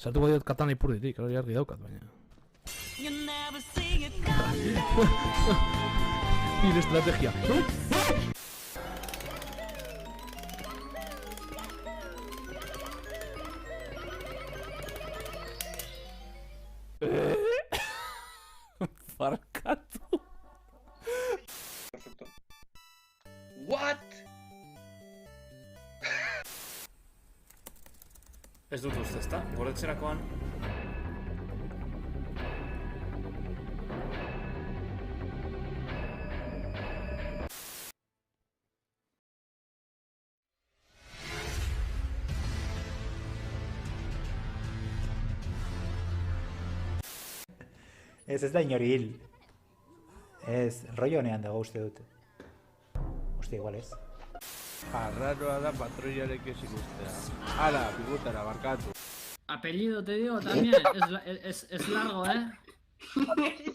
Sartuko diot katana ipurditik, hori argi daukat, baina. Nire estrategia. Barkatu. Perfecto. What? Ez dut uste, ezta? Gordetzerakoan... Ez da inori hil. Ez, rollo honean dago uste dut. Uste igual ez. Arraroa da patrullarekin ez ikustea. Hala, pigutara, barkatu. Apellido te digo también, es largo, ¿eh?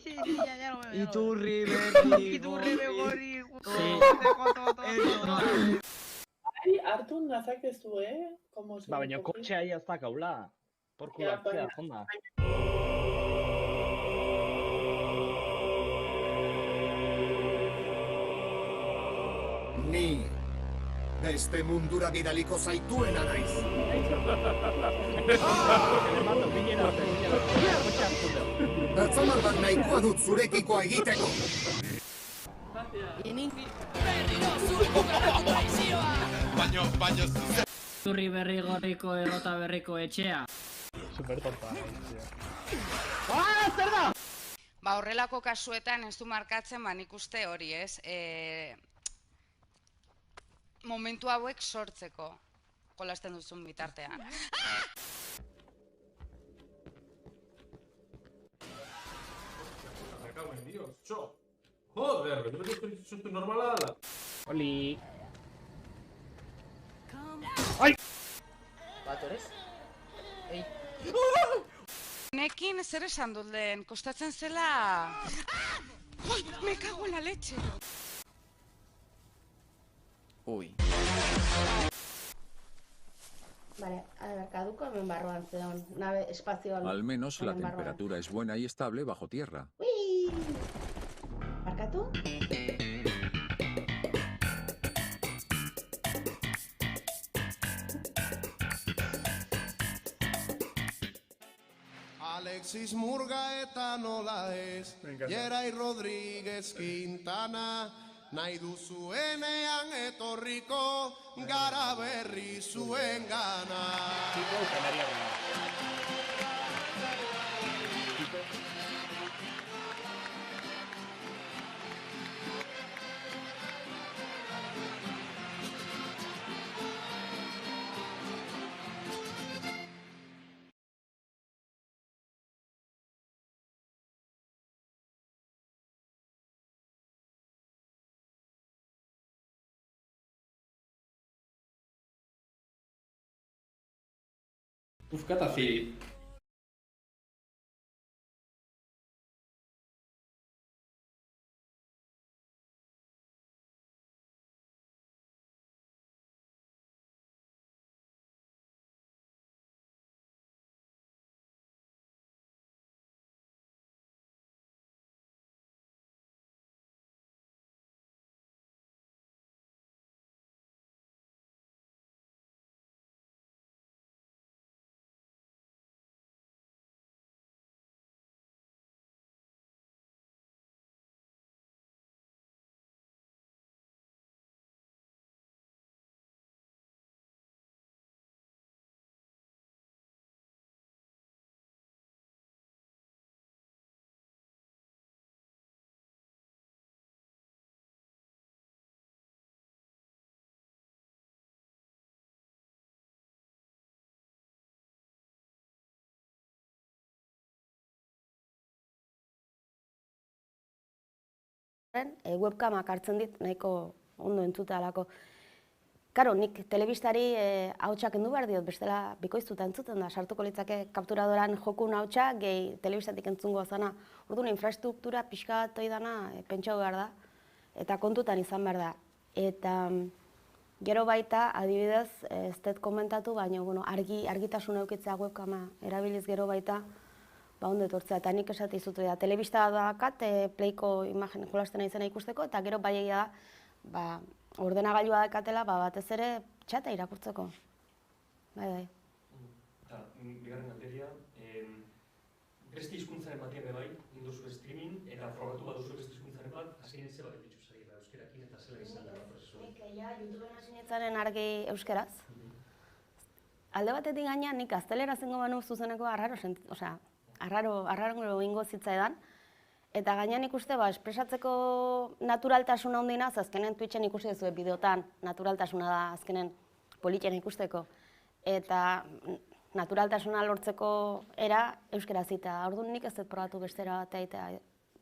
Sí, ya lo veo. Iturri berri. Iturri begori. Ai, hartu nazakezu, Ba, baina kotxea ia ez dakaula. Porku hartzea, jonda. Ni beste mundura bidaliko zaituena naiz. Atzamarrak nahikoa dut zurekiko egiteko. Baino Turri berri gorriko errota berriko etxea. Super tonta. Zer da? Ba, horrelako kasuetan ez du markatzen, ba, nik uste hori, ez? Momentu hauek sortzeko jolasten duzun bitartean. Me cago en Dios, cho. Joder, ¿no me dices que normala da? Oli. Ai! Batorez? Ei. Nekin zer esan dut lehen, kostatzen zela... ¡Ay! Me cago en la leche! Uy. Vale, a ver, caduco hemen barruan zeon, nave espazioan. Al menos la temperatura es buena y estable bajo tierra. Ui! Barkatu? Alexis Murga eta nola ez, Jerai Rodríguez Quintana, nahi duzuenean etorriko, gara berri zuen gana. Ufkata fili. Webkamak hartzen dit, nahiko ondo entzuta alako. Karo, nik telebistari ahotsak kendu behar diot, bestela bikoiztuta entzuten da, sartuko litzake kapturadoran jokun ahotsa, gehi telebistatik entzungo zana. Orduan, infrastruktura pixka bat dana pentsatu behar da, eta kontutan izan behar da. Eta Gero baita, adibidez, ez dut komentatu, baina argitasun eukitzea webkama erabiliz gero baita, ondo etortzea, eta nik esate izutu da. Telebista dakat, Playko imagen jolastena izena ikusteko, eta gero bai egia da, ordenagailua dakatela, batez ere txata irakurtzeko. Bai. Eta, bigarren galderia, beste hizkuntzaren batean bai, induzu streaming, eta frogatu baduzu beste hizkuntzaren bat, azkenean zeba betitzu zari, euskerakin eta zela izan da prozesua. Nik YouTubeen hasi nintzaren argi euskeraz. Alde batetik gaina, nik gaztelera zengo banu zuzeneko arraro ingo zitzaidan, eta gainean ikuste, espresatzeko naturaltasuna ondina, azkenen Twitchen ikusi dezue bideotan, naturaltasuna da azkenen politxen ikusteko. Eta naturaltasuna lortzeko era euskera zita. Orduan nik ez dut probatu bestera bat eta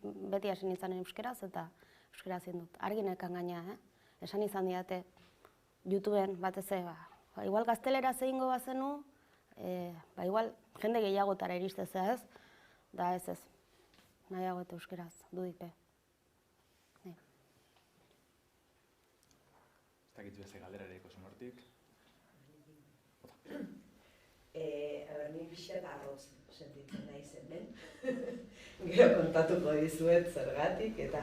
beti hasi nintzen euskeraz eta euskera zin dut. Arginekan gaina, esan izan diate YouTubeen batez igual gaztelera zehingo bazenu, igual jende gehiagotara iristezea ez, da ez, nahiago eta euskeraz, dudipe. Ez dakit beste galdera ere ikosun hortik. Ni pixat arroz sentitzen nahi hemen. Gero kontatuko dizuet zergatik, eta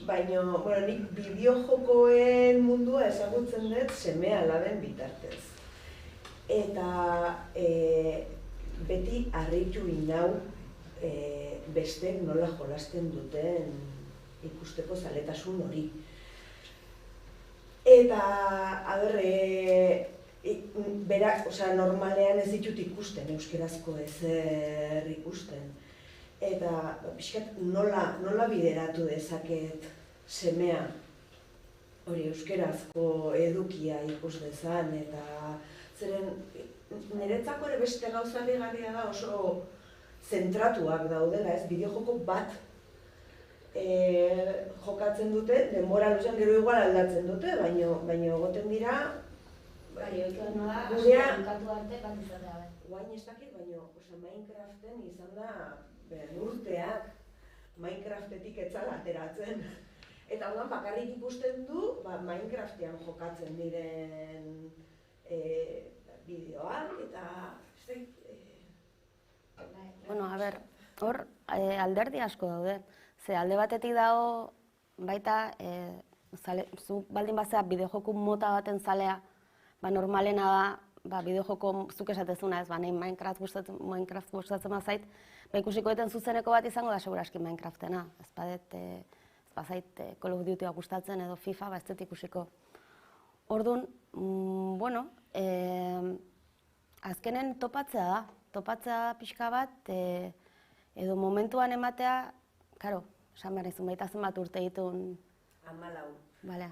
baina, nik bideojokoen mundua ezagutzen dut seme-alaben bitartez. Eta beti harritu inau bestek nola jolasten duten ikusteko zaletasun hori. Eta, berak, normalean ez ditut ikusten, euskerazko ezer ikusten. Eta, pixkat, nola bideratu dezaket semea hori euskerazko edukia ikus dezan, eta zeren niretzako ere beste gauza begarria da oso zentratuak daudela, ez, bideojoko bat jokatzen dute, denbora luzean gero igual aldatzen dute, baina egoten dira gurea guain ez dakit, baina Minecraften izan da urteak Minecraftetik etzala ateratzen. Eta orduan bakarrik ikusten du Minecraftean jokatzen diren bideoak eta hor alderdi asko daude. Ze alde batetik dago baita zu baldin bazea bideojoku mota baten zalea, normalena da bideojoko zuk esatezuna ez, nahi Minecraft gustatzen bazait, ikusiko eten zuzeneko bat izango da seguraski Minecraftena. Ez bazait Call of Duty gustatzen edo FIFA, ez dut ikusiko. Orduan, azkenen topatzea da pixka bat, edo momentuan ematea, karo, esan behar izun baita zenbat urte ditun... 14. Bale.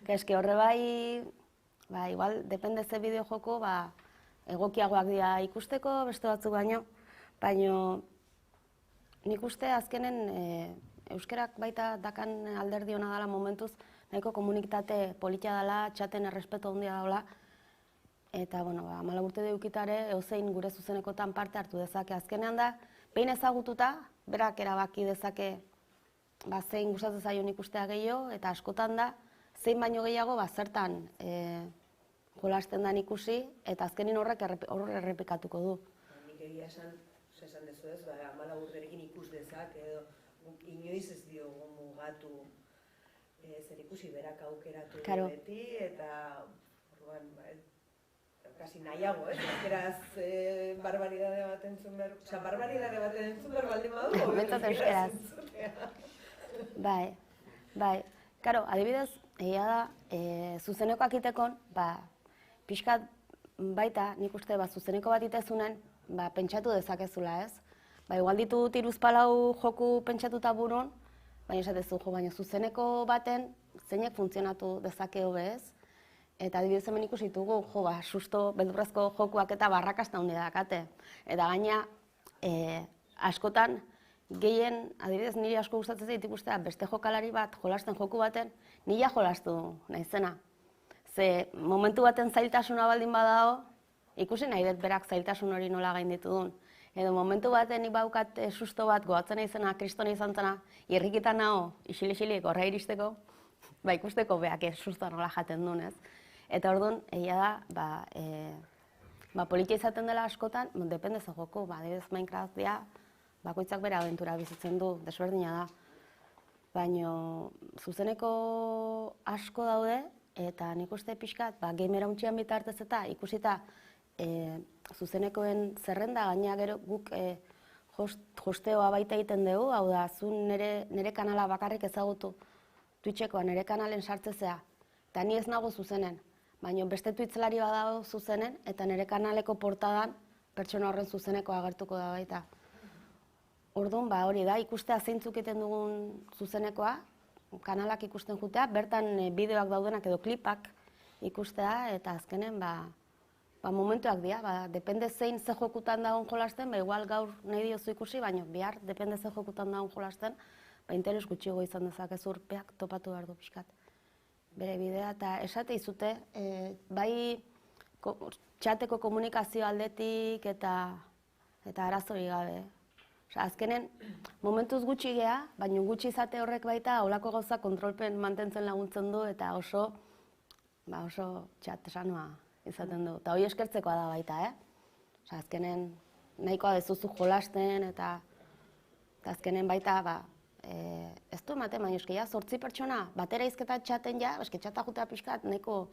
Eske horre igual, depende ze bideojoko, egokiagoak dira ikusteko, beste batzuk baino, nik uste azkenen euskerak baita dakan alderdi hona dela momentuz, nahiko komunitate politia dela, txaten errespeto handia daula, eta, 14 urte deukitare, eusein gure zuzenekotan parte hartu dezake. Azkenean da, behin ezagututa, berak erabaki dezake zein gustatzen zaion ikustea gehiago, eta askotan da, zein baino gehiago zertan jolasten dan ikusi, eta azkenin horrek errepikatuko du. Nik egia esan dezu ez, 14 urterekin ikus dezak, edo inoiz ez diogu mugatu zer ikusi berak aukeratu beti, eta kasi nahiago, euskeraz barbaridade bat entzun behar, barbaridade bat entzun behar baldin badu, Bentzat euskeraz. Bai. Karo, adibidez, egia da, zuzenekoak itekon, pixkat baita, nik uste, zuzeneko bat itezunen, pentsatu dezakezula ez. Igual ditut 3-4 joku pentsatuta burun, baina esatezu, baina zuzeneko baten zeinek funtzionatu dezake hobe ez. Eta adibidez hemen ikusi ditugu, susto beldurrezko jokuak eta barrakasta handia dakate. Eta gaina, askotan, gehien, adibidez niri asko gustatzen zait ikustea, beste jokalari bat jolasten joku baten, nila jolastu naizena. Ze momentu baten zailtasuna baldin badago, ikusi nahi dut berak zailtasun hori nola gainditu duen. Edo momentu baten nik baukat susto bat goatzen naizena, kristona izan zena, irrikitan nago, isili-isilik horra iristeko, ikusteko beak sustoa nola jaten duen ez. Eta orduan, egia da, politia izaten dela askotan, depende ze joko, adibidez Minecraft dira, bakoitzak bere abentura bizitzen du, desberdina da. Baina zuzeneko asko daude, eta nik uste pixkat, gamera untxian bitartez eta ikusita zuzenekoen zerrenda, gaina gero guk hosteoa baita egiten dugu, hau da, zu nire kanala bakarrik ezagutu Twitchekoa nire kanalen sartzezea, eta ni ez nago zuzenen, baina beste Twitchlari badago zuzenen, eta nire kanaleko portadan pertsona horren zuzeneko agertuko da baita. Orduan, hori da, ikustea zeintzuk egiten dugun zuzenekoa, kanalak ikusten jutea, bertan bideoak daudenak edo klipak ikustea, eta azkenen, momentuak dira, depende zein ze jokutan dagoen jolasten, igual gaur nahi diozu ikusi, baina bihar, depende ze jokutan dagoen jolasten, interes gutxiago izan dezakezu urpeak topatu behar du pixkat. Bere bidea, eta esate izute, bai txateko komunikazio aldetik eta arazori gabe. Azkenen, momentuz gutxi geha, baina gutxi izate horrek baita, holako gauza kontrolpen mantentzen laguntzen du, eta oso txat esanua izaten du. Eta hori eskertzekoa da baita, Azkenen, nahikoa dezuzu jolasten, eta azkenen baita, ez du ematen, baina eski, 8 pertsona, batera izketa txaten ja, eski txata jutea pixkat, nahiko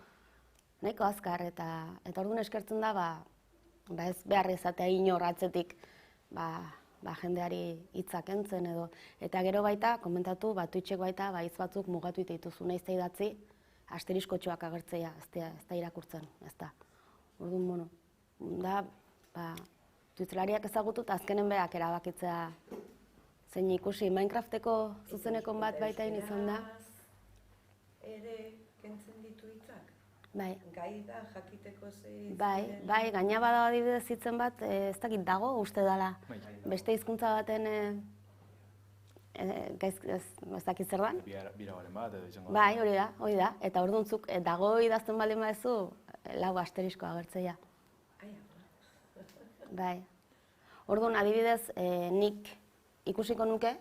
azkar, eta orduan eskertzen da, ez behar izatea inor atzetik, jendeari hitzak entzen edo. Eta gero baita, komentatu, Twitchek baita, hitz batzuk mugatu dituzu, nahiz da idatzi, asteriskotxoak agertzea, ez da irakurtzen, ez da. Orduan, da, Twitchlariak ezagutu eta azkenen berak erabakitzea zein ikusi. Minecrafteko zuzenekon bat baita izan da. Ere kentzen ditu hitzak? Bai. Gai da, jakiteko ze... Bai, gaina bada adibidez hitzen bat, ez dakit dago, uste dela. Beste hizkuntza baten, ez dakit zer dan? Biragaren bat, edo izango da. Bai, hori da. Eta orduntzuk, dago idazten baldin badezu, lau asterisko agertzea. Bai. Orduan, adibidez, nik ikusiko nuke,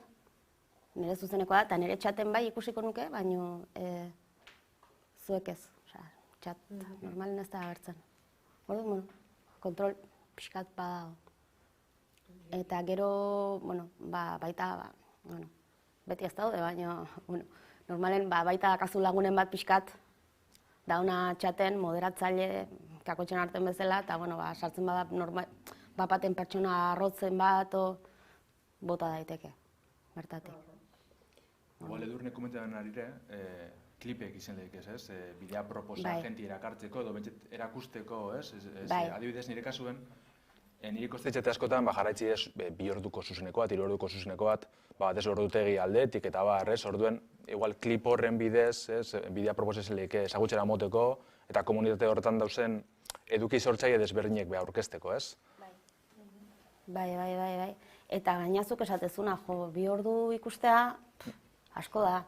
nire zuzenekoa da, eta nire txaten bai ikusiko nuke, baina zuek ez. Txat, normalen ez da agertzen. Orduan, kontrol pixkat badago. Eta gero, baita, beti ez daude, baina, normalen baita dakazu lagunen bat pixkat, dauna txaten, moderatzaile, kakotxen arten bezala, eta, sartzen bada, bapaten pertsona arrotzen bat, bota daiteke, bertatik. Igual edurne komentean arire, klipek izan lehik ez, bidea proposa jenti erakartzeko edo bentsat erakusteko, adibidez nire kasuen, nire ikostetxete askotan jarraitzi ez 2 orduko zuzeneko bat, 3 orduko zuzeneko bat, batez ordutegi aldetik eta orduen, igual klip horren bidez, bidea proposa izan lehik ezagutxera moteko, eta komunitate horretan dauzen eduki sortzaile desberdinek beha aurkezteko, ez? Bai. Eta gainazuk esatezuna, 2 ordu ikustea, asko da.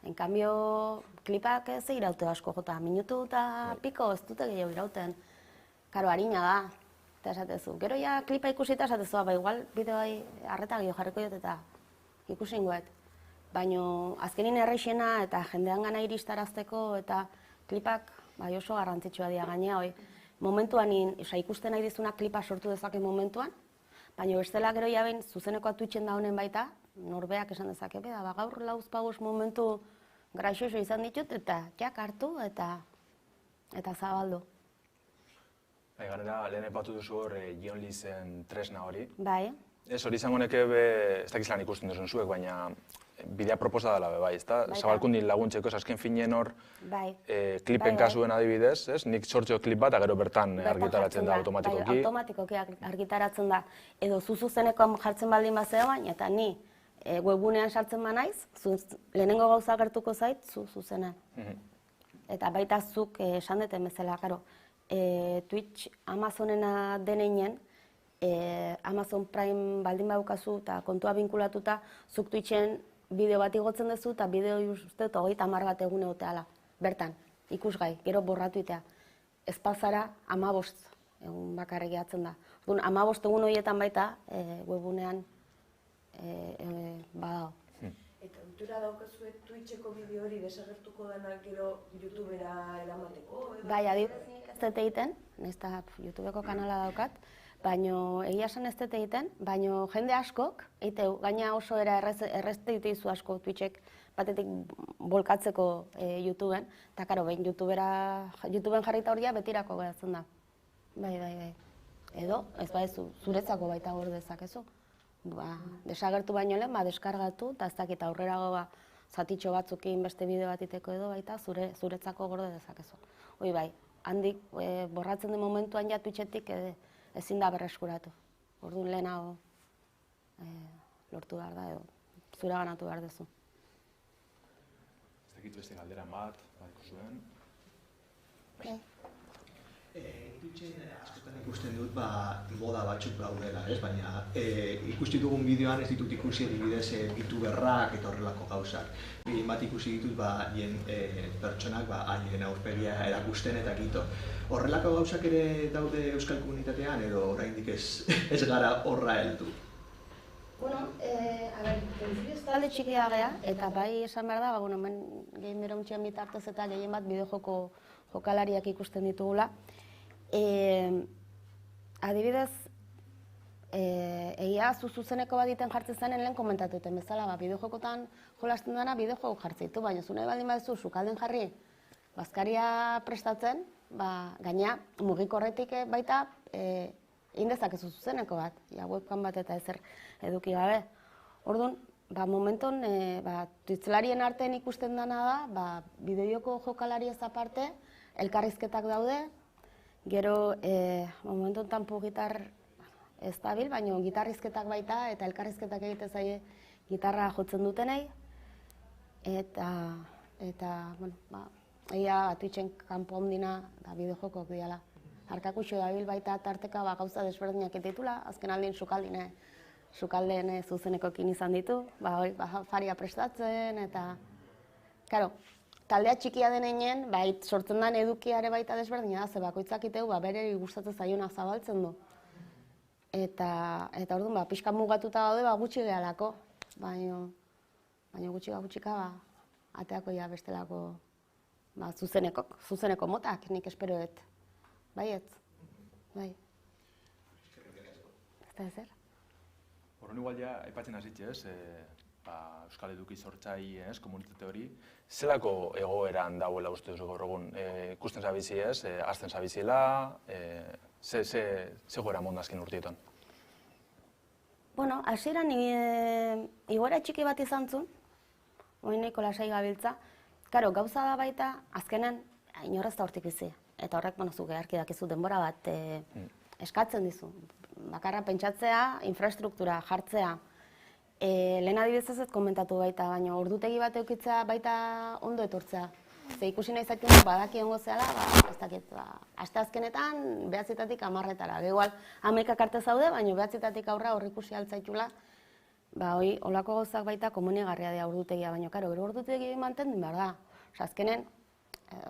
En cambio, klipak ez iraute asko jota, minutu eta piko ez dute gehiago irauten. Karo, harina da, eta esatezu. Gero ja klipa ikusita esatezu, igual bideoai arreta gehiago jarriko jot eta ikusi ingoet. Baina azkenin erreixena eta jendean gana iristarazteko eta klipak oso garrantzitsua dira gainea. Momentuan ikusten nahi dizuna klipa sortu dezake momentuan, baina bestela gero jabein zuzenekoa Twitchen da honen baita, norbeak esan dezake, gaur lauzpagos momentu graxoso izan ditut eta jak hartu eta zabaldu. Gainera, lehen epatu duzu hor Jon Lizen tresna hori. Bai. Ez hori izango neke, ez dakizlan ikusten duzun zuek, baina bidea proposa dela bai, ezta? Zabalkundin laguntzeko, azken finean hor klipen kasuen adibidez, nik sortxo klip bat, gero bertan argitaratzen da automatikoki. Automatikoki argitaratzen da, edo zuzenekoan jartzen baldin bat zegoen, eta ni webgunean sartzen ba naiz, lehenengo gauza gertuko zait, zuzenean. Eta baita zuk esan deten bezala, karo, Twitch Amazonena deneinen, Amazon Prime baldin badukazu eta kontua binkulatuta, zuk Twitchen bideo bat igotzen duzu eta bideo uste 30 bat egun egoteala, bertan, ikusgai, gero borratu itea. Ez pasara 15 egun bakarrik gehatzen da. 15 egun horietan baita webgunean badago. Eta lotura daukazue Twitcheko bideo hori desagertuko denak gero YouTubera eramateko? Bai, adibidez nik ez dut egiten, nahiz eta YouTubeko kanala daukat, baino egia esan ez dut egiten, baino jende askok, eiteu, gaina oso era errezte ditu asko Twitchek batetik bolkatzeko YouTubeen, eta karo, behin YouTubeen jarrita horia betirako geratzen da. Bai. Edo, ez baizu, zuretzako baita gorde dezakezu. Desagertu baino lehen, deskargatu, eta ez dakit aurrerago zatitxo batzukin beste bideo bat iteko edo baita zuretzako gorde dezakezu. Hoi bai, handik borratzen den momentuan ja Twitchetik ezin da berreskuratu. Orduan lehenago lortu behar da edo zure ganatu behar duzu. Ez dakit beste galdera bat zuen. Twitchen askotan ikusten dut moda batzuk gaudela, baina ikusti dugun bideoan ez ditut ikusi adibidez youtuberrak eta horrelako gauzak. Bat ikusi ditut pertsonak haien aurpegia erakusten eta kito. Horrelako gauzak ere daude euskal komunitatean edo oraindik ez gara horra heldu? Bueno, ez talde txikia gea, eta bai esan behar da, hemen gehien berauntxean bitartez eta gehien bat bideojoko jokalariak ikusten ditugula. Adibidez, egia zuzeneko bat iten jartzen zenen lehen komentatu duten bezala, bideojokotan jolasten dena bideojoko jartzeitu, baina zune baldin baduzu sukalden jarri bazkaria prestatzen, gaina mugikorretik baita egin dezakezu zuzeneko bat, webcam bat eta ezer eduki gabe. Orduan, momenton, Twitchlarien artean ikusten dena da, bideojoko jokalari ez aparte, elkarrizketak daude, gero, momenton tanpo gitar ez dabil, baina gitarrizketak baita eta elkarrizketak egite zaie gitarra jotzen dutenei. Eta, egia Twitchen kanpo ondina da bideojokok diala. Harkakuxo dabil baita tarteka gauza desberdinak ditula, azken aldien sukaldeen zuzenekokin izan ditu, faria prestatzen eta, karo, taldea txikia denean, sortzen den edukiare baita desberdina da, ze bakoitzak iteu bereri gustatzen zaiona zabaltzen du. Eta orduan, pixka mugatuta daude gutxi gehalako, baina gutxika ateako ja bestelako zuzeneko motak, nik espero dut. Baietz, bai. Ez da ezer? Horren igual ja, aipatzen hasitxe, Euskal Eduki sortzai komunitate hori, zelako egoeran dauela uste duzu gaur egun? Ikusten zabizi azten zabizila, ze goera mondazkin urtietan? Bueno, hasieran igoera txiki bat izan zuen, oin nahiko lasai gabiltza. Karo, gauza da baita, azkenan, inorrez da hortik bizi. Eta horrek, zu geharki dakizu denbora bat eskatzen dizu. Bakarra pentsatzea, infrastruktura jartzea. Lehen adibidez ez komentatu baita, baina ordutegi bat eukitzea baita ondo etortzea. Ze ikusi nahi zaitun badaki ongo zehala, ez dakit, aste azkenetan 9-etatik 10-etara. Igual, 11 arte zaude, baina 9-etatik aurra hor ikusi altzaitula. Olako gauzak baita komunigarria dira ordutegia, baina karo, gero ordutegi mantendu behar da. Azkenen,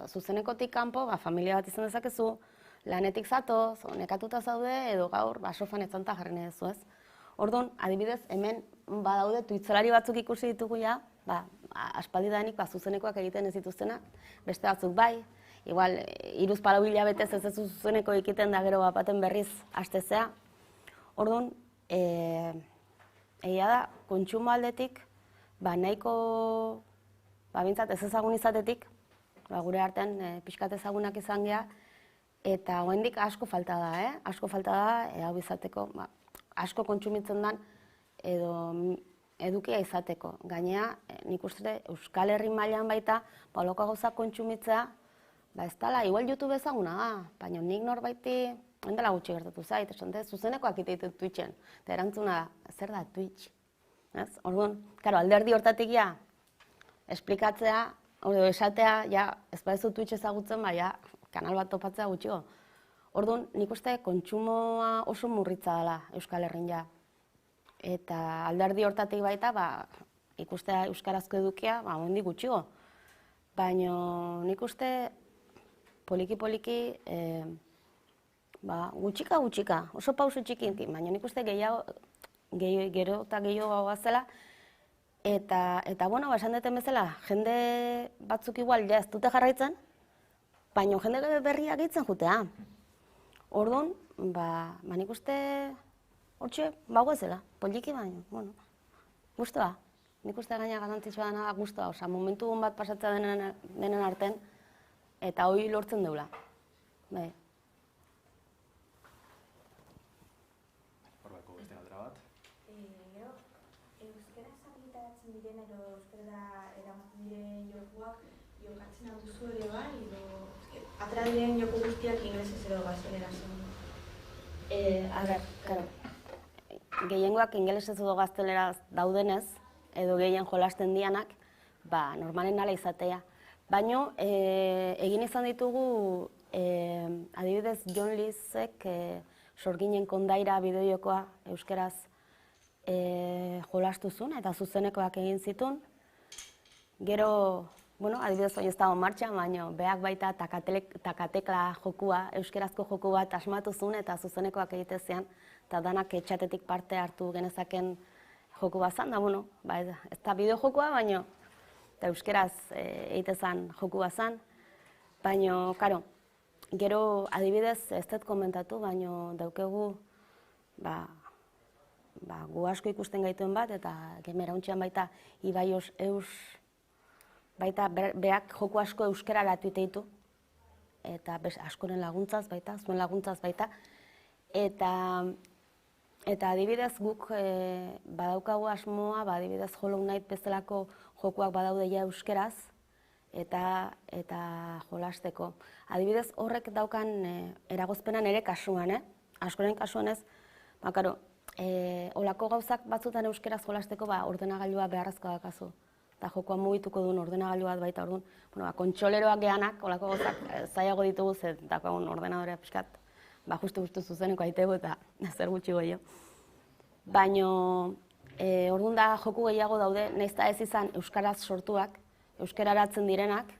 zuzenekotik kanpo, familia bat izan dezakezu, lanetik zatoz, nekatuta zaude, edo gaur, sofan etzanta jarri nahi duzu ez. Orduan, adibidez, hemen badaude Twitchlari batzuk ikusi ditugu ja, aspaldidanik zuzenekoak egiten ez dituztenak, beste batzuk bai, igual, 3-4 hilabetez ez zuzeneko egiten da gero baten berriz hastezea. Orduan, egia da, kontsumo aldetik, nahiko, bintzat ez ezagun izatetik, gure artean pixkat ezagunak izan geha, eta oraindik asko falta da, asko falta da, hau izateko, asko kontsumitzen den edo edukia izateko. Gainea, nik uste Euskal Herri mailan baita, oloko gauzak kontsumitzea, ez dela, igual YouTube ezaguna da, baina nik norbaiti, dela gutxi gertatu zait, zuzenekoak ite Twitchen, eta erantzuna da, zer da Twitch? Orduan, alderdi hortatik ja, esplikatzea, edo esatea, ez baizu Twitch ezagutzen, kanal bat topatzea gutxiko. Orduan, nik uste kontsumoa oso murritza dela Euskal Herrin ja. Eta alderdi hortatik baita, ikustea euskarazko edukia, hondik gutxiko. Baina nik uste poliki-poliki, gutxika, oso pauso txikintik, baina nik uste gero eta gehiago gazela, Eta bueno, esan duten bezala, jende batzuk igual ja ez dute jarraitzen, baina jende berriak gehitzen jutea. Orduan, nik uste hortxe bagoezela, poliki baino, bueno, guztua. Nik uste gaina garrantzitsua dena guztua, oza, momentu hon bat pasatzea denen arten, eta hori lortzen deula. Bai. Horbeko beste galdera bat. Gero, euskaraz argitaratzen diren edo euskara eramaten diren jokuak jokatzen alduzu ere bai, edo atera diren joku guztiak inglesez edo gazteleraz zen. Karo, gehiengoak ingelesez edo gazteleraz daudenez, edo gehien jolasten dianak, normalen nala izatea. Baina, egin izan ditugu, adibidez, John Leesek Sorginen kondaira bideojokoa euskeraz jolastu zuen, eta zuzenekoak egin zituen. Gero, adibidez hori ez dago martxan, baina beak baita takatekla jokua, euskerazko joku bat asmatu zuen, eta zuzenekoak egite zean, eta danak etxatetik parte hartu genezaken joku bat zan, ez da bideo jokua, baina euskeraz egite zan joku bat zan. Baina, karo, gero adibidez ez dut komentatu, baina daukegu gu asko ikusten gaituen bat, eta gemera baita Ibaios Eus, baita beak joku asko euskeraratu ditu, eta askoren laguntzaz baita, zuen laguntzaz baita, eta adibidez guk badaukagu asmoa, adibidez Hollow Knight bezalako jokuak badaude ja euskeraz, eta jolasteko. Adibidez horrek daukan eragozpena nire kasuan, askoren kasuan ez, olako gauzak batzutan euskeraz jolasteko ordenagailua beharrezkoa dakazu. Eta jokoa mugituko duen ordenagailu bat baita orduan. Kontsoleroak geanak, olako gauzak zailago ditugu, daukagun ordenadorea pixkat, justu zuzeneko aitegu eta zer gutxi goio. Baina, orduan da joku gehiago daude, nahiz eta ez izan euskaraz sortuak, euskararatzen direnak,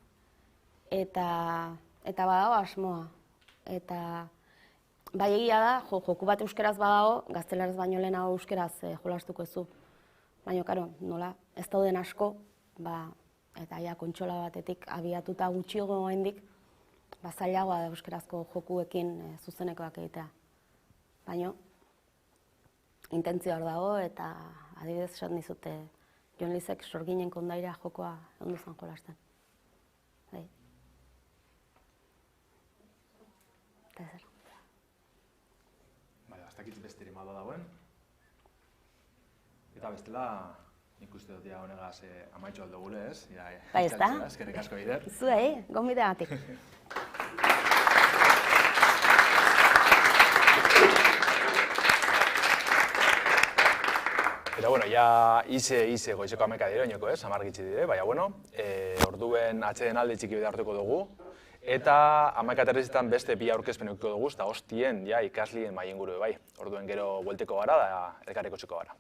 eta badago asmoa. Eta bai egia da, joku bat euskaraz badago, gazteleraz baino lehenago euskaraz jolastuko ezu. Baina, karo, nola, ez dauden asko, eta kontsola batetik abiatuta gutxiago gaindik, zailagoa da euskarazko jokuekin zuzenekoak egitea. Baina, intentzio hor dago, eta adibidez esaten dizute John Leesek Sorginen kondaira jokoa ondo zen jolasten. Eta zer. Aztakitz besterik malda dauen. Eta bestela, nik uste dut honegaz amaitxo aldo gule ez? Bai ez da? Eskerrik asko bider. Zuei, gonbideagatik. Eta bueno, ize goizeko 11 dire oineko ez, 10 gitxi dire, baina bueno, orduen atxeden alde txiki bide hartuko dugu, eta 11 aterrizetan beste bi aurkezpen eukiko dugu, eta hostien ikaslien maien guru bai. Orduen gero buelteko gara da elkarreko txeko gara.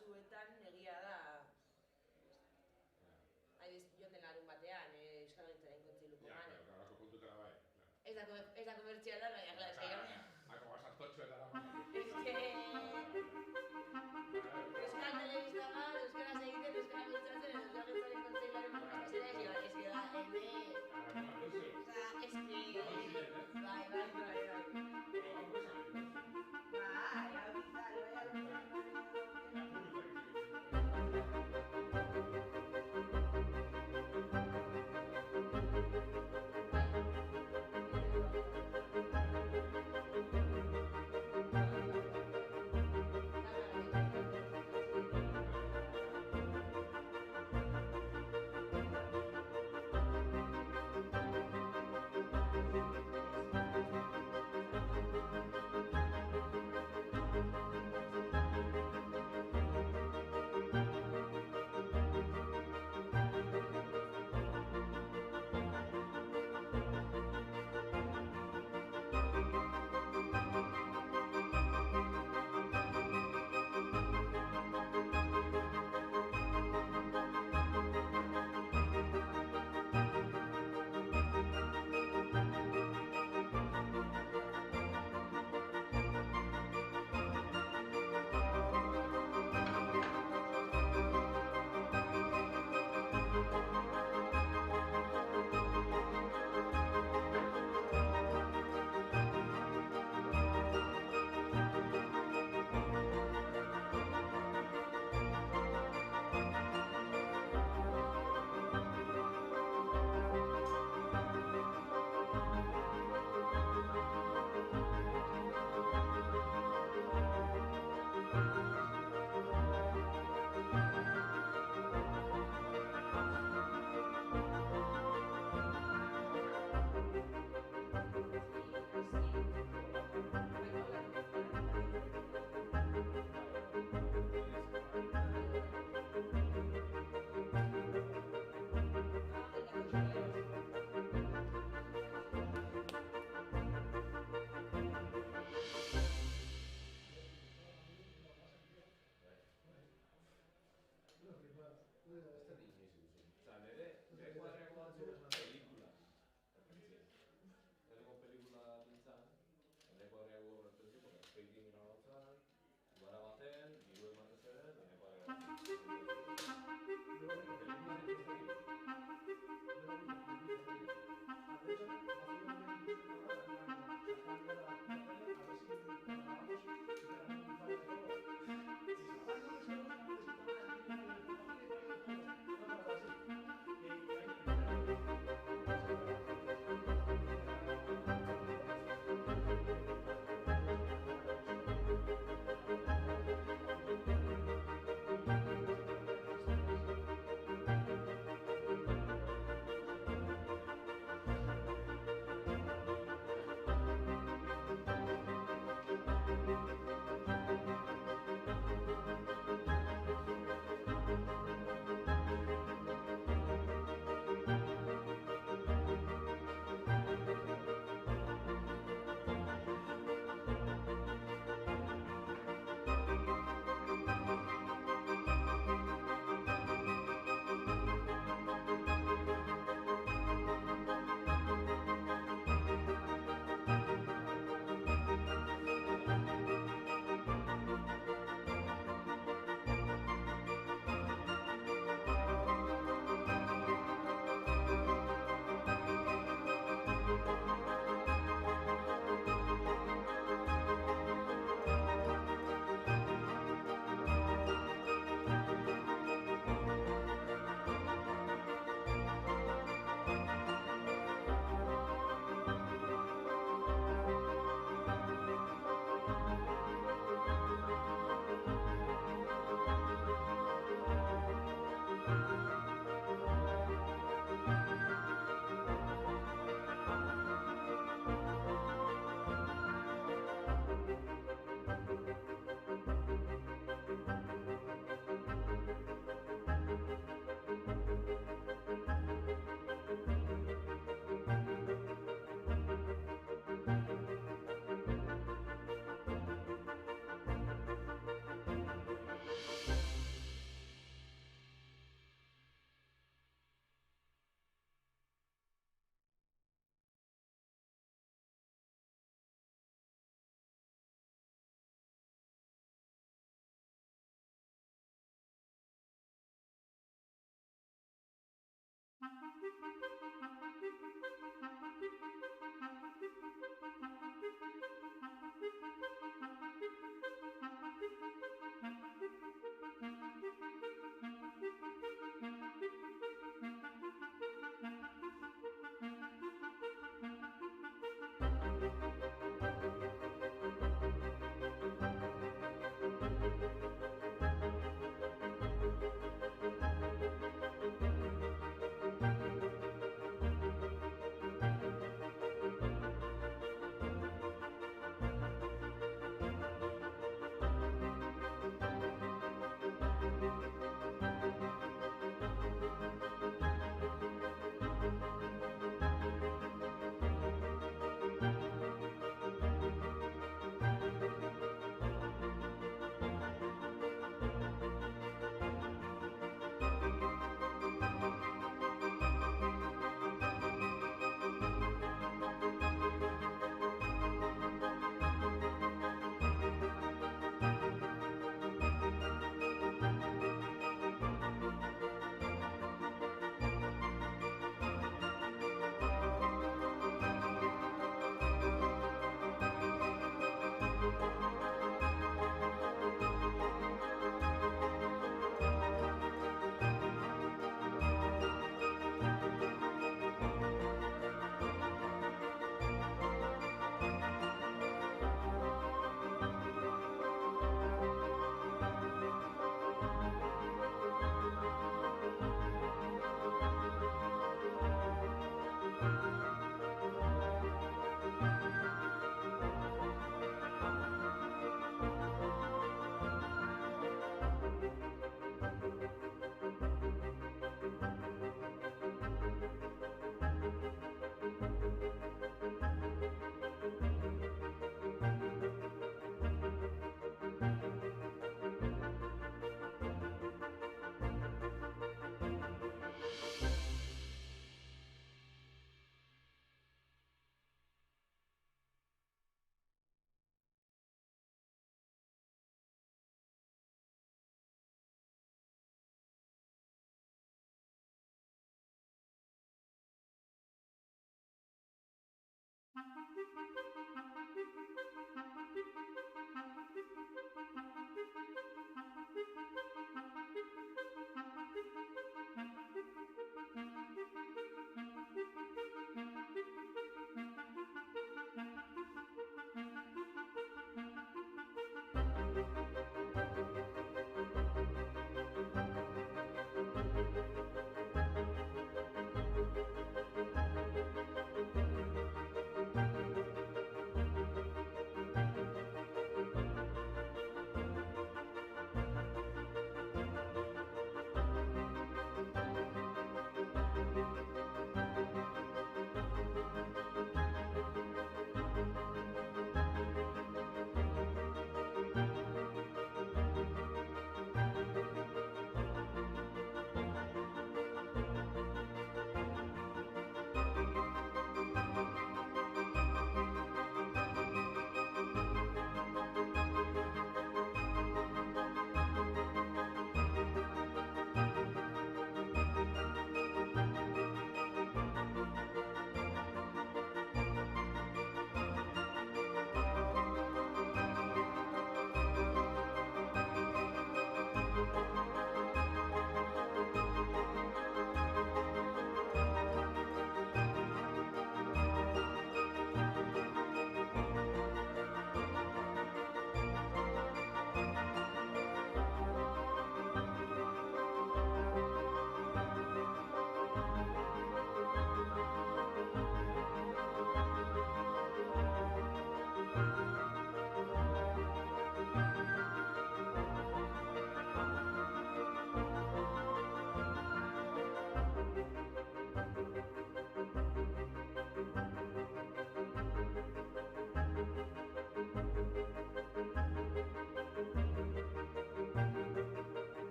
batzuetan egia da joan den larun batean, Euskalgintzaren kontseiluko man. Ja, claro, kontutara bai. Ez da komertziala, baina, claro, eske jo. Ako basartotxoetara. Eske... Euskal telebista bat, euskaraz egiten, euskara bultzatzen, Euskalgintzaren kontseiluaren manifestazioa eske da, Bai.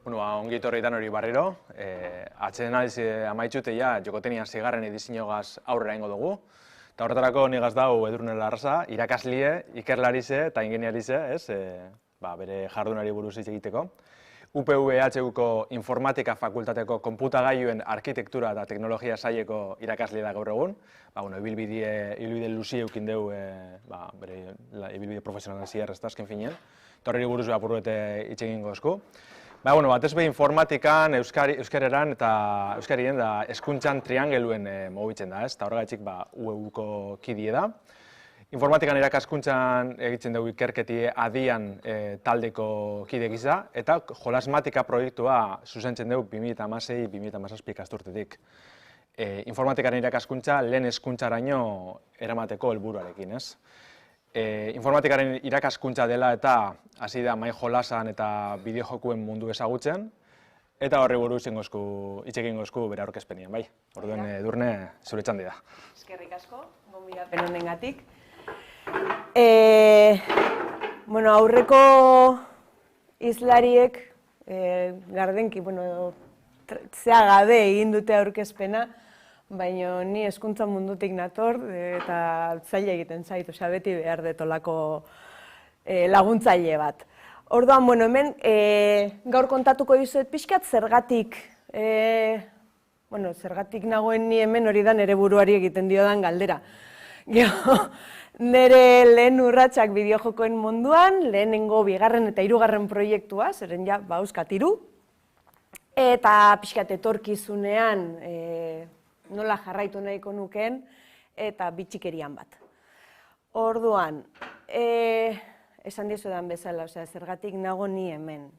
Ongi etorritan hori barriro. Atxeden aliz amaitzute ja, jokotenian zigarren edizionogaz aurrera ingo dugu. Eta horretarako nigaz dau Edurne Larraza, irakaslie, ikerlarize eta ingeniarize, bere jardunari buruz hitz egiteko. UPV-HUko Informatika Fakultateko Konputagailuen Arkitektura eta Teknologia saileko irakasle da gaur egun. Ibilbide luzi eukin deu bere ibilbide profesionala ziar ez da azken finean. Eta horri buruz apurruete hitz egingo esku. Batez be informatikan, euskararen eta euskarien da hezkuntzan triangeluen mugitzen da, eta horregatik UEUko kidie da. Informatikan irakaskuntzan egiten dugu ikerketi adian taldeko kide gisa, eta jolasmatika proiektua zuzentzen dugu 2016-2017 ikasturtetik. Informatikaren irakaskuntza lehen hezkuntzaraino eramateko helburuarekin, ez? Informatikaren irakaskuntza dela eta hasi da mai jolasan eta bideojokuen mundu ezagutzen, eta horri buruz hitz egingo esku bere aurkezpenian, bai. Orduen Edurne, zure txandi da. Eskerrik asko, gonbidapen honengatik. Aurreko izlariek gardenki, zea gabe egin dute aurkezpena, baina ni hezkuntza mundutik nator eta zaila egiten zait, beti behar detolako laguntzaile bat. Orduan, hemen gaur kontatuko dizuet pixkat zergatik nagoen ni hemen hori da nire buruari egiten diodan galdera. Nire lehen urratsak bideojokoen munduan, lehenengo bigarren eta hirugarren proiektua, zeren ja, euskat 3, eta pixkat etorkizunean nola jarraitu nahiko nukeen, eta bitxikerian bat. Orduan, esan dizudan bezala, zergatik nago ni hemen.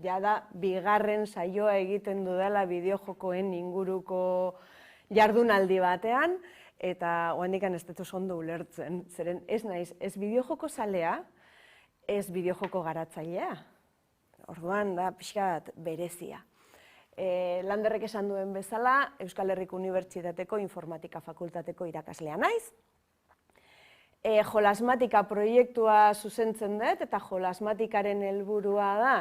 Jada, bigarren saioa egiten dudala bideojokoen inguruko jardunaldi batean, eta oandikan ez dut oso ondo ulertzen, zeren ez naiz, ez bideojoko zalea, ez bideojoko garatzailea. Orduan, da pixkat berezia. Landerrek esan duen bezala, Euskal Herriko Unibertsitateko Informatika Fakultateko irakaslea naiz. Jolasmatika proiektua zuzentzen dut, eta jolasmatikaren helburua da,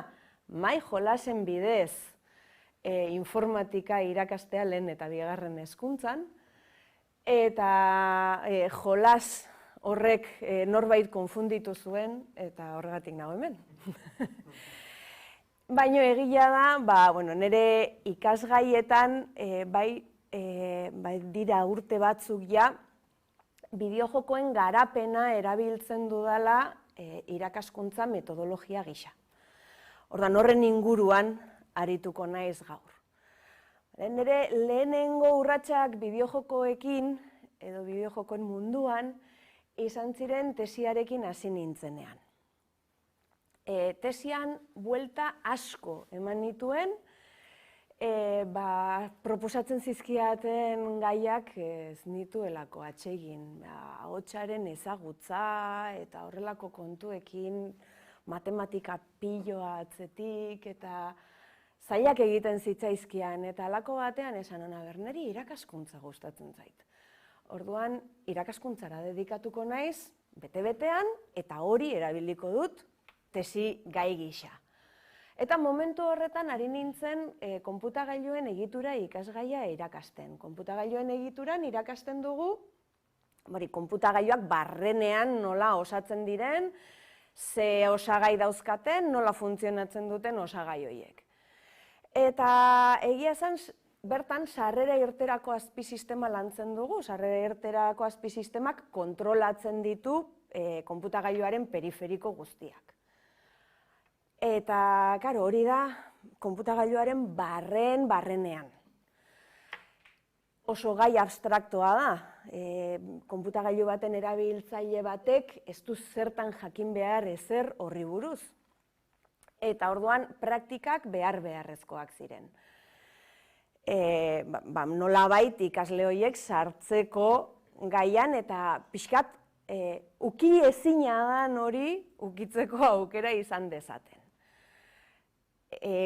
mai jolasen bidez informatika irakastea lehen eta bigarren hezkuntzan, eta jolas horrek norbait konfunditu zuen, eta horregatik nago hemen. Baina egia da, nire ikasgaietan dira urte batzuk ja, bideojokoen garapena erabiltzen dudala irakaskuntza metodologia gisa. Ordan horren inguruan arituko naiz gaur. Nire lehenengo urratsak bideojokoekin, edo bideojokoen munduan, izan ziren tesiarekin hasi nintzenean. Tesian buelta asko eman nituen, proposatzen zizkiaten gaiak ez nituelako atsegin. Ahotsaren ezagutza eta horrelako kontuekin, matematika piloa atzetik, eta zailak egiten zitzaizkian, eta halako batean esan ona niri irakaskuntza gustatzen zait. Orduan, irakaskuntzara dedikatuko naiz, bete-betean, eta hori erabiliko dut tesi gai gisa. Eta momentu horretan ari nintzen konputagailuen egitura ikasgaia irakasten. Konputagailuen egituran irakasten dugu, konputagailuak barrenean nola osatzen diren, ze osagai dauzkaten, nola funtzionatzen duten osagai horiek. Eta egia esan, bertan sarrera irterako azpisistema lantzen dugu, sarrera irterako azpisistemak kontrolatzen ditu konputagailuaren periferiko guztiak. Eta, hori da, konputagailuaren barrenean. Oso gai abstraktoa da, konputagailu baten erabiltzaile batek ez du zertan jakin behar ezer horri buruz. Eta orduan praktikak beharrezkoak ziren. Nolabait ikasle horiek sartzeko gaian eta pixkat uki ezina dan hori ukitzeko aukera izan dezaten.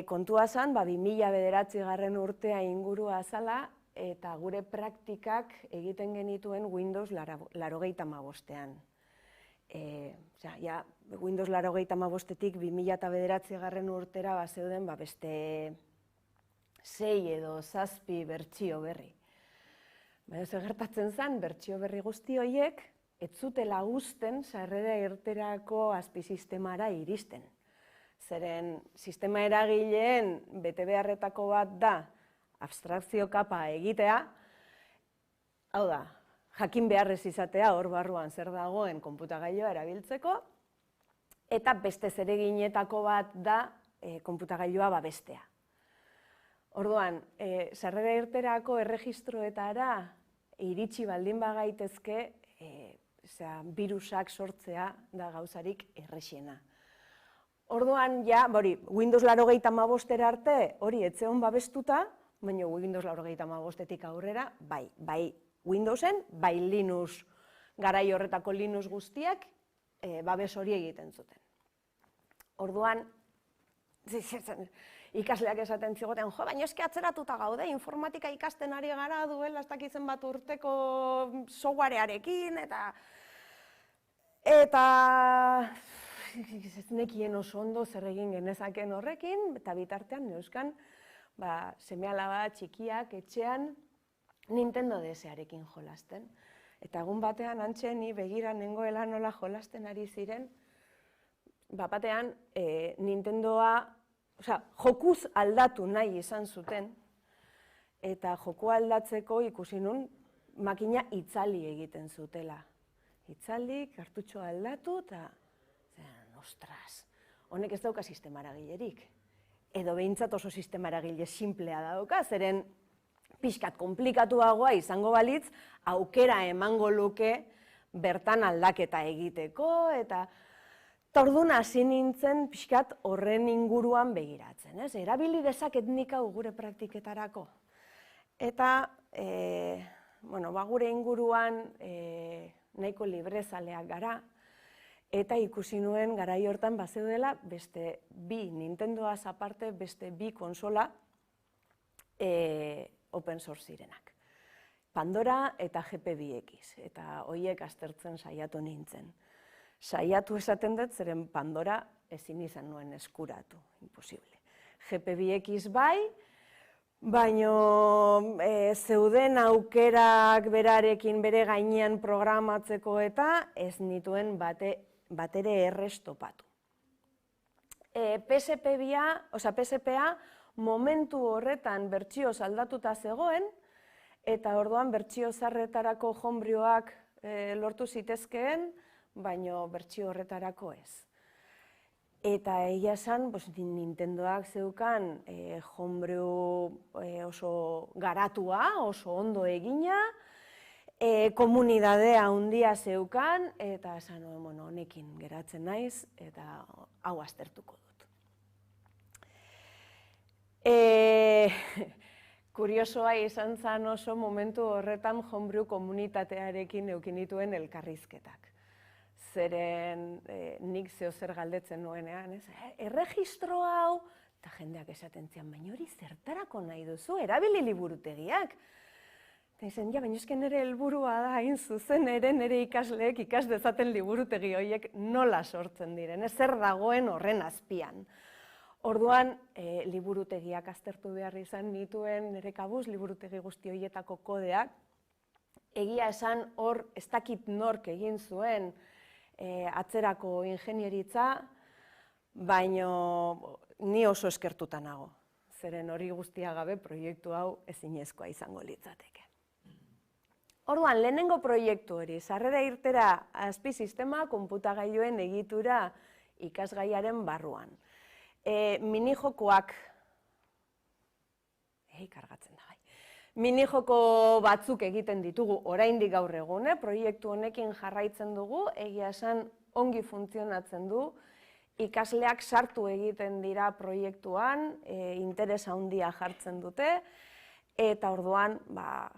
Kontua zen, 2009 urtea ingurua zala, eta gure praktikak egiten genituen Windows 95ean. Windows 95-etik 2009 urtera zeuden beste 6 edo 7 bertsio berri. Baina zer gertatzen zen, bertsio berri guzti horiek ez zutela uzten sarrera irterako azpisistemara iristen. Zeren sistema eragileen betebeharretako bat da abstrakzio kapa egitea, hau da, jakin beharrez izatea hor barruan zer dagoen konputagailua erabiltzeko, eta beste zereginetako bat da konputagailua babestea. Orduan, sarrera irterako erregistroetara iritsi baldin bagaitezke, birusak sortzea da gauzarik errexena. Orduan, Windows 95 arte hori etzeon babestuta, baina Windows 95-etik aurrera, bai Windowsen, bai Linux, garai horretako Linux guztiak, babes hori egiten zuten. Orduan, ikasleak esaten zigoten, baina eske atzeratuta gaude, informatika ikasten ari gara duela, ez dakizen bat urteko softwarearekin, eta ez nekien oso ondo zer egin genezaken horrekin, eta bitartean neuzkan, seme-alaba txikiak etxean Nintendo DS-arekin jolasten. Eta egun batean antxe ni begira nengoela nola jolasten ari ziren, batean Nintendoa, jokuz aldatu nahi izan zuten, eta joku aldatzeko ikusi nun makina itzali egiten zutela. Itzali, kartutxo aldatu, eta ostras, honek ez dauka sistema eragilerik. Edo behintzat oso sistema eragile simplea dauka, zeren pixkat komplikatuagoa izango balitz, aukera emango luke bertan aldaketa egiteko, eta orduan hasi nintzen pixkat horren inguruan begiratzen. Erabili dezaket nik hau gure praktiketarako. Eta gure inguruan nahiko librezaleak gara, eta ikusi nuen garai hortan bazeudela beste bi Nintendoaz aparte beste bi konsola open source zirenak. Pandora eta GPBX, eta horiek aztertzen saiatu nintzen. Saiatu esaten dut, zeren Pandora ezin izan nuen eskuratu, imposible. GPBX bai, baino zeuden aukerak berarekin bere gainean programatzeko eta ez nituen batere errez topatu. PSPa momentu horretan bertsio aldatuta zegoen, eta orduan bertsio zarretarako homebrewak lortu zitezkeen, baino bertsio horretarako ez. Eta egia esan, Nintendoak zeukan homebrew oso garatua, oso ondo egina, komunidadea handia zeukan, eta esan honekin geratzen naiz, eta hau aztertuko dut. Kuriosoa izan zen oso momentu horretan homebrew komunitatearekin eukin dituen elkarrizketak. Zeren nik zeozer galdetzen nuenean, erregistro hau, eta jendeak esaten zian, baina hori zertarako nahi duzu, erabili liburutegiak. Eta izan, baina esken nire helburua da, hain zuzen ere nire ikasleek ikas dezaten liburutegi horiek nola sortzen diren, zer dagoen horren azpian. Orduan, liburutegiak aztertu behar izan nituen nire kabuz, liburutegi guzti horietako kodeak. Egia esan hor, ez dakit nork egin zuen atzerako ingenieritza, baino ni oso eskertuta nago. Zeren hori guztia gabe proiektu hau ezinezkoa izango litzateke. Orduan, lehenengo proiektu hori, sarrera irtera azpisistema konputagailuen egitura ikasgaiaren barruan. Minijokoak, kargatzen da bai, minijoko batzuk egiten ditugu oraindik gaur egun, proiektu honekin jarraitzen dugu, egia esan ongi funtzionatzen du, ikasleak sartu egiten dira proiektuan, interes handia jartzen dute, eta orduan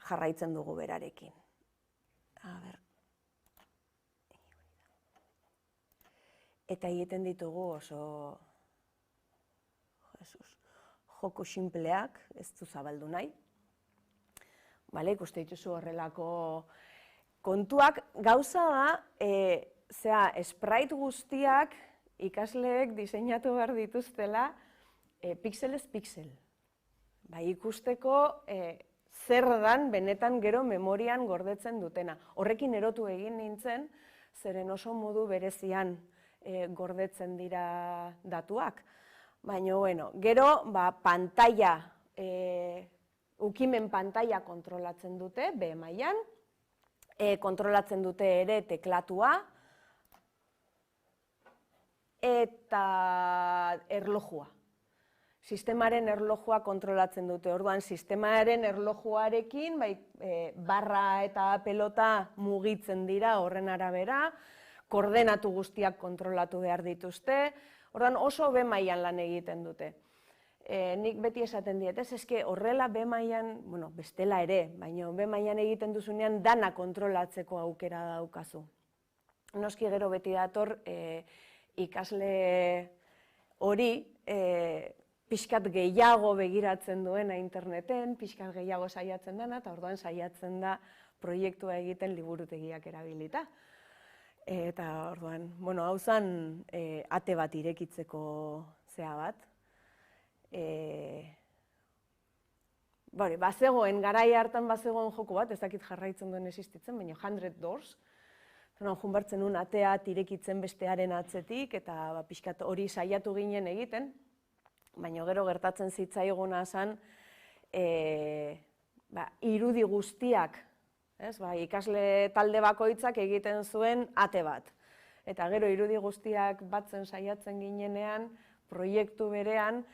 jarraitzen dugu berarekin. Eta egiten ditugu oso joko sinpleak, ez du zabaldu nahi. Ikuste dituzu horrelako kontuak, gauza da sprite guztiak ikasleek diseinatu behar dituztela pixelez pixel. Ikusteko zer dan benetan gero memorian gordetzen dutena. Horrekin erotu egin nintzen, zeren oso modu berezian gordetzen dira datuak. Baina, bueno, gero, pantalla, ukimen pantalla kontrolatzen dute, B mailan, kontrolatzen dute ere teklatua, eta erlojua. Sistemaren erlojua kontrolatzen dute. Orduan, sistemaren erlojuarekin, barra eta pelota mugitzen dira horren arabera, koordenatu guztiak kontrolatu behar dituzte, orduan oso B mailan lan egiten dute. Nik beti esaten diet, eske horrela B mailan, bueno, bestela ere, baina B mailan egiten duzunean dana kontrolatzeko aukera daukazu. Noski gero beti dator ikasle hori pixkat gehiago begiratzen duena interneten, pixkat gehiago saiatzen dena, eta orduan saiatzen da proiektua egiten liburutegiak erabilita. Eta orduan, bueno, hau zen ate bat irekitzeko zea bat. Bazegoen, garai hartan bazegoen joko bat, ez dakit jarraitzen duen existitzen, baina 100 Doors. Junbertzen un ateat irekitzen bestearen atzetik, eta pixkat hori saiatu ginen egiten, baina gero gertatzen zitzaiguna zen irudi guztiak, ikasle talde bakoitzak egiten zuen ate bat. Eta gero irudi guztiak batzen saiatzen ginenean, proiektu berean,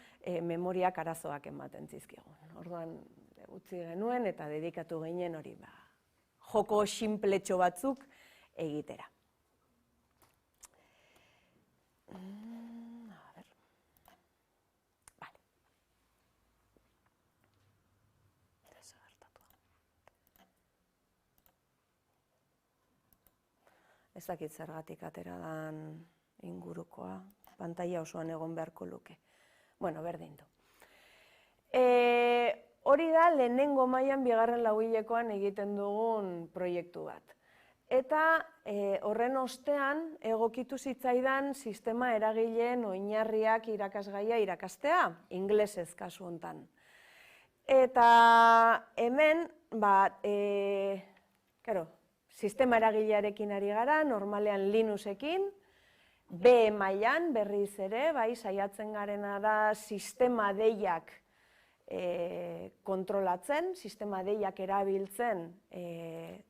memoriak arazoak ematen zizkigun. Orduan, utzi genuen eta dedikatu ginen hori, joko sinpletxo batzuk egitera. Ez dakit zergatik atera dan ingurukoa, pantalla osoan egon beharko luke. Bueno, berdin du. Hori da lehenengo mailan bigarren lauhilekoan egiten dugun proiektu bat. Eta horren ostean egokitu zitzaidan sistema eragileen oinarriak irakasgaia irakastea, ingelesez kasu hontan. Eta hemen, sistema eragilearekin ari gara, normalean Linuxekin, B mailan berriz ere, saiatzen garena da sistema deiak kontrolatzen, sistema deiak erabiltzen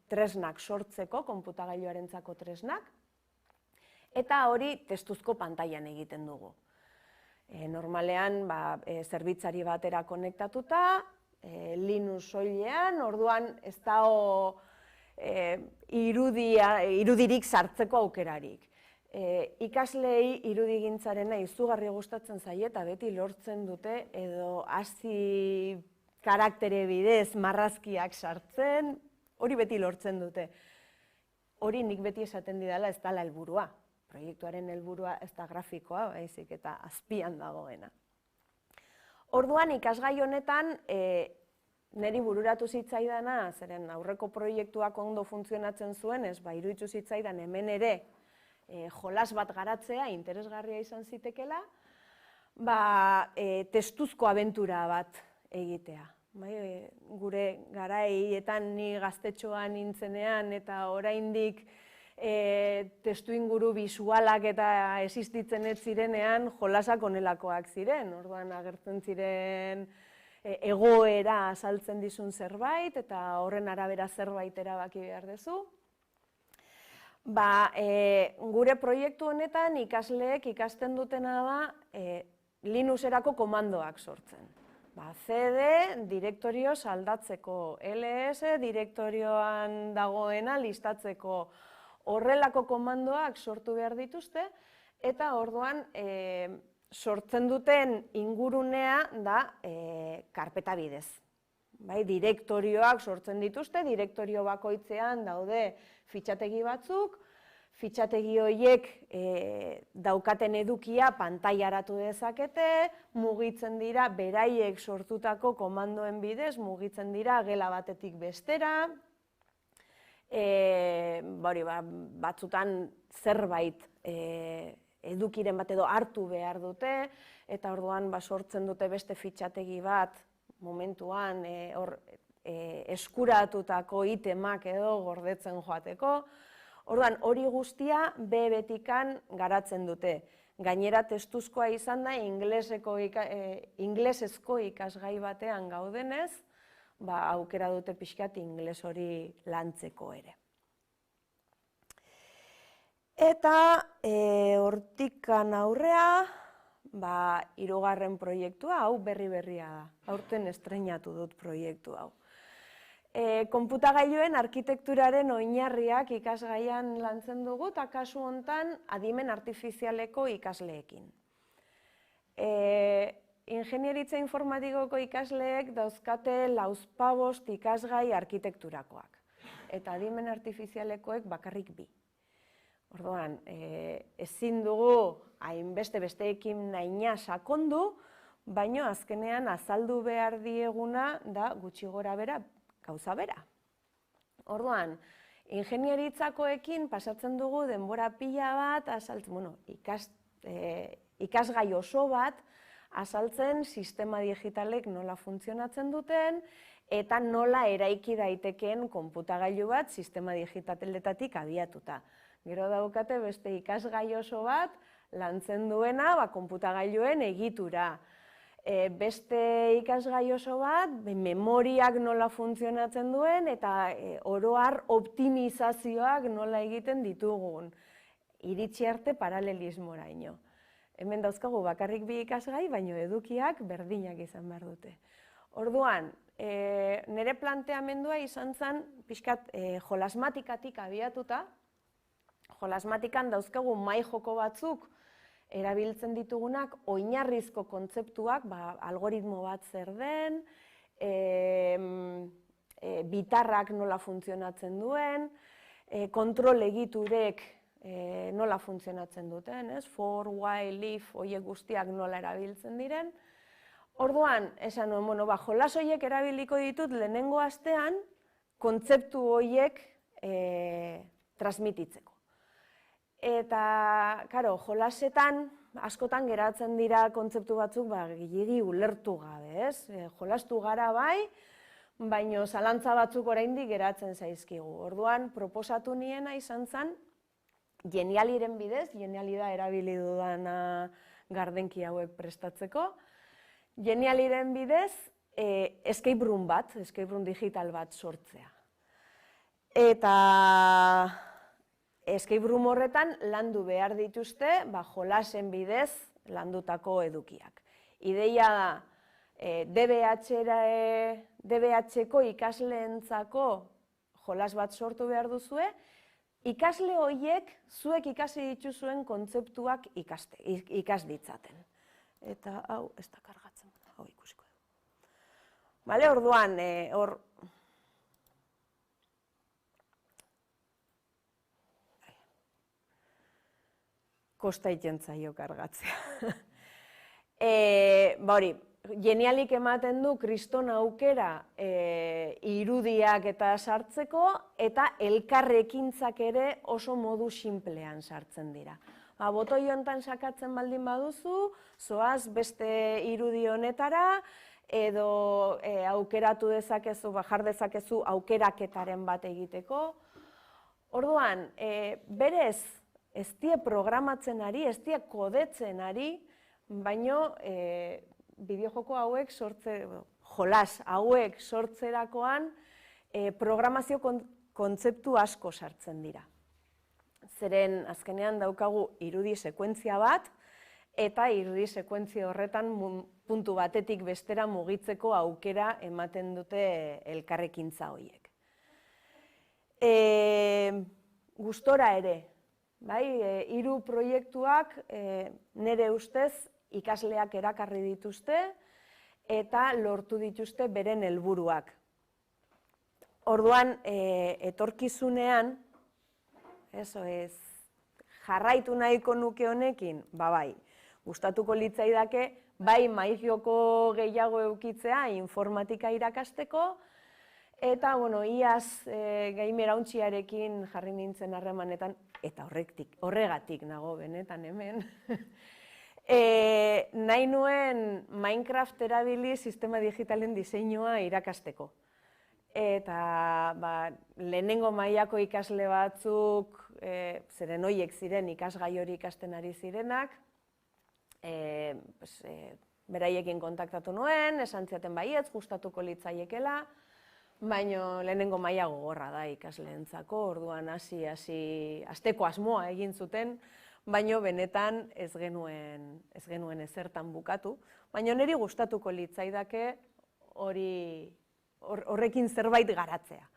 tresnak sortzeko, konputagailuarentzako tresnak, eta hori testuzko pantailan egiten dugu. Normalean, zerbitzari batera konektatuta, Linux soilean, orduan ez dago irudirik sartzeko aukerarik. Ikaslei irudigintzarena izugarri gustatzen zaie eta beti lortzen dute edo hasi karaktere bidez marrazkiak sartzen, hori beti lortzen dute. Hori nik beti esaten didala ez dela helburua. Proiektuaren helburua ez da grafikoa, baizik eta azpian dagoena. Orduan ikasgai honetan niri bururatu zitzaidana, zeren aurreko proiektuak ondo funtzionatzen zuen, iruditu zitzaidan hemen ere jolas bat garatzea, interesgarria izan zitekela, testuzko abentura bat egitea. Gure garaietan ni gaztetxoan nintzenean eta oraindik testu inguru bisualak eta existitzen ez zirenean jolasak onelakoak ziren. Orduan agertzen ziren egoera azaltzen dizun zerbait eta horren arabera zerbait erabaki behar duzu. Gure proiektu honetan ikasleek ikasten dutena da Linuxerako komandoak sortzen. CD, direktorioz aldatzeko, LS, direktorioan dagoena listatzeko horrelako komandoak sortu behar dituzte, eta orduan sortzen duten ingurunea da karpeta bidez. Direktorioak sortzen dituzte, direktorio bakoitzean daude fitxategi batzuk, fitxategi horiek daukaten edukia pantailaratu dezakete, mugitzen dira beraiek sortutako komandoen bidez, mugitzen dira gela batetik bestera, batzutan zerbait edukiren bat edo hartu behar dute, eta orduan sortzen dute beste fitxategi bat momentuan eskuratutako itemak edo gordetzen joateko. Orduan, hori guztia betikan garatzen dute. Gainera testuzkoa izan da, inglesezko ikasgai batean gaudenez, aukera dute pixkat ingles hori lantzeko ere. Eta hortikan aurrea, 3. proiektua, hau berri-berria da. Aurten estreinatu dut proiektu hau. Konputagailuen arkitekturaren oinarriak ikasgaian lantzen dugu, eta kasu hontan adimen artifizialeko ikasleekin. Ingenieritza informatikoko ikasleek dauzkate 45 ikasgai arkitekturakoak, eta adimen artifizialekoek bakarrik 2. Orduan, ezin dugu hainbeste besteekin nahina sakondu, baino azkenean azaldu behar dieguna da gutxi gora bera gauza bera. Orduan, ingenieritzakoekin pasatzen dugu denbora pila bat, ikasgai oso bat, azaltzen sistema digitalek nola funtzionatzen duten, eta nola eraiki daitekeen konputagailu bat sistema digitaletatik abiatuta. Gero daukate beste ikasgai oso bat lantzen duena konputagailuen egitura. Beste ikasgai oso bat, memoriak nola funtzionatzen duen eta oroar optimizazioak nola egiten ditugun. Iritsi arte paralelismoraino. Hemen dauzkagu bakarrik 2 ikasgai, baino edukiak berdinak izan behar dute. Orduan, nire planteamendua izan zen pixkat jolasmatikatik abiatuta. Jolasmatikan dauzkagu mahai joko batzuk erabiltzen ditugunak oinarrizko kontzeptuak, algoritmo bat zer den, bitarrak nola funtzionatzen duen, kontrol egiturek nola funtzionatzen duten, for, while, if, horiek guztiak nola erabiltzen diren. Orduan, esan nuen, jolas horiek erabiliko ditut lehenengo astean, kontzeptu horiek transmititzeko. Eta, jolasetan askotan geratzen dira kontzeptu batzuk gilegi ulertu gabe, ez? Jolastu gara bai, baino zalantza batzuk oraindik geratzen zaizkigu. Orduan, proposatu niena izan zen, Genialiren bidez, Geniali da erabili dudana gardenki hauek prestatzeko, Genialiren bidez, escape room bat, escape room digital bat sortzea. Eta escape room horretan landu behar dituzte jolasen bidez landutako edukiak. Ideia da, DBH-ko ikasleentzako jolas bat sortu behar duzue, ikasle horiek zuek ikasi dituzuen kontzeptuak ikas ditzaten. Eta hau ez da kargatzen, hau ikusiko dugu. Orduan, hor kosta egiten zaio kargatzea. Genialik ematen du kriston aukera irudiak eta sartzeko, eta elkarrekintzak ere oso modu sinplean sartzen dira. Botoi hontan sakatzen baldin baduzu, zoaz beste irudi honetara, edo aukeratu dezakezu, jar dezakezu aukeraketaren bat egiteko. Orduan, berez, ez die programatzen ari, ez die kodetzen ari, baino bideojoko hauek jolas hauek sortzerakoan programazio kontzeptu asko sartzen dira. Zeren azkenean daukagu irudi sekuentzia bat, eta irudi sekuentzia horretan puntu batetik bestera mugitzeko aukera ematen dute elkarrekintza horiek. Gustora ere, 3 proiektuak nire ustez ikasleak erakarri dituzte eta lortu dituzte beren helburuak. Orduan, etorkizunean, jarraitu nahiko nuke honekin, bai, gustatuko litzaidake, bai maiz joko gehiago eukitzea informatika irakasteko, Eta, bueno, iaz Gamer Hauntxiarekin jarri nintzen harremanetan, eta horregatik nago benetan hemen. Nahi nuen Minecraft erabili sistema digitalen diseinua irakasteko. Eta lehenengo mailako ikasle batzuk, zeren hoiek ziren ikasgai hori ikasten ari zirenak, beraiekin kontaktatu nuen, esan ziaten baietz, gustatuko litzaiekela, baina lehenengo maila gogorra da ikasleentzako, orduan hasteko asmoa egin zuten, baina benetan ez genuen ezertan bukatu, baina niri gustatuko litzaidake horrekin zerbait garatzea.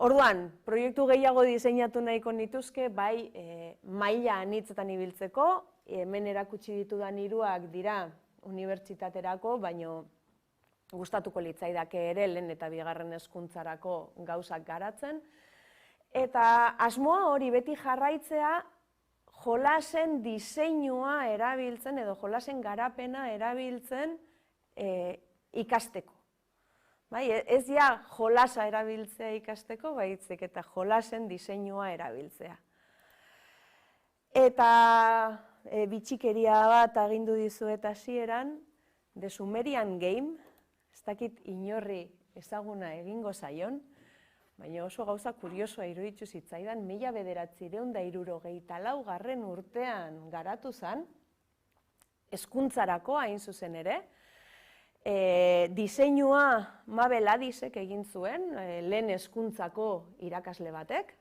Orduan, proiektu gehiago diseinatu nahiko nituzke, bai maila anitzetan ibiltzeko, hemen erakutsi ditudan 3 dira unibertsitaterako, baina gustatuko litzaidake ere lehen eta bigarren hezkuntzarako gauzak garatzen. Eta asmoa hori beti jarraitzea jolasen diseinua erabiltzen edo jolasen garapena erabiltzen ikasteko. Ez ja jolasa erabiltzea ikasteko, baizik eta jolasen diseinua erabiltzea. Eta bitxikeria bat agindu dizuet hasieran, The Sumerian Game, ez dakit inorri ezaguna egingo zaion, baina oso gauza kuriosoa iruditu zitzaidan, 1964 urtean garatu zen, hezkuntzarako hain zuzen ere, diseinua Mabel Addisek egin zuen, lehen hezkuntzako irakasle batek,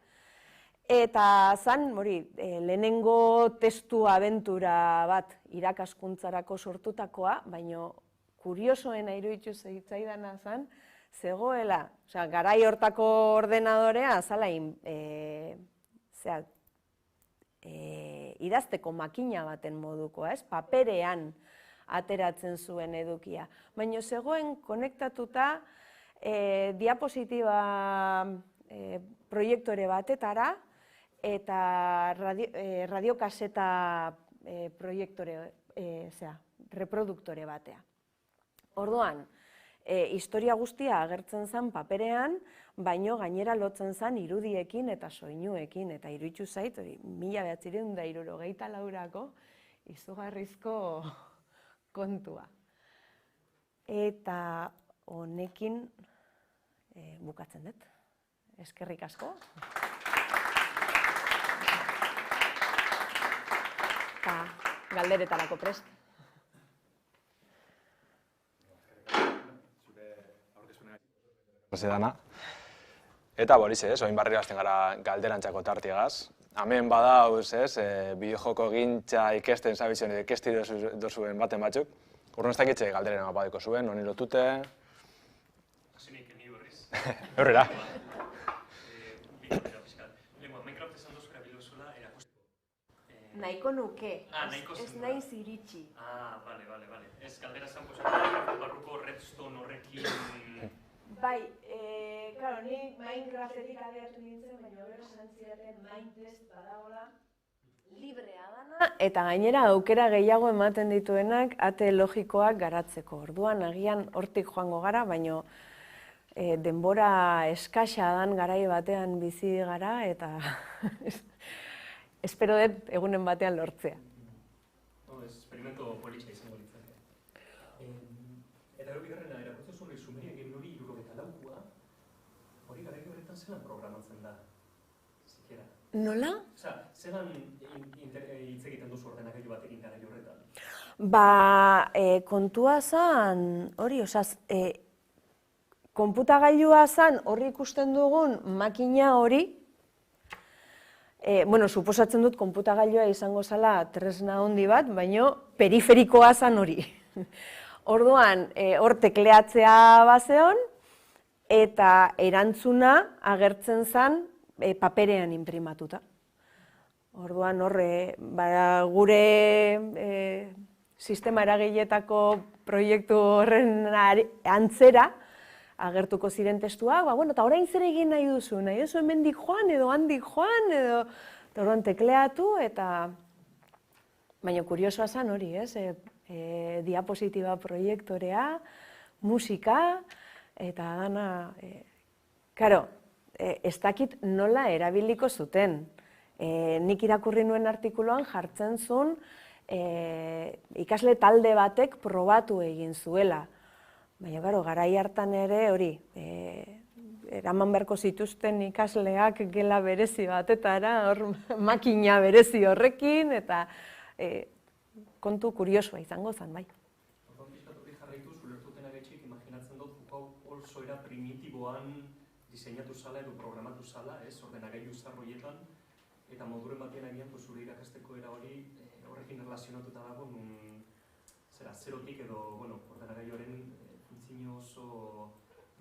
eta zan, lehenengo testu abentura bat irakaskuntzarako sortutakoa, baina kuriosoena iruditu zitzaidana zen, zegoela, garai hortako ordenadorea, zala idazteko makina baten modukoa, paperean ateratzen zuen edukia. Baina zegoen konektatuta diapositiba proiektore batetara eta radiokaseta reproduktore batea. Orduan, historia guztia agertzen zen paperean, baino gainera lotzen zen irudiekin eta soinuekin, eta iruditu zait, 1964ko izugarrizko kontua. Eta honekin bukatzen dut. Eskerrik asko. Eta galderetarako prest. Eta borize, oin barri hasten gara galderantzako tartiagaz. Hemen badauz, bideojoko gintza ikesten zabizion edo ikesti dozuen baten batzuk. Urrun ez dakitze galderen amapadeko zuen, honi lotute. Hasinik eni berriz. Horrela. Minecraft esan dozu erabilozula erakusteko. Nahiko nuke, ez naiz iritsi. Bale. Ez galdera zan Minecraft barruko redstone horrekin... Bai, ni Minecraftetik abiatu nintzen, baina gero esan zidaten Minecraft badagoela librea dana. Eta gainera aukera gehiago ematen dituenak ate logikoak garatzeko. Orduan agian hortik joango gara, baina denbora eskasa dan garai batean bizi gara eta espero dut egunen batean lortzea. Experimento politxa izango litzake. Eta gero bigarrena erakutzen zuen Sumerian Game hori 74koa, hori garai horretan zelan programatzen da, sikiera. Nola? Zelan hitz egiten duzu ordenagailu batekin garai horretan? Kontua zan, hori, konputagailua zan horri ikusten dugun makina hori, suposatzen dut konputagailua izango zala tresna handi bat, baina periferikoa zan hori. Orduan, hor tekleatzea bazeon, eta erantzuna agertzen zen paperean inprimatuta. Orduan, gure sistema eragiletako proiektu horren antzera, agertuko ziren testuak, eta orain zer egin nahi duzu, hemendik joan edo handik joan, edo orduan tekleatu, eta baina kuriosoa zen hori, diapositiba proiektorea, musika, eta dana Karo, ez dakit nola erabiliko zuten. Nik irakurri nuen artikuluan jartzen zuen ikasle talde batek probatu egin zuela. Baina, garai hartan ere hori, eraman beharko zituzten ikasleak gela berezi batetara, makina berezi horrekin, eta kontu kuriosoa izango zen, bai. Orduan pixkatotik jarraituz, ulertuten agetxik, imaginatzen dut, Foucault oso era primitiboan diseinatu zala edo programatu zala, ordenagailu zarroietan, eta moduren batean agian zure irakasteko era hori horrekin relazionatuta dago, zerotik edo, ordenagailuaren funtzio oso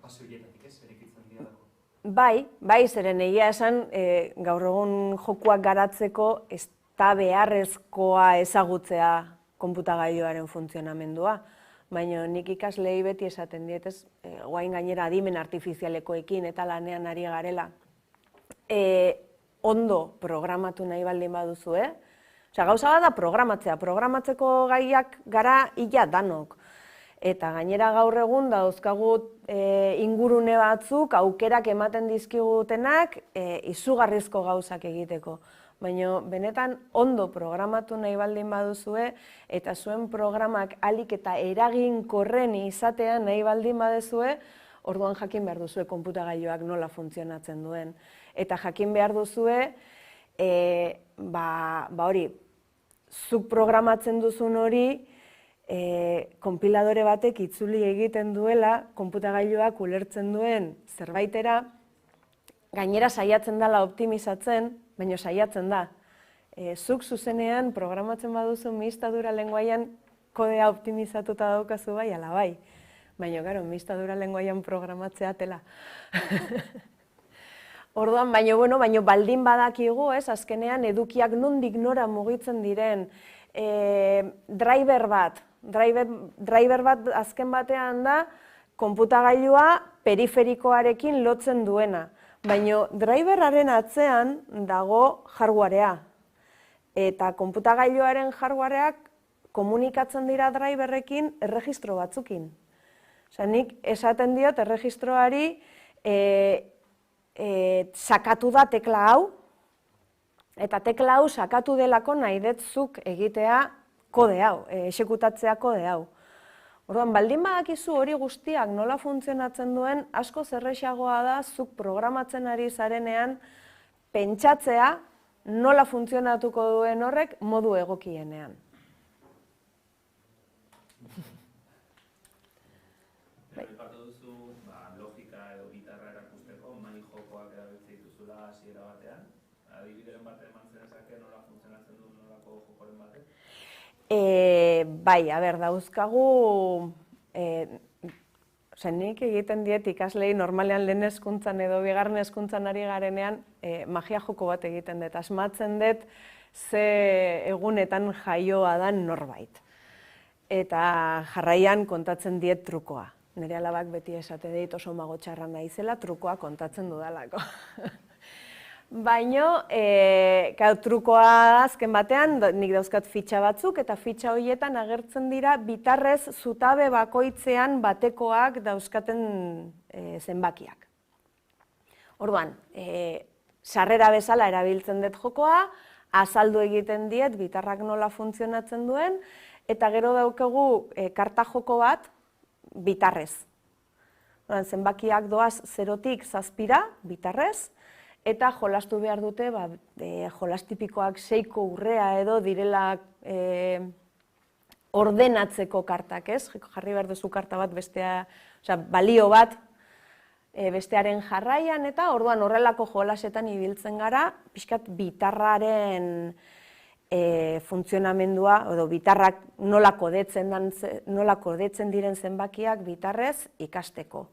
base horietatik, erekitzen dialako. Bai, zeren egia esan, gaur egun jokuak garatzeko ez da beharrezkoa ezagutzea konputagailuaren funtzionamendua. Baina nik ikaslei beti esaten diet, guain gainera adimen artifizialekoekin eta lanean ari garela, ondo programatu nahi baldin baduzu, gauza bat da programatzea, programatzeko gaiak gara illa danok. Eta gainera gaur egun dauzkagu ingurune batzuk, aukerak ematen dizkigutenak, izugarrizko gauzak egiteko. Baina benetan ondo programatu nahi baldin baduzue, eta zuen programak ahalik eta eraginkorren izatea nahi baldin baduzue, orduan jakin behar duzue konputagailuak nola funtzionatzen duen. Eta jakin behar duzue, hori, zuk programatzen duzun hori, konpiladore batek itzuli egiten duela, konputagailuak ulertzen duen zerbaitera, gainera saiatzen dela optimizatzen, baina saiatzen da. Zuk zuzenean programatzen baduzu mistadura lenguaian kodea optimizatuta daukazu bai, ala bai. Baina, mistadura lenguaian programatzea tela. Orduan, baina baldin badakigu, azkenean edukiak nondik nora mugitzen diren, driver bat azken batean da, konputagailua periferikoarekin lotzen duena. Baina driverraren atzean dago hardwarea. Eta konputagailuaren hardwareak komunikatzen dira driverrekin erregistro batzukin. Nik esaten diot erregistroari sakatu da tekla hau, eta tekla hau sakatu delako nahi detzuk egitea kode hau, exekutatzea kode hau. Orduan, baldin badakizu hori guztiak nola funtzionatzen duen, asko zerrexagoa da zuk programatzen ari zarenean pentsatzea nola funtzionatuko duen horrek modu egokienean. Aipatu duzu logika edo gitarra erakusteko mai jokoak erabiltzen dituzula hasiera batean. Adibideren bat eman zenezake nola funtzionatzen duen nolako jokoren batek? Bai, dauzkagu, nik egiten diet ikaslei normalean lehen hezkuntzan edo bigarren hezkuntzan ari garenean magia joko bat egiten dut, asmatzen dut ze egunetan jaioa da norbait. Eta jarraian kontatzen diet trukoa. Nire alabak beti esate dit oso mago txarra naizela trukoa kontatzen dudalako. Baina, trukoa azken batean, nik dauzkat fitxa batzuk, eta fitxa horietan agertzen dira bitarrez zutabe bakoitzean batekoak dauzkaten zenbakiak. Orduan, sarrera bezala erabiltzen dut jokoa, azaldu egiten diet bitarrak nola funtzionatzen duen, eta gero daukagu karta joko bat bitarrez. Zenbakiak doaz 0-tik 7ra bitarrez, eta jolastu behar dute, jolas tipikoak 6ko urrea edo direla ordenatzeko kartak, ez? Jarri behar duzu karta bat bestea, balio bat bestearen jarraian, eta orduan horrelako jolasetan ibiltzen gara, pixkat bitarraren funtzionamendua, edo bitarrak nola kodetzen diren zenbakiak bitarrez ikasteko.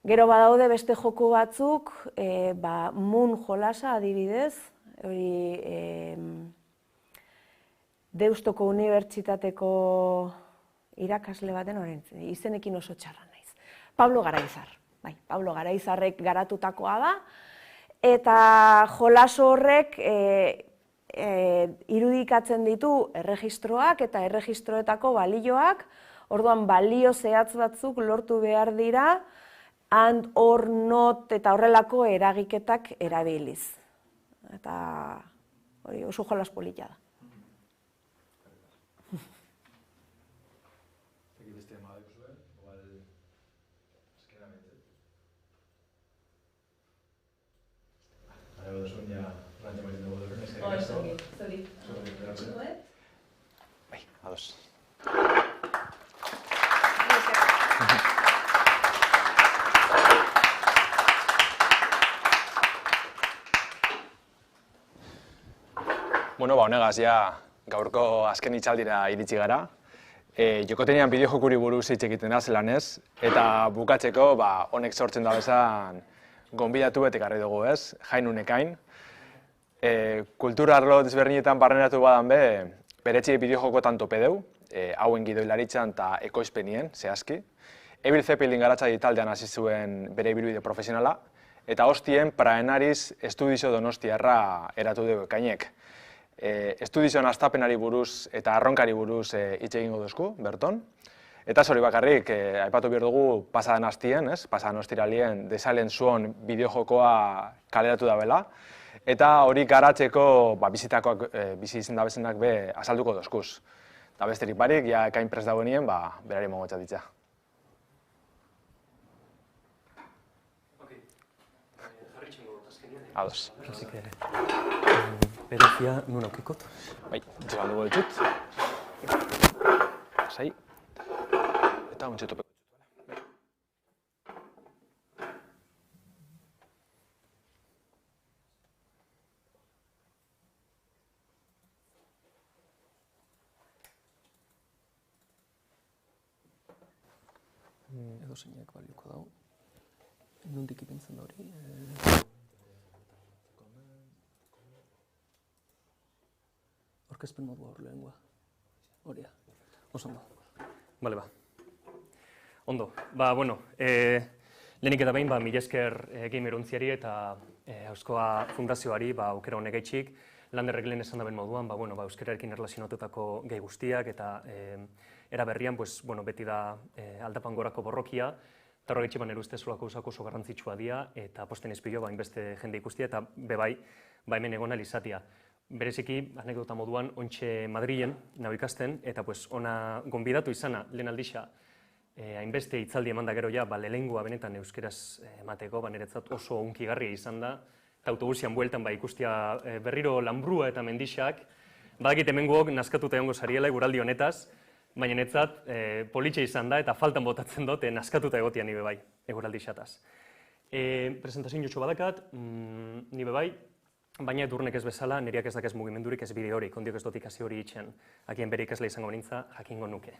Gero badaude beste joko batzuk, Moon jolasa adibidez, hori Deustoko Unibertsitateko irakasle baten izenekin oso txarra naiz. Pablo Garaizar, Pablo Garaizarrek garatutakoa da, eta jolas horrek irudikatzen ditu erregistroak eta erregistroetako balioak, orduan balio zehatz batzuk lortu behar dira, and, or, not eta horrelako eragiketak erabiliz. Eta hori oso jolas polita da. Bai, ados. Bueno, honegaz, ja gaurko azken hitzaldira iritsi gara. Jokotenean bideojokuri buruz hitz egiten da zelanez, eta bukatzeko honek sortzen da bezan gonbidatu bat ekarri dugu, ez? Jainun Ekain. Kultura arlo desberdinetan barneratu badan beretzi bideojokoetan tope deu, hauen gidoilaritzan eta ekoizpenien, zehazki. Evil Zeppelin garatzaile taldean hasi zuen bere ibilbide profesionala, eta hostien Praenariz Estudizio Donostiarra eratu dugu Ekainek. Estudizioan astapenari buruz eta arronkari buruz hitz egingo duzku, Berton. Eta hori bakarrik, aipatu behar dugu pasadan hastien, pasadan ostiralien, Desalen Zuon bideojokoa kaleratu da bela. Eta hori garatzeko bizi izen dabezenak azalduko dozkuz. Eta besterik barik, ja Ekain prest dagoenien, berari mongo txatitza. Ados. Así que berezia nun aukikot? Bai, txegal dugu ditut. Zai. Eta ontsi topeko ditut. Edo zeinak balioko dago. Nondik ipintzen da hori? Orkezpen modua hor lehengoa. Horia. Oso ondo. Bale, Ondo. Bueno, lehenik eta behin, mila esker gamer ontziari eta Euskoa Fundazioari aukera honek gaitxik. Landerrek lehen esan daben moduan, euskararekin erlazionatutako gai guztiak eta era berrian, beti da aldapan gorako borrokia, eta horregaitxe nire ustez zulako oso garrantzitsua dia, eta posten izpilo hainbeste jende ikustia, eta bebai, hemen egon izatea. Bereziki, anekdota moduan, ontxe Madrilen nago ikasten, eta ona gonbidatu izana, lehen aldixa, hainbeste hitzaldi eman da gero ja, lehengoa benetan euskeraz emateko, niretzat oso unkigarria izan da, eta autobusian bueltan ikustia berriro Lanbrua eta Mendixak, badakit hemengook naskatuta egongo zariela eguraldi honetaz, baina netzat politxe izan da eta faltan botatzen dut naskatuta egotia nire bai, eguraldi xataz. Presentazioin jotxo badakat, nire bai, baina edurnek ez bezala, niriak ez dakez mugimendurik ez bide horik, ondiok ez dut ikasi hori itxen, akien bere ikasle izango nintza, jakingo nuke.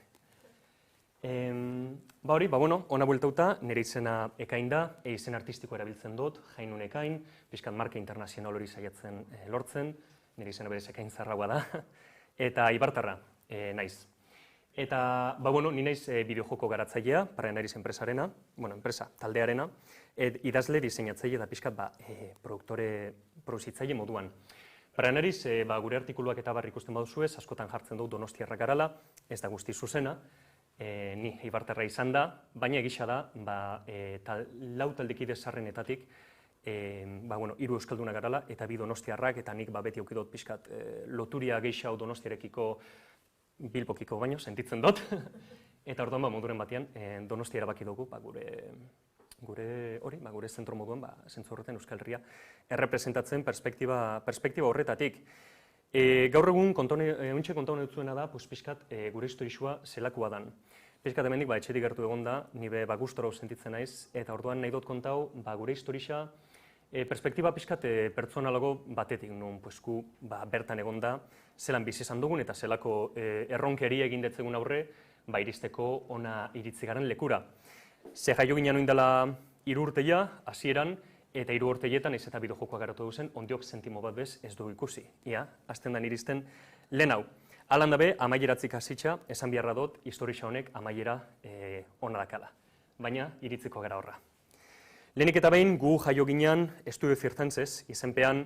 Hori, ona bueltauta, nire izena Ekain da, izen artistiko erabiltzen dut, Jainun Ekain, pixkat marka internazional hori saiatzen lortzen, nire izena berez Ekain zarragoa da, eta Ibartarra naiz. Eta, ni naiz bideojoko garatzailea, Praenariz enpresarena, enpresa, taldearena, idazle diseinatzaile eta pixkat produzitzaile moduan. Praenariz, gure artikuluak eta barri ikusten baduzuez, askotan jartzen dut Donostiarra garala, ez da guzti zuzena, ni Ibartarra izan da, baina egisa da, lau taldekide zarrenetatik, hiru euskalduna garala, eta bi Donostiarrak, eta nik beti aukidot pixkat loturia gehiago Donostiarekiko Bilbokiko baino, sentitzen dut, eta orduan moduren batean Donostia erabaki dugu, gure zentro moduan, zentzu horretan Euskal Herria errepresentatzen perspektiba horretatik. Gaur egun, ontxe kontaune dutzuena da, pixkat gure historisua zelakoa dan. Pixkat hemendik etxetik gertu egon da, nire gustora sentitzen naiz, eta orduan nahi dut kontau gure historisa perspektiba pixkat pertsonalago batetik, nun bertan egon da, zelan bizi izan dugun eta zelako erronkeri egin detzegun aurre, iristeko ona iritzi garen lekura. Ze jaio ginen oindela 3 urteia, hasieran, eta 3 urteietan ez eta bideojokoa garatu duzen, ondiok sentimo bat bez ez dugu ikusi. Ia, azten dan iristen lehen hau. Alan dabe, amaieratzik hasitza, esan beharra dut, historia honek amaiera ona dakala. Baina, iritziko gara horra. Lehenik eta behin, gu jaio ginean Estudio Circenses, izenpean,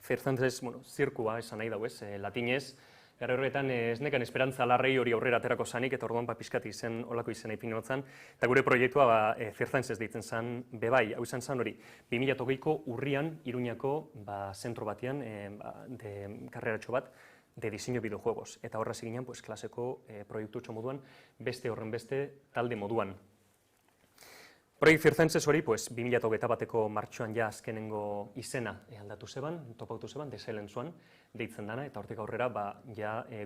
Circenses, zirkua esan nahi dago ez, latinez, Gara horretan ez nekan esperantza larrei hori aurrera aterako zanik, eta orduan pizkat izen olako izena ipini notzan, eta gure proiektua Firzainz deitzen zen bebai, hau izan zen hori, 2008ko urrian Iruñako zentro batean, karreratxo bat, de diseño videojuegos, eta horra ziginen klaseko proiektu moduan, beste horren beste talde moduan. Proiekt Firzainz hori, 2008ko martxoan ja azkenengo izena aldatu zeban, topautu zeban, desailen zuan, deitzen dana, eta hortik aurrera,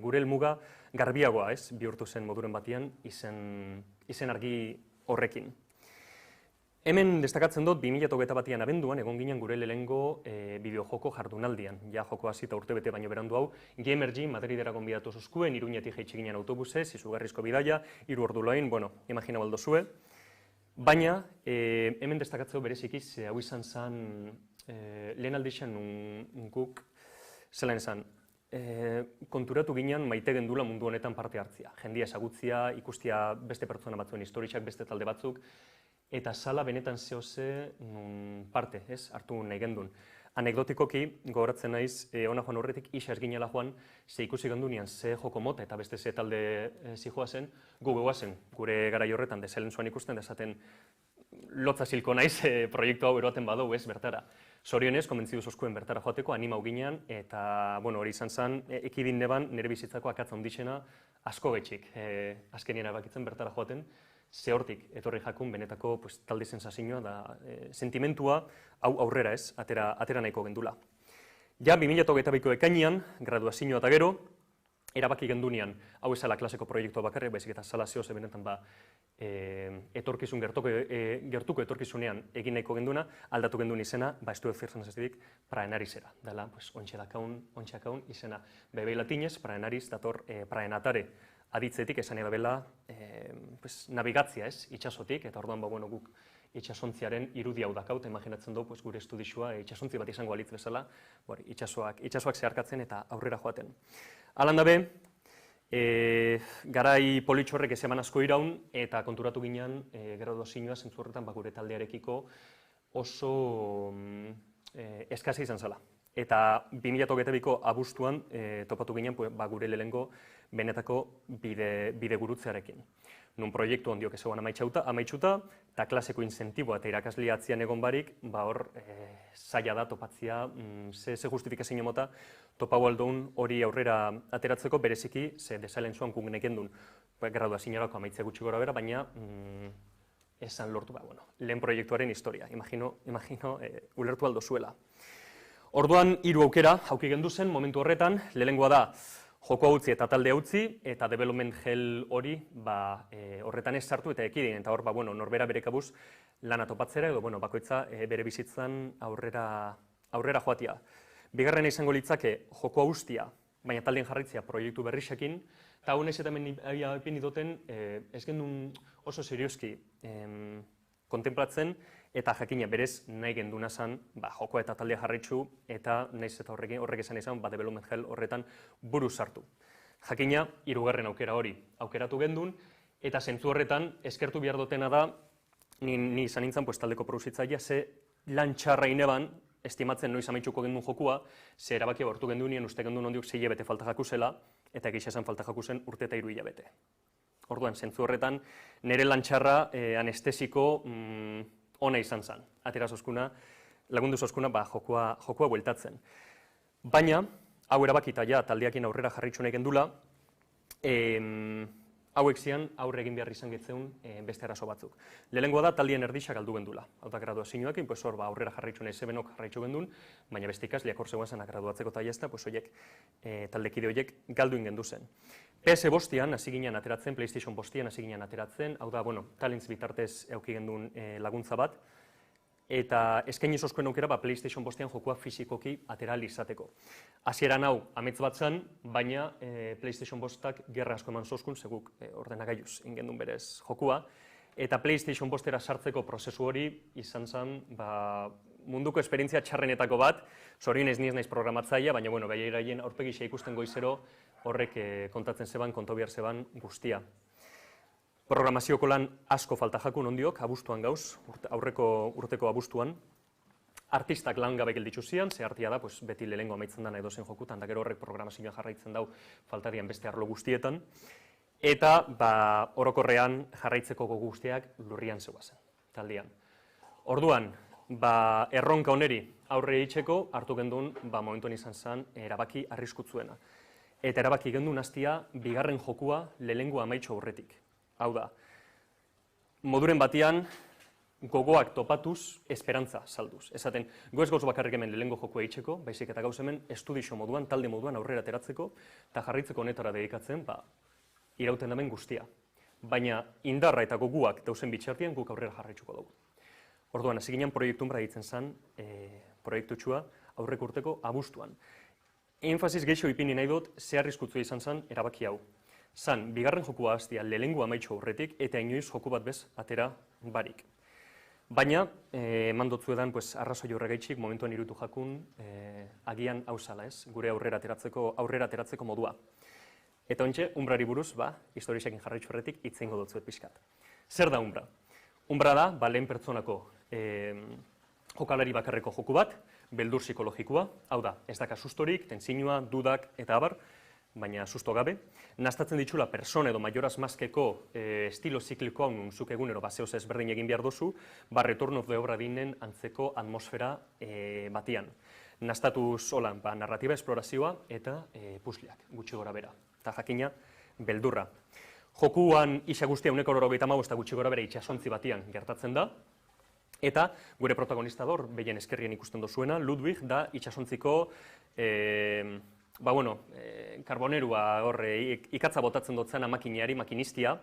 gure helmuga garbiagoa, bihurtu zen moduren batean, izen argi horrekin. Hemen destakatzen dut, 2008 abenduan, egon ginen gure lehengo bideojoko jardunaldian. Ja joko hasi eta urte bete baino berandu hau, Gamergy Madridera gonbidatu zuzkuen, Iruñetik jaitsi ginen autobusez, izugarrizko bidaia, 3 ordu loain, imagina baldozue. Baina, hemen destakatzeko bereziki, hau izan zen, lehen aldixan guk, zelan esan, konturatu ginen maite gendula mundu honetan parte hartzia. Jendia ezagutzia, ikustia beste pertsona batzuen historiak, beste talde batzuk, eta sala benetan zehose parte, hartu nahi gendun. Anekdotikoki, gogoratzen naiz, ona joan horretik, isa ez ginela joan, ze ikusi gendunean ze joko mota eta beste ze talde zijoa zen, gu goazen, gure garai horretan, desailen zuan ikusten, desaten lotza zilko naiz proiektu hau eroaten badau, bertara. Zorionez, konbentzidu zozkuen bertara joateko, animau ginean, eta hori izan zen, ekidin neban, nire bizitzako akatza ondixena asko getxik, azkenien abakitzen bertara joaten, ze hortik etorri jakun benetako talde sensazioa da sentimentua hau aurrera atera nahiko gendula. Ja 2022ko ekainean, graduazioa eta gero, erabaki gendunean, hau ezala klaseko proiektua bakarrik, baizik eta sala zehose benetan etorkizun gertuko etorkizunean egin nahiko genduna, aldatu gendun izena, Estudio Firzainz praenarizera. Dela, ontxe dakaun izena. Bebe latinez, praenariz dator praenatare. Aditzetik esan edabela nabigatzia itxasotik, eta orduan guk itxasontziaren irudi hau dakaut, imaginatzen dugu gure estudixua itxasontzi bat izango alitz bezala, itxasoak zeharkatzen eta aurrera joaten. Alan dabe, garai politxorrek ez eman asko iraun, eta konturatu ginen graduazioa zentzu horretan gure taldearekiko oso eskasa izan zela. Eta 2022ko abuztuan topatu ginen gure lehengo benetako bide gurutzearekin. Nun proiektu ondiok ez egon amaitxuta, eta klaseko incentiboa eta irakaslia atzian egon barik, hor zaila da topatzia, ze justifikazio mota, topau aldoun hori aurrera ateratzeko bereziki, ze desailen zuan kungen ekendun, graduazioarako amaitzea gutxi gora bera, baina esan lortu, lehen proiektuaren historia, imagino ulertu aldo zuela. Orduan, 3 aukera auki gendu zen, momentu horretan, lehengoa da, joko utzi eta talde utzi, eta development hell hori horretan ez sartu eta ekidin, eta hor, norbera bere kabuz lana topatzera, edo bakoitza bere bizitzan aurrera joatia. Bigarrena izango litzake joko ustia, baina taldean jarraitzea proiektu berrixekin, eta hau nahiz eta epini duten ez gendun oso serioski kontemplatzen, eta jakina berez nahi genduna zen joko eta taldea jarraitzu, eta nahiz eta horrek esan izan development hell horretan buru sartu. Jakina, 3. aukera hori aukeratu gendun, eta zentzu horretan eskertu behar dutena da, ni izan nintzen taldeko produzitzailea, ze lan txarra ineban, estimatzen noiz amaitzuko gendun jokua, ze erabakia bortu gendunien uste gendun ondiok 6 hilabete falta jakuzela, eta egisa esan falta jakuzen urte eta 3 hilabete. Orduan, zentzu horretan, nire lan txarra anestesiko ona izan zen. Atera zozkuna, lagundu zozkuna jokua bueltatzen. Baina, hau erabakita ja taldeakin aurrera jarritxu nahi gendula, hauek zian aurre egin behar izan getzeun beste arazo batzuk. Lehengoa da taldien erdixak galdu gendula. Hau da graduazioakin, aurrera jarritxu nahi zebenok jarritxu gendun, baina beste ikasleak hor zegoen zen graduatzeko taiazta, taldekide horiek galdu ingendu zen. PS5an hasi ginen ateratzen, PlayStation 5an hasi ginen ateratzen, hau da, talentz bitartez euki gendun laguntza bat, eta eskaini zozkoen aukera PlayStation 5an jokua fizikoki atera izateko. Hasieran hau amets bat zen, baina PlayStation 5ak gerra asko eman zozkun, seguk ordenagailuz ingendun berez jokua, eta PlayStation 5era sartzeko prozesu hori izan zen munduko esperientzia txarrenetako bat, zorien ez naiz programatzaia, baina behiraien aurpegisa ikusten goizero horrek kontatzen zeban, konto behar zeban guztia. Programazioko lan asko falta jakun ondiok, abuztuan gauz, aurreko urteko abuztuan. artistak lan gabe gelditzu zian, ze artia da, beti lehengo amaitzen dana edozen jokutan, da gero horrek programazioa jarraitzen dau faltarian beste arlo guztietan, eta orokorrean jarraitzeko gogo guztiak lurrian zeuazen, taldean. Orduan, erronka oneri aurre itxeko hartu gendun, momentuan izan zen, erabaki arriskutzuena. Eta erabaki gendun hastia, bigarren jokua lehengo amaitxo aurretik. Hau da, moduren batean, gogoak topatuz, esperantza salduz. Esaten, goez gauz bakarrik hemen lehengo jokua itxeko, baizik eta gauz hemen estudixo moduan, talde moduan aurrera ateratzeko, eta jarraitzeko honetara dedikatzen, irauten damen guztia. Baina indarra eta goguak dauzen bitxartian guk aurrera jarraitzuko dugu. Orduan, hasi ginen proiektu unbra ditzen zen, proiektutxua aurrek urteko abuztuan. Enfasiz gehiago ipini nahi dut, ze arriskutsua izan zen erabaki hau. Zan, bigarren jokua hastia lehengo amaitxo aurretik, eta inoiz joku bat bez atera barik. Baina, mandotzuedan, arrazoi horregaitxik, momentuan irutu jakun, agian hauzala ez, gure aurrera ateratzeko modua. Eta ontxe, Umbrari buruz, historiasekin jarraitzu horretik, itzeingo dutzuet pixkat. Zer da Umbra? Umbra da, lehen pertsonako jokalari bakarreko joku bat, beldur psikologikoa, hau da, ez daka sustorik, tentsinua, dudak eta abar, baina susto gabe. Naztatzen ditxula persona edo majoraz maskeko estilo ziklikoa unzuk egunero baseoz ezberdin egin behar dozu, Return of the Obra Dinen antzeko atmosfera batian. Naztatuz holan, narratiba esplorazioa eta pusleak, gutxi gora bera. Eta jakina, beldurra. Jokuan isa guztia 195 eta gutxi gora bera itxasontzi batian gertatzen da, eta gure protagonistador, behien eskerrien ikusten dozuena, Ludwig da itxasontziko karbonerua ikatza botatzen dutzen makineari, makinistia,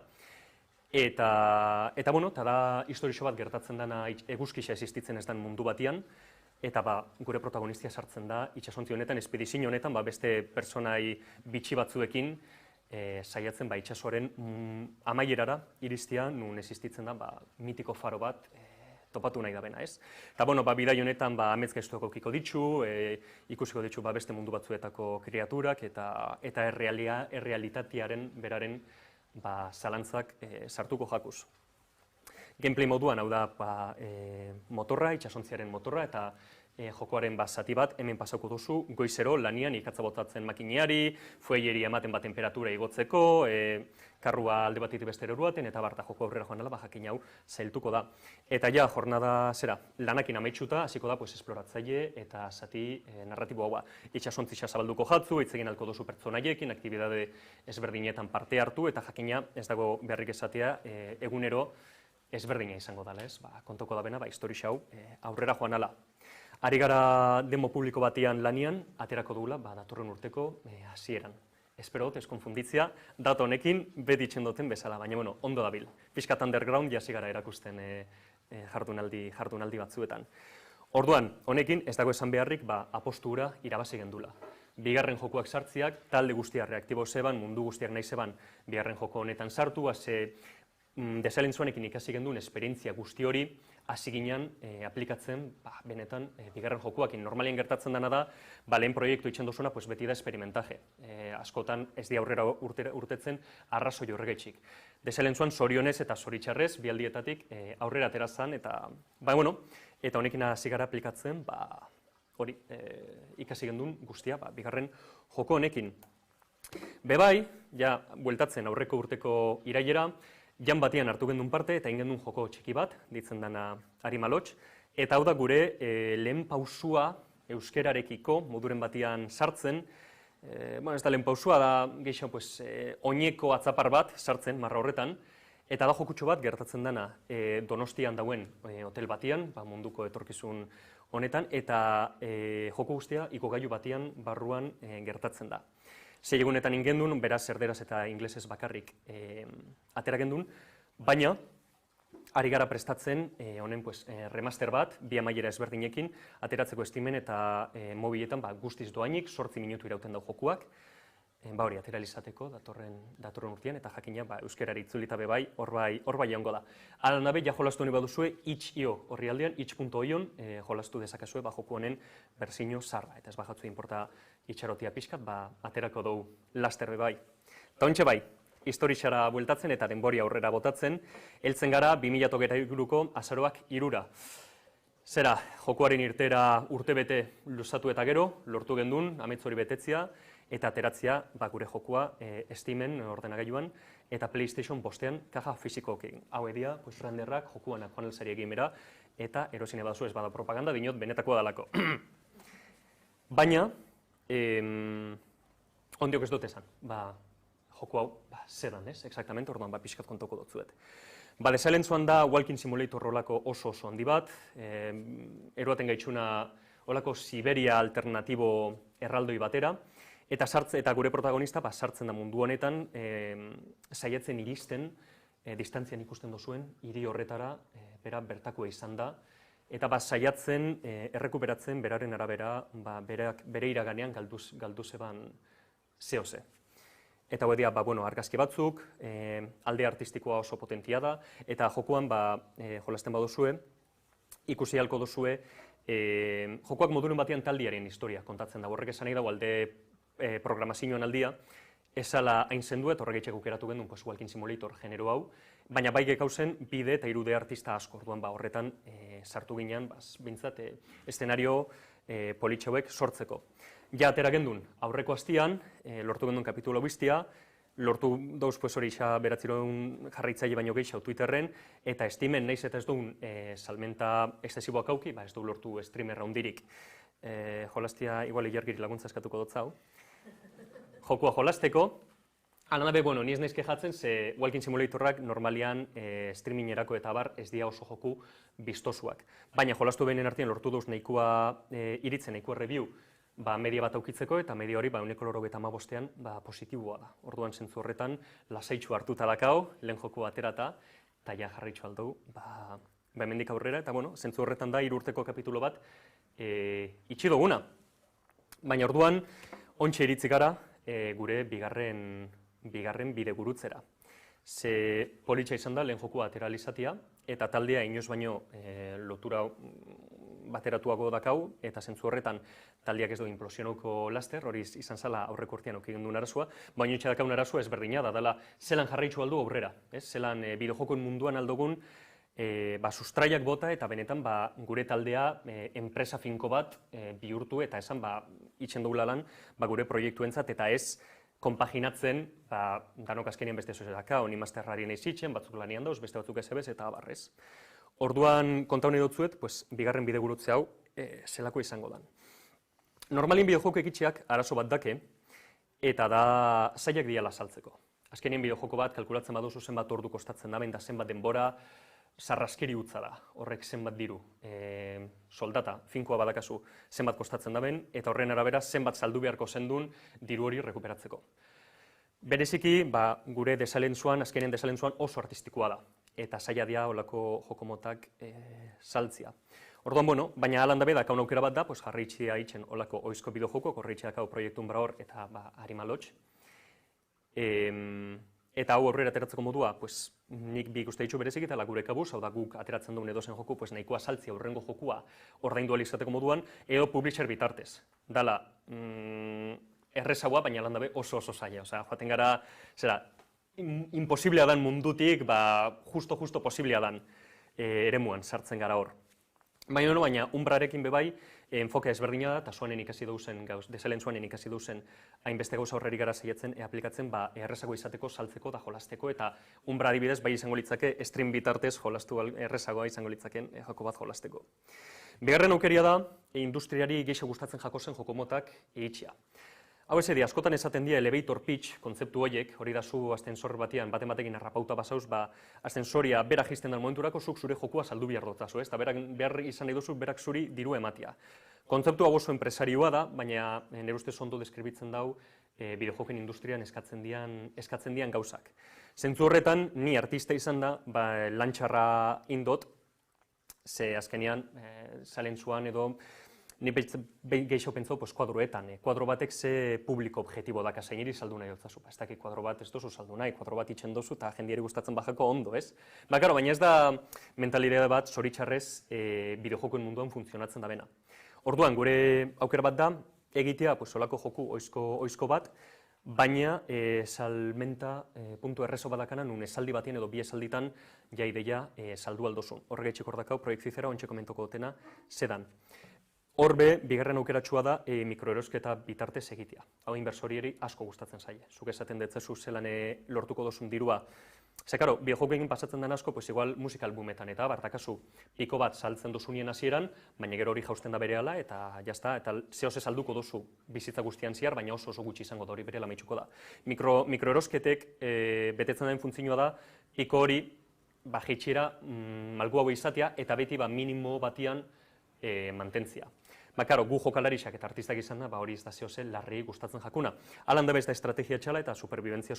eta da historixo bat gertatzen dena eguzkisa existitzen ez den mundu batian, eta gure protagonistia sartzen da itxasontzi honetan, espedizio honetan, beste personai bitxi batzuekin saiatzen itxasoaren amaierara iristia, nun existitzen da mitiko faro bat, topatu nahi da bena, ez? Eta, bidai honetan, amets gaiztuak okiko ditzu, ikusiko ditzu beste mundu batzuetako kreaturak, eta errealitatearen beraren zalantzak sartuko jakuz. Gameplay moduan, hau da, motorra, itxasontziaren motorra, eta jokoaren zati bat, hemen pasauko duzu, goizero, lanian, ikatza botatzen makineari, fueieri ematen temperatura igotzeko, karrua alde batetik bestera eruaten, eta barta joko aurrera joan dela, jakin hau zailtuko da. Eta jornada lanakin amaitxuta, hasiko da, esploratzaile eta zati narratibo hau. Itxasontzisa zabalduko jatzu, hitz egin alko duzu pertsonaiekin, aktibidade ezberdinetan parte hartu, eta jakina ez dago beharrik esatea egunero ezberdina izango dela, ez? Kontoko da bena, historia hau aurrera joan ala. Ari gara demo publiko batian lanian, aterako dugula, datorren urteko hasieran. Espero dut, ez konfunditzia, data honekin beti itxendoten bezala, baina ondo dabil. Piskat underground jasi gara erakusten jardunaldi batzuetan. Orduan, honekin ez dago esan beharrik apostura irabazi gendula. Bigarren jokuak sartziak, talde guztiak reaktibo zeban, mundu guztiak nahi zeban, bigarren joko honetan sartu, desalentzuanekin ikasi genduen esperientzia guzti hori, hasi ginen aplikatzen benetan bigarren jokuakin. Normalien gertatzen dena da, lehen proiektu itxen dozuna, beti da esperimentaje. Askotan ez di aurrera urtetzen arrazoi horregaitxik. Desalentzuan zorionez eta zoritxarrez, bialdietatik aurrera aterazan, eta honekin hasi gara aplikatzen, hori ikasi genduen guztia, bigarren joko honekin. Bebai, bueltatzen aurreko urteko irailera, jan batian hartu gendun parte eta ingendun joko txiki bat, ditzen dana Arimalotx, eta hau da gure lehen pausua euskerarekiko moduren batian sartzen, ez da lehen pausua, da gehiago oineko atzapar bat sartzen marra horretan, eta da jokutxo bat gertatzen dana Donostian dauen hotel batian, munduko etorkizun honetan, eta joko guztia ikogailu batian barruan gertatzen da. 6 egunetan ingendun, beraz erderaz eta inglesez bakarrik atera gendun, baina ari gara prestatzen honen remaster bat, bi amaiera ezberdinekin, ateratzeko estimen eta mobiletan guztiz doainik, 8 minutu irauten dau jokuak, hori atera izateko datorren urtean, eta jakina euskerari itzulita bebai, hor bai jongo da. Ala nabe, jolastu honi baduzue, itch.io horri aldean, itch.ioan jolastu dezakazue joku honen berzino zarra, eta ez bajatzu inporta itxarotia pixkat, aterako dugu laster bebai. Eta ontxe bai, historixara bueltatzen eta denbori aurrera botatzen, heltzen gara 2023ko azaroak 3. Zera, jokoaren irtera urtebete luzatu eta gero, lortu gendun, amets hori betetzia, eta ateratzea gure jokua Steamen ordenagailuan, eta PlayStation bostean kaja fizikoekin. Hau edia, renderrak jokuan panelsari egin bera, eta erosine baduzu ez bada propaganda, dinot benetakoa dalako. Baina, ondiok ez dut esan, joku hau, zedan, ez? Exactamente, orduan, pixkat kontoko dutzuet. Desalentzuan da Walking Simulator olako oso handi bat, eroaten gaitxuna olako Siberia alternatibo erraldoi batera, eta gure protagonista sartzen da mundu honetan, saiatzen iristen, distantzian ikusten dozuen, hiri horretara, bera bertakoa izan da, eta saiatzen errekuperatzen beraren arabera, bere iraganean galdu zeban zehose. Eta hau edia, argazki batzuk, alde artistikoa oso potentia da, eta jokuan, jolasten baduzue, ikusi halko duzue, jokuak moduren batean taldiaren historia kontatzen da. Horrek esan nahi dago alde programazioan aldia, esala hain zendu eta horrek etxeko keratu gendun Walking Simulator genero hau, baina bai gekauzen bide eta irude artista asko, orduan horretan sartu ginean, bintzat, eszenario politxauek sortzeko. Ja, atera gendun, aurreko astian, lortu gendun kapitulo biztia, lortu dauz hori beratziron jarraitzaile baino gehiago Twitterren, eta Steamen naiz eta ez duen salmenta exzesiboak auki, ez du lortu streamerra hundirik. Jolastia, igual ilargiri laguntza eskatuko dut zau. Jokua jolasteko, alanabe, ni ez naiz kejatzen, ze Walking Simulatorrak normalian streamingerako eta ez dira oso joku biztosuak. Baina jolastu behinen artean lortu dauz nahikoa iritzen, nahikoa review, media bat aukitzeko, eta media hori 195ean positiboa da. Orduan zentzu horretan, lasaitxu hartuta dakau, lehen joku aterata, eta ja jarraitxu aldau, hemendik aurrera, eta zentzu horretan da 3 urteko kapitulo bat itxi duguna. Baina orduan, ontsa iritzi gara gure bigarren bide gurutzera. Ze politxa izan da lehen jokua atera alizatia, eta taldea inoz baino lotura bateratuago dakau, eta zentzu horretan taldeak ez du implosionauko laster, hori izan zala aurreko urtean auki gendun arazua, baina itxa dakaun arazua ezberdina da, dela zelan jarraitzu aldu aurrera, zelan bideojokoen munduan aldogun sustraiak bota eta benetan gure taldea enpresa finko bat bihurtu eta esan itxen dugula lan gure proiektuentzat eta ez konpaginatzen, danok azkenean beste zozedaka, honi masterrari nahi zitzen, batzuk lanian dauz, beste batzuk ez ebez eta abarrez. Orduan, konta honi dutzuet, bigarren bide gurutze hau zelako izango dan. Normalin bideojoko ekitxeak arazo bat dake, eta da zailak diala saltzeko. Azkenean bideojoko bat, kalkulatzen baduzu zenbat ordu kostatzen da, da zenbat denbora, sarraskeri utza da, horrek zenbat diru, soldata, finkoa badakazu zenbat kostatzen da ben, eta horren arabera zenbat saldu beharko zendun diru hori rekuperatzeko. Bereziki, gure desalentzuan, azkenean desalentzuan oso artistikoa da, eta zaila dia olako jokomotak saltzia. Orduan, baina alan dabe dakaun aukera bat da, jarraitxia itxen olako oizko bideojoko, horreitxia dakau proiektun bra hor eta harimalotx. Eta hau aurrera ateratzeko modua, nik bi ikuste ditzu berezik eta gure kabuz, hau da guk ateratzen duen edozen joku, nahikoa saltzia aurrengo jokua ordaindu alizateko moduan, edo publisher bitartez. Dala, errezagoa, baina lan dabe oso zaila. Joaten gara, imposiblea dan mundutik, justo posiblea dan eremuan sartzen gara hor. Baina, umbrarekin bebai, enfoke ezberdina da, eta zuanen ikasi duzen, desalen zuanen ikasi duzen, hainbeste gauza horreri gara zaiatzen, aplikatzen, errezago izateko, saltzeko eta jolasteko, eta umbra adibidez, bai izango litzake, stream bitartez jolastu errezagoa izango litzaken jako bat jolasteko. Bigarren aukeria da, industriari gehiago gustatzen jako zen jokomotak itxia. Hau ez edia, askotan esaten dira elevator pitch kontzeptu horiek, hori da zu astensor batean, batekin arrapauta basauz, astensoria bera jisten dal momenturako zuk zure jokua saldu behar dotazu, eta behar izan nahi duzu berak zuri diru ematia. Kontzeptu hau oso enpresarioa da, baina nire ustez ondo deskribitzen dau bideojoken industrian eskatzen dian gauzak. Zentzu horretan, ni artista izan da, lantxarra indot, ze azkenean, zalentzuan edo, ni gehiago pentsau kuadroetan. Kuadro batek ze publiko objektibo daka zainiri saldu nahi dutzazu. Ez dakit kuadro bat ez dozu saldu nahi, kuadro bat itxen dozu eta jendiari gustatzen bajako ondo, ez? Baina ez da mentalidade bat zoritxarrez bideojokoen munduan funtzionatzen da bena. Orduan, gure aukera bat da, egitea olako joku oizko bat, baina salmenta puntu errezo badakana, nun esaldi batien edo bi esalditan jaideia saldu aldozun. Horrega etxik hordakau, proiektzizera, ontxe komentoko dutena, zedan. Horbe, bigarren aukeratsua da mikroerosketa bitartez egitea. Hau inversorieri asko gustatzen zaie. Zuk esaten detzezu zelan lortuko dozun dirua. Ze, karo, biojokoekin pasatzen den asko, pues igual musika albumetan eta bartakazu piko bat saltzen duzunien hasieran, baina gero hori jausten da berehala eta jazta, eta zehose salduko duzu bizitza guztian ziar, baina oso gutxi izango da hori berela maitxuko da. Mikroerosketek betetzen den funtzioa da, piko hori jitxera malgu hau izatea eta beti minimo batian mantentzia. Karo, gu jokalarixak eta artistak izan da, hori ez da zehose larri gustatzen jakuna. Alan da bez da estrategia txala eta superbibentzia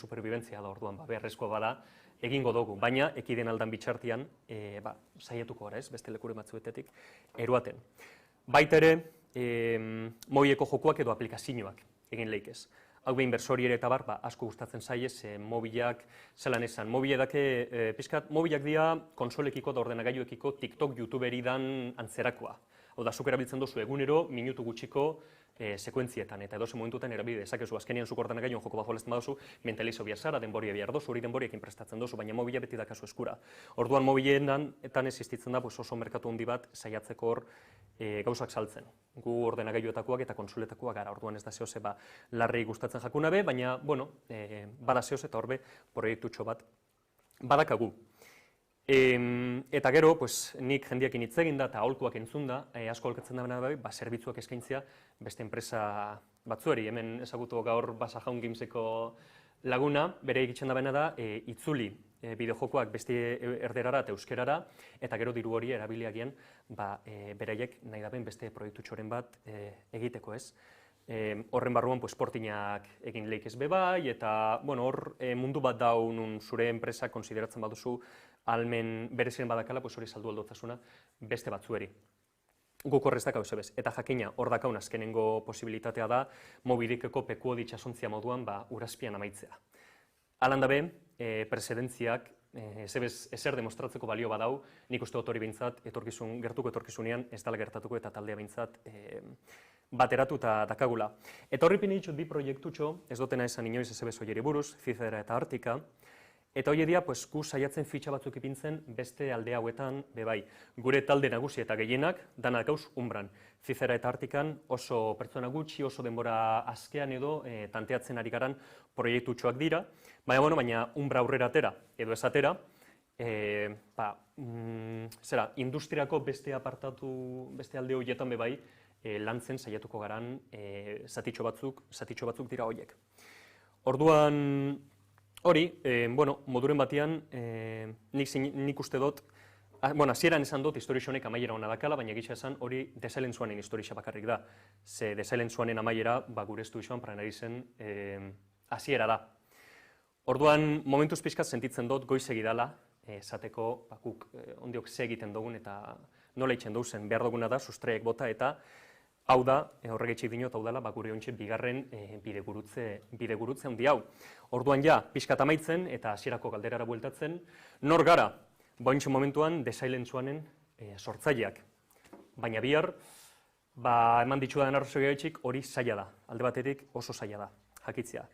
da orduan, beharrezkoa bada egingo dugu, baina ekiden aldan bitxartian saiatuko gara ez, beste lekure batzuetetik, eruaten. Baita ere, mobieko jokuak edo aplikazioak egin leikez. Hau behin inversoriere eta bar, asko gustatzen zaiez, mobilak, zelan esan, mobilak dira konsolekiko da ordenagailuekiko TikTok, YouTuberi dan antzerakoa. Hau da, zuk erabiltzen duzu egunero, minutu gutxiko sekuentzietan, eta edoze momentutan erabide dezakezu, azkenean zuk ordenagailuan joko bajo lezten baduzu, mentalizo behar zara, denboria behar dozu, hori denboriekin prestatzen duzu, baina mobila beti dakazu eskura. Orduan mobilean existitzen da oso merkatu handi bat saiatzeko hor gauzak saltzen. Gu ordenagailuetakoak eta konsoletakoak gara, orduan ez da zehose larri gustatzen jakuna be, baina, bada zehose eta horbe proiektutxo bat badakagu. Eta gero, nik jendeakin hitz egin da eta aholkuak entzun da, asko aholkatzen da bena zerbitzuak eskaintzea beste enpresa batzueri. Hemen ezagutu gaur Basa Jaun Gameseko laguna, bere egiten da bena da, itzuli bideojokoak beste erderara eta euskerara, eta gero diru hori erabiliagien beraiek nahi daben beste proiektutxoren bat egiteko ez. Horren barruan sportinak egin leik ez bebai, eta hor mundu bat daun zure enpresa konsideratzen baduzu almen bereziren badakala, hori saldu aldotasuna beste batzueri. Guk horreztak hau zebez. Eta jakina, hor dakaun azkenengo posibilitatea da, mobilikeko pekuo ditxasontzia moduan urazpian amaitzea. Alan dabe, presedentziak ezer demostratzeko balio badau, nik uste dut hori behintzat, gertuko etorkizunean ez dala gertatuko eta taldea behintzat bateratu eta dakagula. Eta horri pini ditut bi proiektutxo, ez dutena esan inoiz ezebez oieri buruz, Cizera eta Artika, eta hori edia, gu saiatzen fitxa batzuk ipintzen beste alde hauetan bebai. Gure talde nagusi eta gehienak, danak gauz umbran. Cizera eta Artikan oso pertsona gutxi, oso denbora askean edo tanteatzen ari garan proiektutxoak dira, baina umbra aurrera atera edo ez atera, industriako beste alde horietan bebai, lantzen saiatuko garan zatitxo batzuk dira horiek. Orduan hori, moduren batean, nik uste dut, hasieran esan dut historixonek amaiera hona dakala, baina gitza esan hori desailentzuanen historixa bakarrik da. Ze desailentzuanen amaiera gure estuizioan Pranarizen hasiera da. Orduan, momentuz pixkat sentitzen dut goizegi dala, esateko guk ondiok ze egiten dugun eta nola itxen duzen behar duguna da, sustreek bota eta hau da, horregetxik dinot, hau dela, gure ontsi bigarren bidegurutze handi hau. Orduan ja, pixkat amaitzen eta hasierako galderara bueltatzen, nor gara, bointxo momentuan desailentzuanen sortzaileak. Baina bihar, eman ditxudan arrazoiagetxik hori zaila da, alde batetik oso zaila da, jakitzea.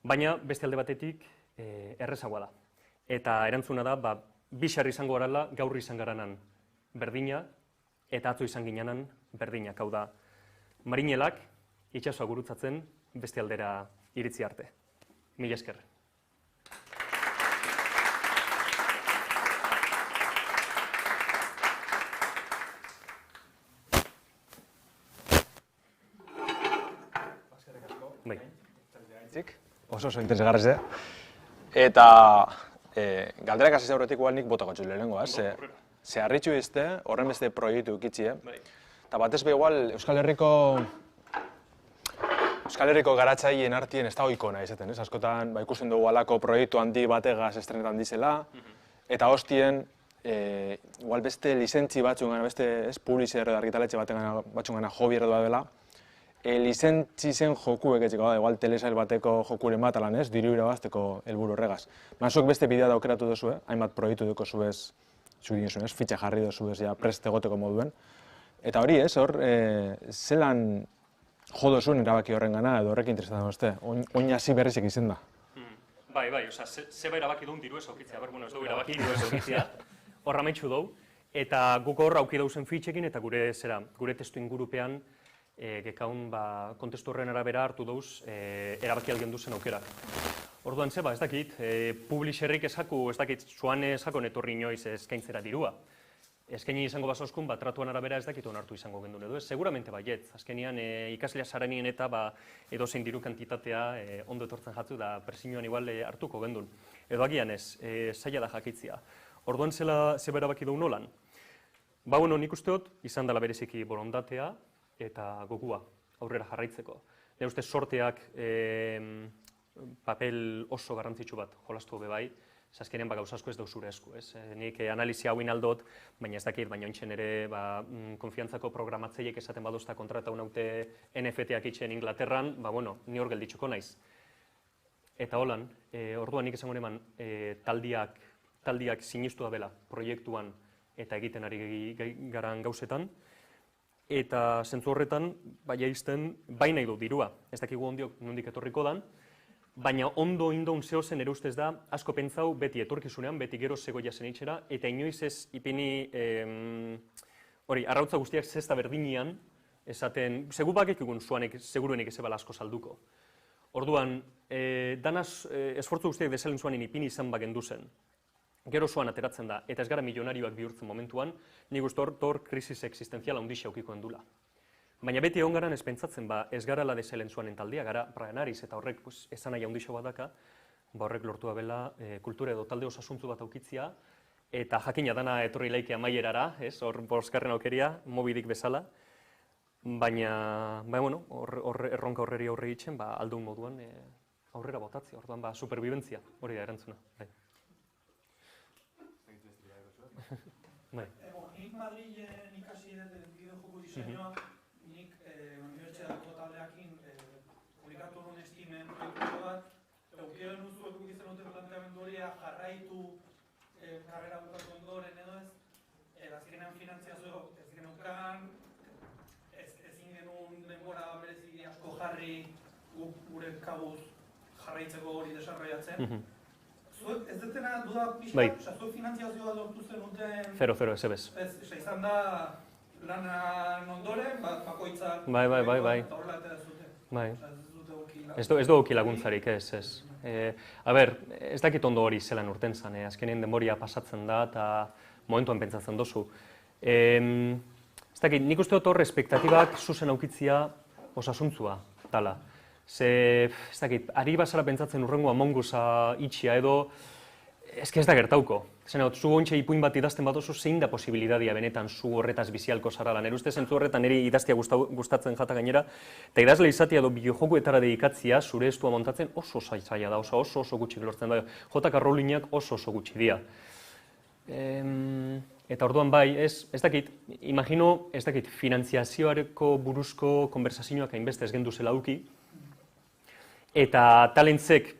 Baina beste alde batetik errezagoa da. Eta erantzuna da, bixar izango garala, gaur izan garanan berdina, eta atzo izan ginanan berdinak, hau da, marinelak itxasoa gurutzatzen beste aldera iritzi arte. Mila esker. Oso interesgarriz, eta galderak hasi aurretik nik botako txu lehenengoa, ze harritxu izte, horren beste proiektu ikitzie, eta batez be igual Euskal Herriko garatzaien artien ez da oikona izaten, askotan ikusten dugu alako proiektu handi bategaz estrenetan dizela, eta hostien igual beste lizentzi batzuen, beste publizer edo argitaletxe batzuen hobi erdu dela, lizentzi zen jokuek etxeko, igual telesail bateko jokuren bat alan ez, diru irabazteko helburu horregaz. Zuek beste bidea da aukeratu duzu, hainbat proiektu duko zuez, fitxa jarri duzu ez, prest egoteko moduen. Eta hori ez, hor, zelan jo dozun erabaki horren gana, edo horrek interesatzen beste, oin hasi berrizik izen da. Bai, oza, zeba erabaki duen diru ez aukitzea, ez dugu erabaki diru ez aukitzea, horra maitxu dugu, eta guk horra auki dauzen fitxekin, eta gure testu ingurupean, gekaun kontestu horren arabera hartu dauz erabaki algen duzen aukerak. Orduan zeba, ez dakit, publisherrik esaku, ez dakit, zuan esako netorri inoiz eskaintzera dirua. Eskaini izango basoskun, tratuan arabera ez dakit onartu izango gendun edo ez, seguramente baiet. Azkenian ikaslea sarenien eta edozein diru kantitatea ondo etortzen jatzu da presioan igual hartuko gendun. Edo agian ez, zaila da jakitzia. Orduan zeba erabaki dugu nolan? Bueno, nik usteot, izan dela bereziki borondatea eta gogua aurrera jarraitzeko. Nire ustez sorteak papel oso garrantzitsu bat jolastu hobe bai, azkenean gauza asko ez da zure esku, ez? Nik analizi hauin aldot, baina ez dakit, baina ontsen ere konfiantzako programatzeiek esaten badozta kontrata unaute NFT-ak itxen Inglaterran, ni hor gelditxuko naiz. Eta holan, orduan nik esango neman taldiak sinistu da bela proiektuan eta egiten ari garan gauzetan, eta zentzu horretan, bai nahi du dirua, ez dakigu ondiok nondik etorriko dan, baina ondo indoun zehozen ere ustez da, asko pentsau beti etorkizunean, beti gero zegoia zen itxera, eta inoiz ez ipini, arrautza guztiak zesta berdinean, esaten, segu bakek egun zuanek, seguruenik ez ebala asko salduko. Orduan, danaz esfortzu guztiak desalen zuanen ipini izan bagendu zen. Gero zuan ateratzen da, eta ez gara milionarioak bihurtzen momentuan, nik uste hor krisis existenziala ondixia aukikoen dula. Baina beti egon garan ez pentsatzen, ez gara la deselen zuanen taldea, gara praenariz, eta horrek esan nahi ondixo bat daka, horrek lortu abela kultura edo talde osasuntzu bat aukitzia, eta jakina dana etorri laike amaierara, hor boskarren aukeria, mobidik bezala, baina, hor erronka horreri aurre itzen, aldun moduan aurrera botatzea, orduan superbibentzia, hori da erantzuna. Nik Madrilen ikasi bideo-joko diseinua, nik unibertsitateko taldeakin publikatu nuen estimen proiektu bat, eukio nuzuek izan duten planteamendu hori jarraitu karrera bukatu ondoren edo ez, azkenean finantziazio ez geneukan, ezin genuen denbora berezi asko jarri gure kabuz jarraitzeko hori desarrollatzen. Zuek ez dutena duda pixka, zuek finantziazioa lortu zen duten... Zero, ez ebez. Izan da lanan ondoren, bakoitzak... Bai. Eta horrela eta ez dute. Bai. Ez du auki laguntzarik, ez. A ber, ez dakit ondo hori zelan urten zan, azkenien denboria pasatzen da eta momentuan pentsatzen dozu. Ez dakit, nik uste dut hor espektatibak zuzen aukitzia osasuntzua, tala. Ez dakit, ari basara pentsatzen urrengo Among Usa itxia edo, ez da gertauko. Zu ontsa ipuin bat idazten bat oso zein da posibilidadia benetan zu horretaz bizialko zarala. Nire uste zentzu horretan nire idaztia gustatzen jata gainera, eta idazle izatea edo bideojokuetara dedikatzia zure estua montatzen oso zaila da, oso gutxi lortzen da. J.K. Rowlingak oso gutxi dira. Eta orduan bai, ez dakit, imagino, ez dakit, finantziazioareko buruzko konversazioak hainbeste ez gendu zela auki, eta talentzek,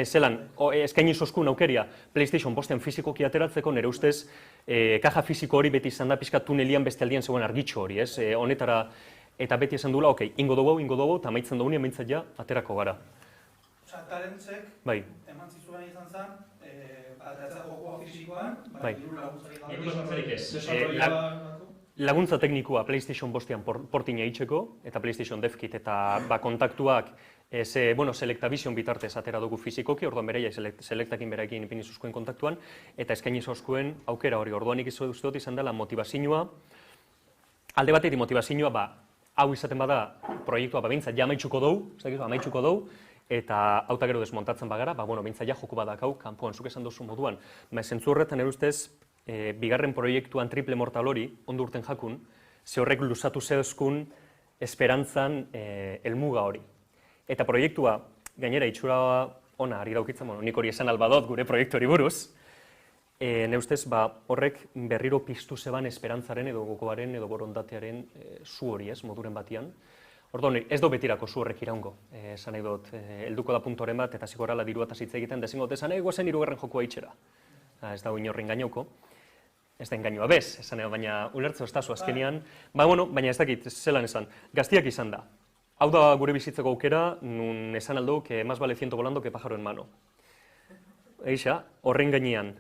zelan, eskaini zoskun aukeria PlayStation bostean fizikoki ateratzeko, nire ustez, kaja fiziko hori beti izan da pixka tunelian beste aldian zegoen argitxo hori, ez? Honetara, eta beti esan duela, ingo dugu, eta amaitzen dugu, amaitzen ja, aterako gara. Osa, talentzek, eman zizuen izan zen, ateratzea jokoa fizikoan, laguntzarik ez. Laguntza teknikoa PlayStation bostean portina itxeko, eta PlayStation DevKit eta kontaktuak Selectavision bitartez atera dugu fizikoki, orduan bereia Selectakin beraekin ipini zuzkoen kontaktuan, eta eskaini zuzkoen aukera hori. Orduan nik uste dut izan dela motivazioa, alde batetik motivazioa, hau izaten bada proiektua behintzat ja amaitxuko dugu, eta auta gero desmontatzen bagara, behintzat ja joku badakau, kanpoan zuk esan duzu moduan. Zentzu horretan erustez, bigarren proiektuan Triple Mortal hori, ondo urten jakun, ze horrek luzatu zehozkun esperantzan helmuga hori. Eta proiektua, gainera itxura ona ari daukitzen, nik hori esan albadot gure proiektu hori buruz, ne ustez horrek berriro piztu zeban esperantzaren edo gogoaren edo borondatearen zu hori ez, moduren batian. Orduan, ez do betirako zu horrek iraungo, esan nahi dut, helduko da puntoren bat, eta zigorala dirua eta zitza egiten, dezingot esan, guazen hirugarren jokoa itxera. Ez da inorri engainauko. Ez da engainua bez, esan baina ulertzo ez da zu azkenean. Baina ez dakit, zelan esan, gaztiak izan da. Hau da gure bizitzeko aukera, nun esan aldo, que más vale ciento volando que pájaro en mano. Eixa, horren gainean,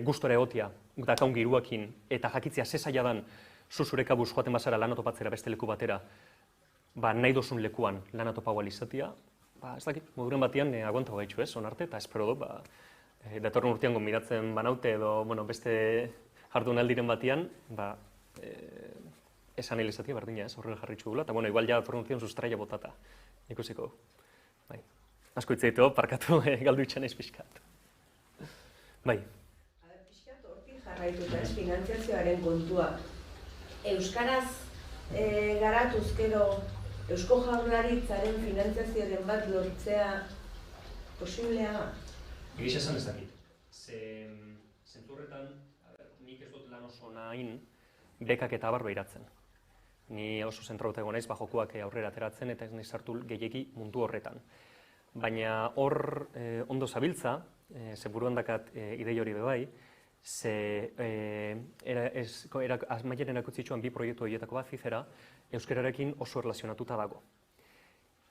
gustora egotia, dakaun giruakin, eta jakitzea zezaila dan, zuzure kabuz joaten bazara lana topatzera beste leku batera, nahi dozun lekuan lana topagoa izatea, ez dakit, moduren batean aguanta gaitxu ez, onarte, eta espero dut, datorren urtean gonbidatzen banaute edo, beste jardunaldiren batean, esan hil izatea berdina ez, horrela jarritxu gula, eta igual ja datorren urtean sustraia botata, ikusiko. Asko itzaitu, parkatu galdu itxan ez pixkat. Bai. Pixkat hortik jarraituta ez, finantziazioaren kontua. Euskaraz garatuz gero Eusko Jaurlaritzaren finantziazioaren bat lortzea posiblea da? Egiz esan ez dakit. Zentzurretan, nik ez dut lan oso nahin bekak eta abar behiratzen. Ni oso zentrauta egon naiz, jokuak aurrera ateratzen eta ez nahi sartu gehiegi mundu horretan. Baina hor ondo zabiltza, ze buruan dakat idei hori bebai, ze mailen erakutzitxuan bi proiektu horietako bat zizera, euskararekin oso erlazionatuta dago.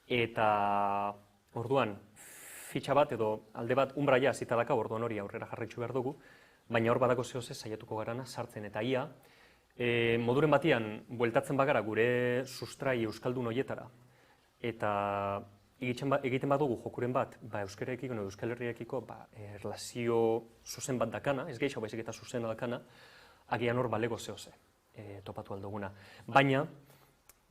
Eta orduan, fitxa bat edo alde bat umbraia zita daka, orduan hori aurrera jarraitzu behar dugu, baina hor badako zehose saiatuko garana sartzen eta ia, moduren batian, bueltatzen bagara gure sustrai euskaldun horietara, eta egiten badugu jokuren bat, euskararekiko, Euskal Herriakiko erlazio zuzen bat dakana, ez gehiago baizik eta zuzena dakana, agian hor balego zehose topatu alduguna. Baina,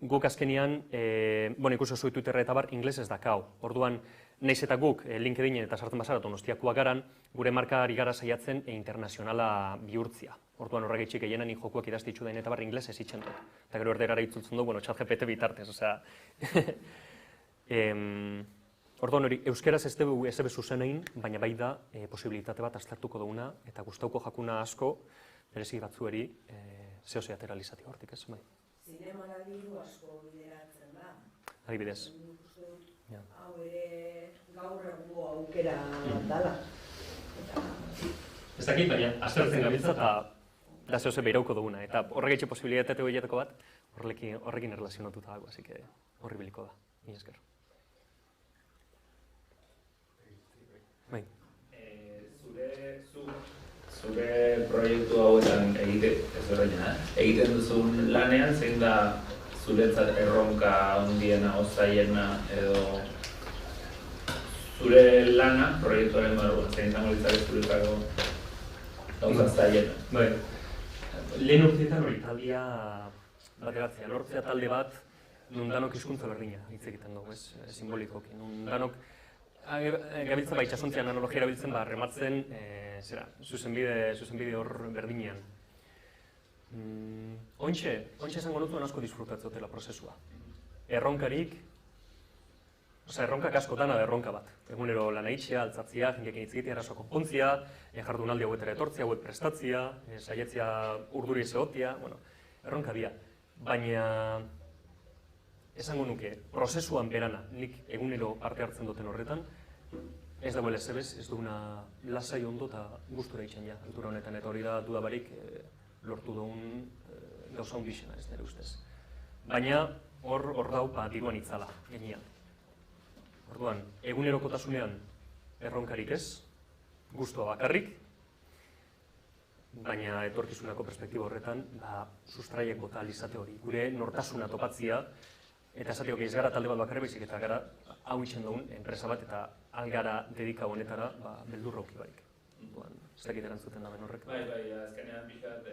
guk azkenian, ikusi oso Twitterra eta bar, inglesez dakau. Orduan, nahiz eta guk LinkedInen eta sartzen bazara Donostiakoa garan, gure marka ari gara saiatzen internazionala bihurtzia. Orduan horregaitxik gehienan jokuak idaztitzu dain eta bar inglesez itxen dut. Eta gero erderara itzultzen du, ChatGPT bitartez, osea... Orduan hori, euskeraz ez dugu ez ebe zuzenein, baina bai da posibilitate bat aztertuko duguna, eta gustauko jakuna asko, berezi batzueri, zehose atera lizatik hortik ez, bai. Zinemara diru asko bideratzen da. Adibidez. Hau ere gaur egungo aukera dala. Ez dakit, baina aztertzen gabiltza eta da zehose behirauko duguna, eta horregaitxe posibilitate horietako bat, horrekin erlazionatuta dago, así que horri biliko da. Ni esker. Zure proiektu hauetan egiten duzun lanean, zein da zuretzat erronka handiena, ozaiena, edo zure lana, proiektuaren barruan, zein zango litzak zuretako gauza zaiena. Lehen urteetan hori taldia bateratzea, lortzea talde bat, nun danok hizkuntza berdina hitz egiten dugu, simbolikoki. Nun danok gabiltza itxasontzian analogia erabiltzen rematzen zuzenbide hor berdinean. Ointxe esango nutuen asko disfrutatzotela prozesua. Erronkarik, erronkak asko dana da erronka bat. Egunero lan eitxea, altzatzia, jendekin hitz egitea, arazoa konpontzia, jardunaldi hauetara etortzia, hauet prestatzia, saietzia urduri ez egotia, erronka dia. Baina esango nuke, prozesuan berana, nik egunero parte hartzen duten horretan, ez dagoela ezebez, ez duguna lasai ondo eta gustura itxen ja, altura honetan, eta hori da dudabarik lortu dugun gauza hundixena, ez nire ustez. Baina hor dau diruan itzala, genian. Orduan, egunerokotasunean erronkarik ez, gustua bakarrik, baina etorkizunako perspektiba horretan, sustraiek bota alizate hori, gure nortasuna topatzia, eta esatiok ez gara talde bat bakarri baizik eta gara hau itxen dugun enpresa bat eta algara dedika honetara beldurra auki barik. Ez dakit erantzuten da ben horrek. Bai, azkenean pixat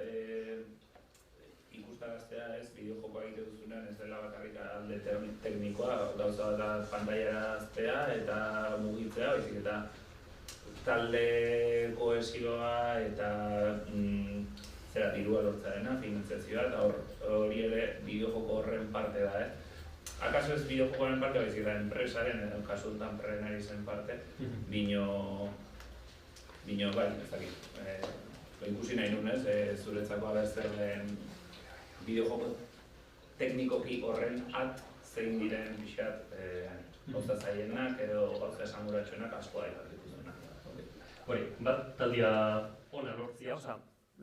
ikustagaztea ez, bideojokoa egite duzunean ez dela bakarrik alde teknikoa, gauza bat pantailara aztea eta mugitzea, baizik eta talde kohesioa eta dirua lortzaarena, finantziazioa, eta hori ere bideojoko horren parte da, Akaso ez bideojokoaren parte, baizik da enpresaren, kasu dutan prenarizen parte, bino bai, ez dakit. Ikusi nahi nunez, zuretzako abertzer den bideojoko teknikoki horren zein diren pixat gauza zaienak edo gauza esanguratxoenak askoa ikatik duzunak. Hori, bat taldia ona lortzia,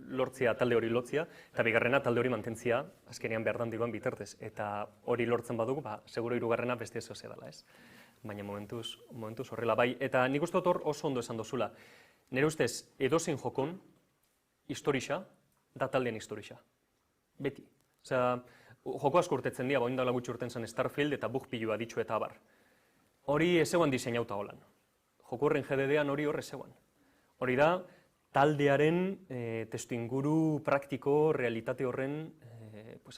lortzia, talde hori lotzia, eta bigarrena talde hori mantentzia, azkenean behar dan digoan bitartez. Eta hori lortzen badugu, seguro hirugarrena beste zehozea dela, ez? Baina momentuz horrela bai. Eta nik uste dut hor oso ondo esan dozula. Nire ustez, edozein jokon, historixa, da taldean historixa. Beti. Osea, joko asko urtetzen dira, bain dala gutxi urten zen Starfield eta bugpilua ditxu eta abar. Hori ez eguan diseinauta holan. Joko horren GDD-an hori horre zegoan. Hori da, taldearen testuinguru praktiko realitate horren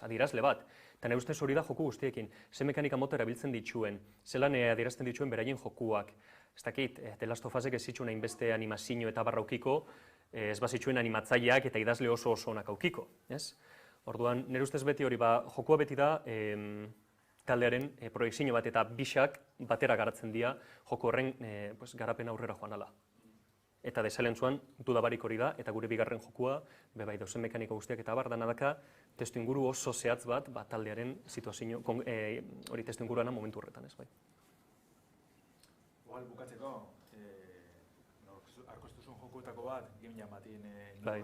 adierazle bat. Eta nire ustez hori da joku guztiekin. Ze mekanika mota erabiltzen dituen, zelan adierazten dituen beraien jokuak. Ez dakit, The Last of Usek ez zituen hainbeste animazio eta barraukiko, ez bazituen animatzaileak eta idazle oso onak aukiko. Orduan, nire ustez beti hori, jokua beti da taldearen proiektzio bat eta bisak batera garatzen dira joko horren garapen aurrera joan ala. Eta desalentzuan, dudabarik hori da, eta gure bigarren jokua, bai dauzen mekanika guztiak eta bar, danadaka testu inguru oso zehatz bat taldearen situazio, hori testu inguruana momentu horretan, ez bai. Igual bukatzeko, arkoztuzun jokuetako bat, Game Jam batin bai.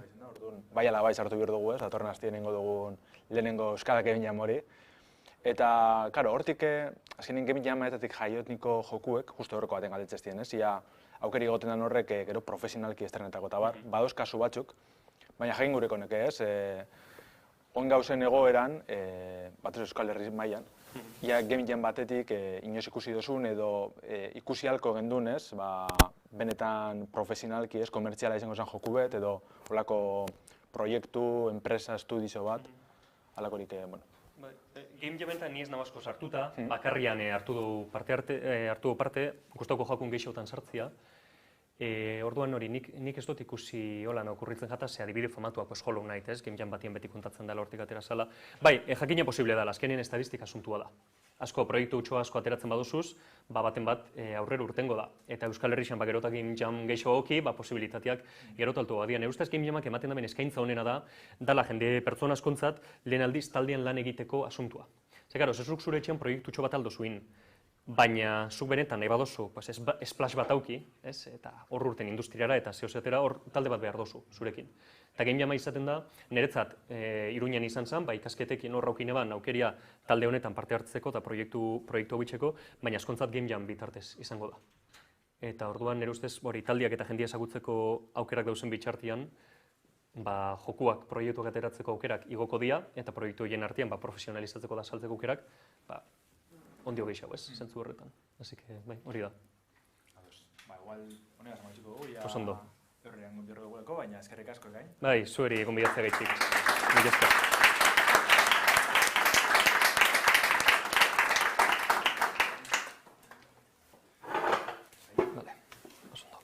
Bai ala bai sartu behar dugu, datorren hastien nengo dugun lehenengo Euskal Game Jam hori. Eta, karo, hortik, azkenin Game Jametatik jaiotniko jokuek, justu horreko baten galdetzestien, ez? Ia, aukeri egoten den horrek gero profesionalki estrenetako eta bar, badoz kasu batzuk, baina jain gureko neke ez, on gauzen egoeran, batez Euskal Herri mailan, ia Game Jam batetik inoiz ikusi dozun edo ikusi halko gendun ez, benetan profesionalki ez, komertziala izango zen joku bet, edo holako proiektu, enpresa, estudizo bat, halakorik, bueno. Game Jametan ni ez nabazko sartuta, bakarrian hartu du parte, gustauko jakun gehixotan sartzia. Orduan hori, nik ez dut ikusi holan okurritzen jata, ze adibide formatua Hollow Knight, ez? Game Jam batien beti kontatzen dela hortik atera zala. Bai, jakina posible dela, azkenien estadistika asuntua da. Asko, proiektu utxo asko ateratzen baduzuz, baten bat aurrera urtengo da. Eta Euskal Herrixan gerotak Game Jam gehixo hoki, posibilitateak gerotaltu badian. Eustaz Game Jamak ematen daben eskaintza honena da, dala jende pertsona askontzat lehen aldiz taldean lan egiteko asuntua. Ze, karo, zezuk zure etxean proiektu utxo bat aldo zuin, baina zuk benetan nahi badozu splash bat auki, eta hor urten industriara eta zehozetera hor talde bat behar dozu zurekin. Eta Game Jama izaten da, niretzat Iruñan izan zen, ikasketekin hor aukin eban aukeria talde honetan parte hartzeko eta proiektu hau bitxeko, baina askontzat Game Jam bitartez izango da. Eta orduan nire ustez taldiak eta jendia ezagutzeko aukerak dauzen bitxartian, jokuak, proiektuak ateratzeko aukerak igoko dira, eta proiektu horien artean profesionalizatzeko da saltzeko aukerak, ondio gehiago ez, zentzu horretan. Así que, bai, hori da. Igual, honegaz maitxiko dugu, ja horrean gonbiorro duguleko, baina eskerrik asko gain. Bai, zueri gonbidatzea gaitxik. Mila esker. Vale, oso ondo.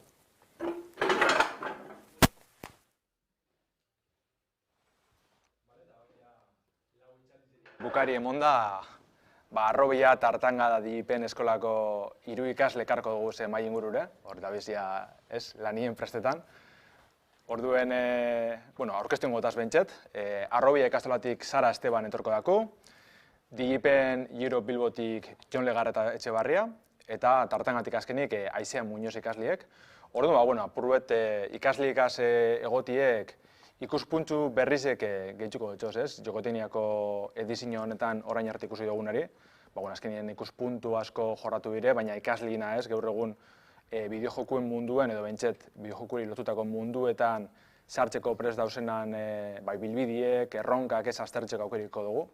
Bukari emonda, Arrobia eta Artanga dipen eskolako 3 ikasle karko dugu ze mai ingurure, hor da bizia, lanien prestetan. Orduen, aurkeztu ingotaz bentset, Arrobia ikastolatik Sara Esteban etorko dako, Digipen Europe Bilbotik Jon Legarreta Etxebarria, eta Tartangatik azkenik Aizea Muñoz ikasliek. Orduan, apurbet ikaslikaz egotiek ikuspuntzu berrizek gehitzuko dutxoz, ez? Jokoteniako edizio honetan orain arte ikusi dugunari. Azkenien ikuspuntu asko jorratu dire, baina ikaslina ez, gaur egun bideojokuen munduen edo bentset bideojokuri lotutako munduetan sartzeko prest dauzenan bilbidiek, erronkak ez aztertzeko aukeriko dugu.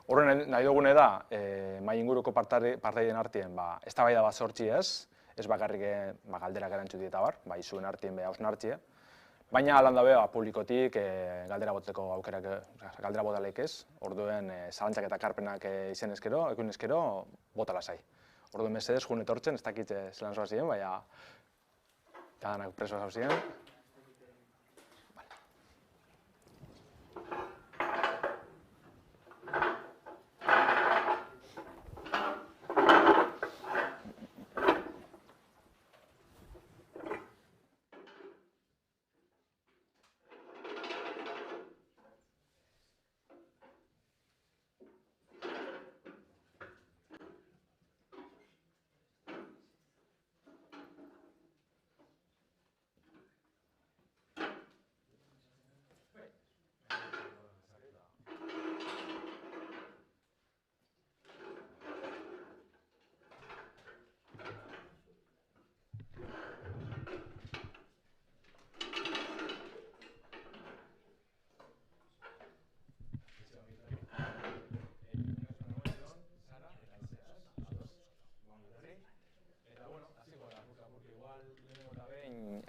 Horren nahi dugune da, mai inguruko partaiden artien eztabaida bat sortzi ez bakarrik galderak erantzu dieta bar, zuen artien hausnartzie. Baina alan dabe publikotik galdera boteko aukerak, galdera botaleik ez, orduen zalantzak eta karpenak izen ezkero, ekun ezkero, bota lasai. Orduen mesedez, jun etortzen, ez dakit zelan zoa ziren, baina danak presoa zau ziren.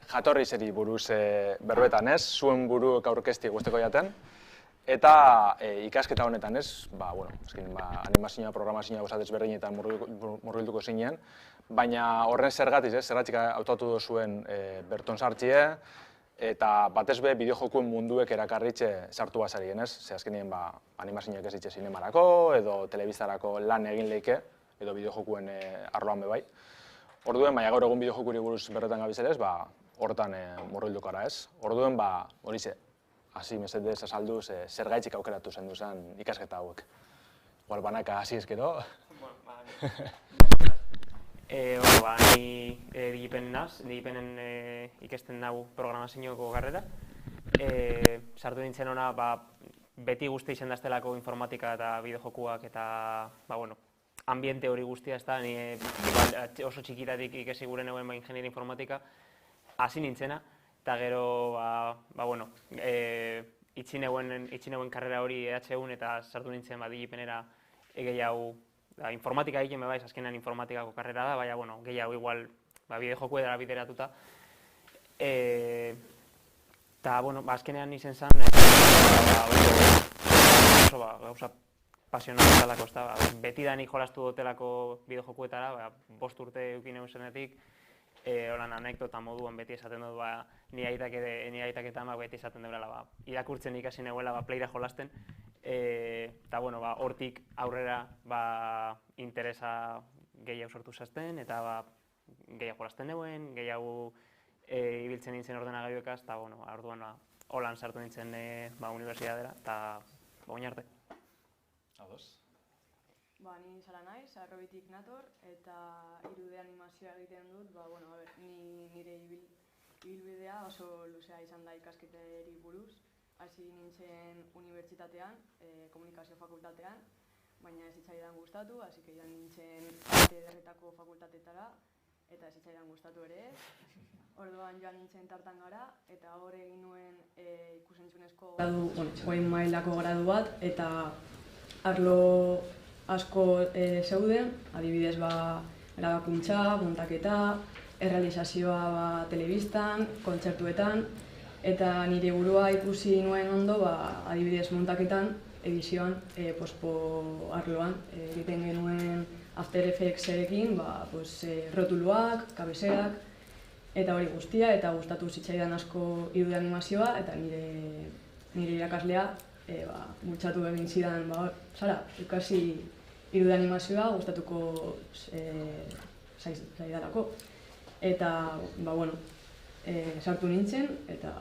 jatorri zeri buruz berbetan, ez? Zuen buruek aurkezti guzteko jaten. Eta ikasketa honetan, ez? Animazioa, programazioa gozat ezberdinetan murgilduko zinean, baina horren zergatik, ez? Zergatik hautatu duzuen berton sartxie, eta batez be bideojokuen munduek erakarritxe sartu bazarien, ez? Ze azkenien animazioak ez ditxe zinemarako, edo telebiztarako lan egin leike, edo bideojokuen arloan bebai. Orduen, baina gaur egun bideojokuri buruz berretan gabizelez, horretan murgilduko ara, ez? Orduen, horixe, hasi mesedez azalduz, zergaitzik aukeratu zen duzan ikasketa hauek. Igual banaka hasi ezkero. Ni digipenen naz, digipenen ikesten nahu programazioko garrera. Sartu nintzen ona, beti guzti izan daztelako informatika eta bideojokuak eta, ambiente hori guztia ez da, ni oso txikitatik ikesi gure neuen ingeniera informatika, hasi nintzena, eta gero, itxi neuen karrera hori EHUn eta sartu nintzen digipenera gehiago informatika egiten bebaiz, azkenean informatikako karrera da, baina gehiago igual bideojoku edara bideratuta. Eta, azkenean izen zen, gauza pasionatu dalako, betidanik jolastu dotelako bideojokuetara, 5 urte eukin egun zenetik, holan anekdota moduan beti esaten dut, ni aitaketan beti esaten dut, irakurtzen ikasi neguela playra jolasten, eta hortik aurrera interesa gehiago sortu zazten, eta gehiago jolasten neuen, gehiago ibiltzen nintzen ordenagailuekaz, eta orduan holan sartu nintzen unibertsitatera, eta oin arte. Ados? Ni zara naiz, arrobitik nator, eta 3D animazioa egiten dut, nire ibilbidea oso luzea izan da ikasketeri buruz. Hasi nintzen unibertsitatean, komunikazio fakultatean, baina ez zitzaidan gustatu, hasi que joan nintzen arte ederretako fakultatetara, eta ez zitzaidan gustatu ere ez. Orduan joan nintzen Tartangara, eta hor egin nuen ikusentzunezko goi mailako gradu bat, eta arlo asko zeuden, adibidez erabakuntza, montaketa, errealizazioa telebistan, kontzertuetan, eta nire burua ikusi nuen ondo, adibidez montaketan, edizioan, pospo arloan, egiten genuen After Effectserekin, rotuluak, kabeserak, eta hori guztia, eta gustatu zitzaidan asko 3D animazioa, eta nire irakaslea bultzatu egin zidan, Sara, ikasi 3D animazioa gustatuko zaidalako. Eta, sartu nintzen, eta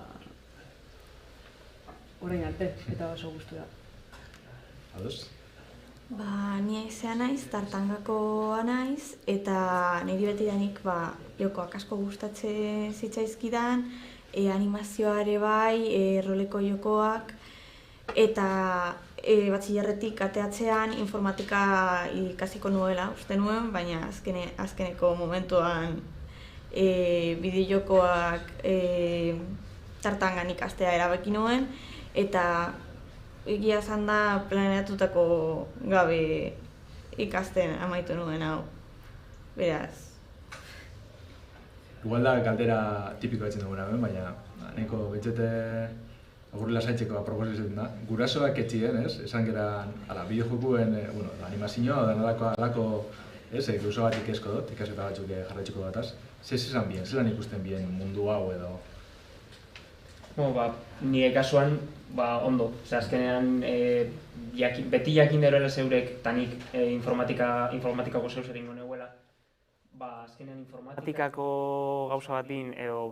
orain arte, eta oso gustura. Ados? Ni aizea naiz, Tartangakoa naiz, eta niri betidanik jokoak asko gustatzen zitzaizkidan, animazioa ere bai, roleko jokoak, eta batxillerretik ateatzean informatika ikasiko nuela uste nuen, baina azkeneko momentuan bideojokoak Tartangan ikastea erabaki nuen, eta egia esan da planeatutako gabe ikasten amaitu nuen hau, beraz. Igual da galdera tipiko etzen duguna, baina nahiko betzete agur lasaitzeko proposatzen da. Gurasoak etxien, esan geran bideojokuen animazioa da alako gauza bat ikesko dut, ikasketa batzuk jarraitzuko bataz. Zelan bien, zelan ikusten bien mundu hau edo? Nire kasuan, ondo. Azkenean, beti jakin deroela zeurek, eta nik informatikako zeuz eringo neguela. Azkenean informatikako gauza batin, edo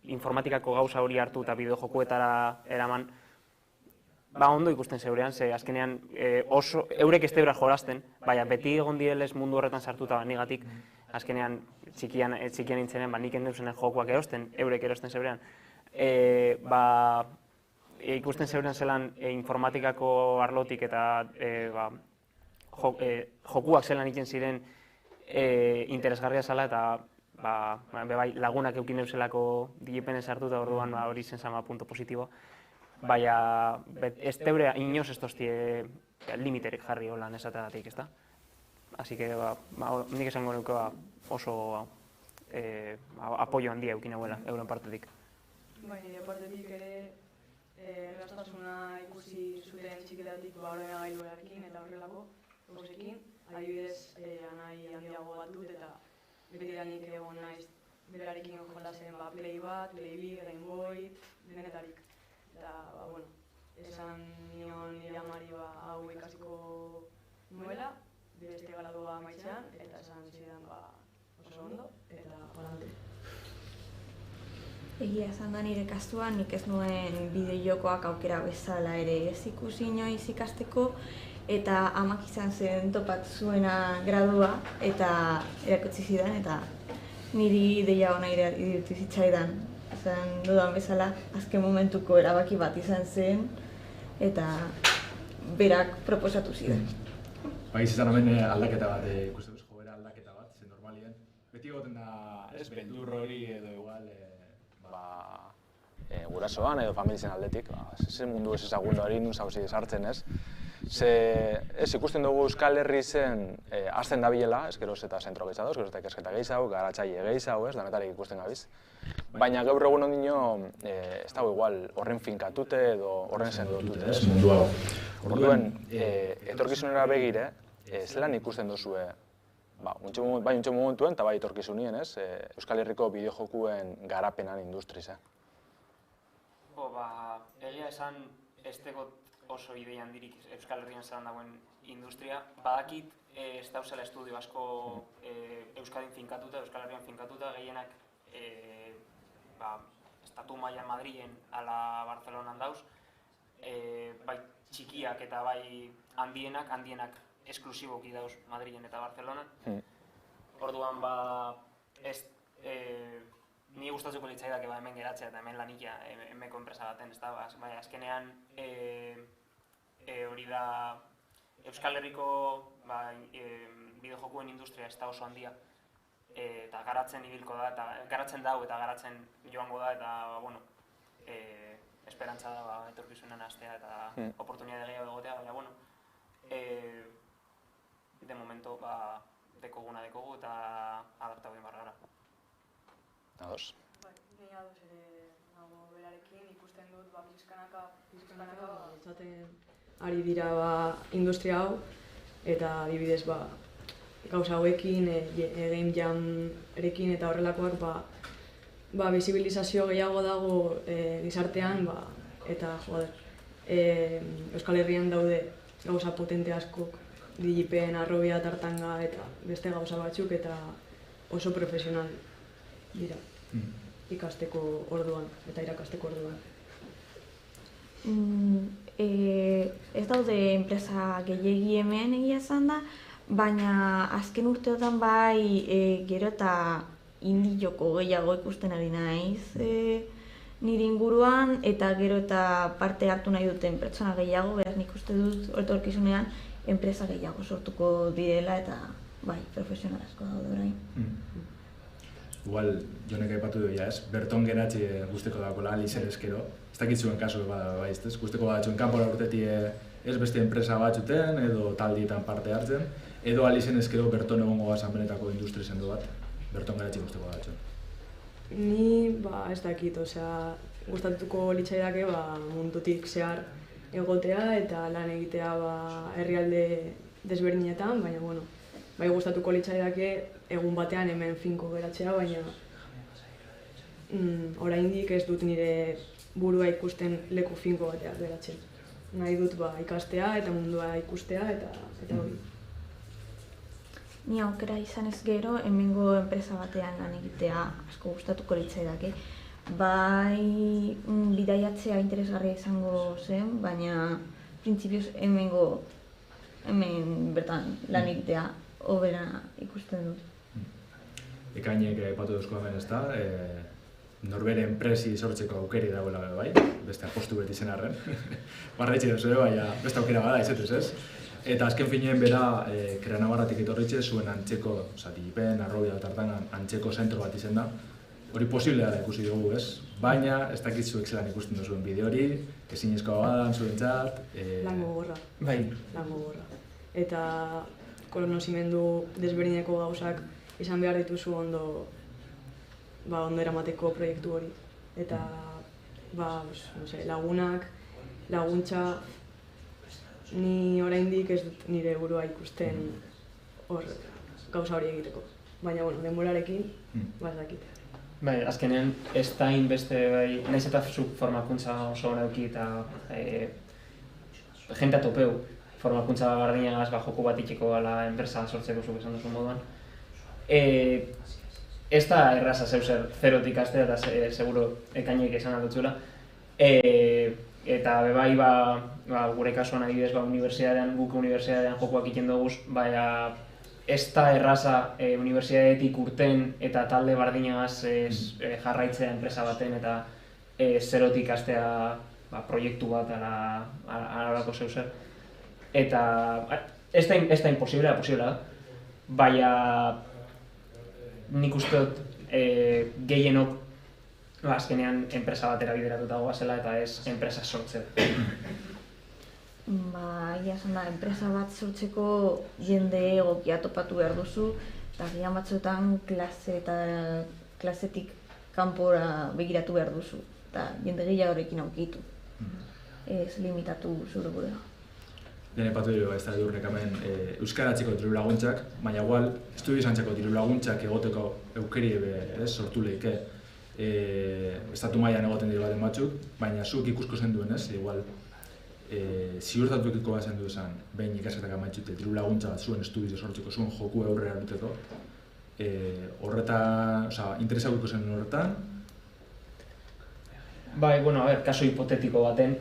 informatikako gauza hori hartu eta bideojokuetara eraman, ondo ikusten zeurean, ze azkenean eurek ez deura jolasten, beti egon direlez mundu horretan sartuta nigatik, azkenean txikian nintzenen, nik endeuzen jokuak erosten, eurek erosten zeurean. Ikusten zeurean zelan informatikako arlotik eta jokuak zelan egiten ziren interesgarria zela eta lagunak eukin euselako digipenen sartuta orduan hori zen zama punto positiboa. Baina ez teure inoz ez toztie limiterik jarri holan esateagatik, ezta? Así que nik esango nuke oso apoio handia eukin eguela, euren partetik. Bai, nire partetik ere erraztasuna ikusi zuten txikitatik ordenagailuarekin eta horrelako gauzekin. Adibidez, anai handiago bat dut eta betidanik egon naiz berarekin jolasen Play bat, Play bi, Game Boy, denetarik. Eta, bueno, esan nion nire amari hau ikasiko nuela, beste gradua amaitzean, eta esan zidan oso ondo, eta balante. Egia esan da nire kasuan, nik ez nuen bideo-jokoak aukera bezala ere ez ikusi inoiz ikasteko, eta amak izan zen topatu zuena gradua, eta erakutsi zidan, eta niri ideia ona iruditu zitzaidan. Esan dudan bezala, azken momentuko erabaki bat izan zen, eta berak proposatu zidan. Baiz izan hemen aldaketa bat, ikuste duz jobera aldaketa bat, zen normalien. Beti goten da, ez beldur hori edo igual, gurasoan edo familizen aldetik, zen mundu ez ezagun hori nun zauzi sartzen ez. Ez ikusten dugu Euskal Herri zen azten dabilela, ez geroz eta zentro gehiago, ez geroz eta ikasketa gehiago, garatzaile gehiago, ez danetarik ikusten gabiz. Baina gaur egun ondino ez dago igual horren finkatute edo horren sendotute, ez? Mundu hau. Orduen, etorkizunera begire, zelan ikusten duzue, bai untxe momentuen eta bai etorkizunien, ez? Euskal Herriko bideojokuen garapenan industriz, Egia esan ez tegot oso idei handirik Euskal Herrian zelan dagoen industria. Badakit ez dauzela estudio asko Euskadin finkatuta, Euskal Herrian finkatuta, gehienak estatu mailan Madrilen ala Barcelonan dauz. Bai txikiak eta bai handienak esklusiboki dauz Madrilen eta Barcelonan. Orduan ni gustatzeko litzaidake hemen geratzea eta hemen lanikia hemeko enpresa baten, ez da, baina azkenean hori da Euskal Herriko bideojokuen industria ez da oso handia eta garatzen ibilko da, eta garatzen dau eta garatzen joango da, eta, bueno, esperantza da etorkizunen hastea eta oportunidade gehiago egotea, baina, bueno, de momento dekoguna dekogu eta adaptatu egin barra gara. Ados. Ni ados ere nago berarekin, ikusten dut pizkanaka izaten ari dira industria hau, eta adibidez gauza hauekin, game jam-erekin eta horrelakoak bisibilizazio gehiago dago gizartean, eta Euskal Herrian daude gauza potente askok, Digipen, Arrobia, Tartanga eta beste gauza batzuk, eta oso profesional dira ikasteko orduan eta irakasteko orduan. Ez daude enpresa gehiegi hemen egia esan da, baina azken urteotan gero eta indie joko gehiago ikusten ari naiz nire inguruan, eta gero eta parte hartu nahi duten pertsona gehiago, beraz nik uste dut etorkizunean enpresa gehiago sortuko direla eta profesional asko daude orain. Igual, jonek aipatu du ez, berton geratzi guzteko dagoela, lizen eskero. Ez dakit zuen kasu ez, guzteko batzuen kanpora urtetik ez beste enpresa batzuten edo taldietan parte hartzen, edo alizen eskero berton egongo gazan benetako industri zendu bat, berton geratzi guzteko batzuen. Ni, ez dakit, gustatuko litzaidake mundutik zehar egotea eta lan egitea herrialde desberdinetan, baina, bueno, bai gustatuko litzaidake egun batean hemen finko geratzea, baina oraindik ez dut nire burua ikusten leku finko batean geratzen. Nahi dut ikastea eta mundua ikustea eta hori. Ni aukera izan ez gero, hemengo enpresa batean lan egitea asko gustatuko litzaidake. Bai bidaiatzea interesgarria izango zen, baina printzipioz hemen bertan lan egitea hobera ikusten dut. Ekainek aipatu duzko hemen ez da, norbere enpresi sortzeko aukeri dagoela bai, beste apostu beti zen arren. Barretxe duzu, baina beste aukera bada izetuz ez. Eta azken finean bera Kreanabarratik etorritxe zuen antzeko, Digipen, Arrobia eta Tartangan antzeko zentro bat izen da. Hori posible dara ikusi dugu ez, baina ez dakit zuek zelan ikusten duzuen bideo hori, ezinezkoa badan zuen txat. Lan gogorra. Bai. Lan gogorra. Eta konozimendu desberdineko gauzak izan behar dituzu ondo ondo eramateko proiektu hori. Eta lagunak, laguntza, ni oraindik ez dut nire burua ikusten hor gauza hori egiteko. Baina, denborarekin, ez dakit. Bai, azkenean ez da inbeste, nahiz eta zuk formakuntza oso hona eduki eta jente atopeu formakuntza bardinagaz joku bat itxiko gala enpresa sortzeko zuk esan duzu moduan. Ez da erraza zeuzer zerotik astea eta seguro ekainek esan aldutzula. Eta bebai gure kasuan adibidez guk unibertsitatean jokuak iten duguz, ez da erraza unibertsitatetik urten eta talde bardinagaz jarraitzea enpresa baten eta zerotik astea proiektu bat alako zeuzer. Eta ez da imposiblea, posiblea da. Baina nik uste dut gehienok azkenean enpresa batera bideratuta goazela eta ez enpresa sortzea. Ia esan da, enpresa bat sortzeko jende egokia topatu behar duzu eta gian batzuetan klasetik kanpora begiratu behar duzu eta jende gehiagorekin aukitu. Ez limitatu zure gurea. Lehen epatu dira ez da edurnek hemen euskaratzeko diru laguntzak, baina igual estudiozantzako diru laguntzak egoteko eukeri sortu lehike estatu mailan egoten dira baten batzuk, baina zuk ikusko zen duen ez, igual ziurtatuekiko bazen du esan, behin ikasketak amaitxute, diru laguntza bat zuen estudioz sortzeko, zuen joku aurrera duteko, interesaguko zen horretan? Bai, kaso hipotetiko baten,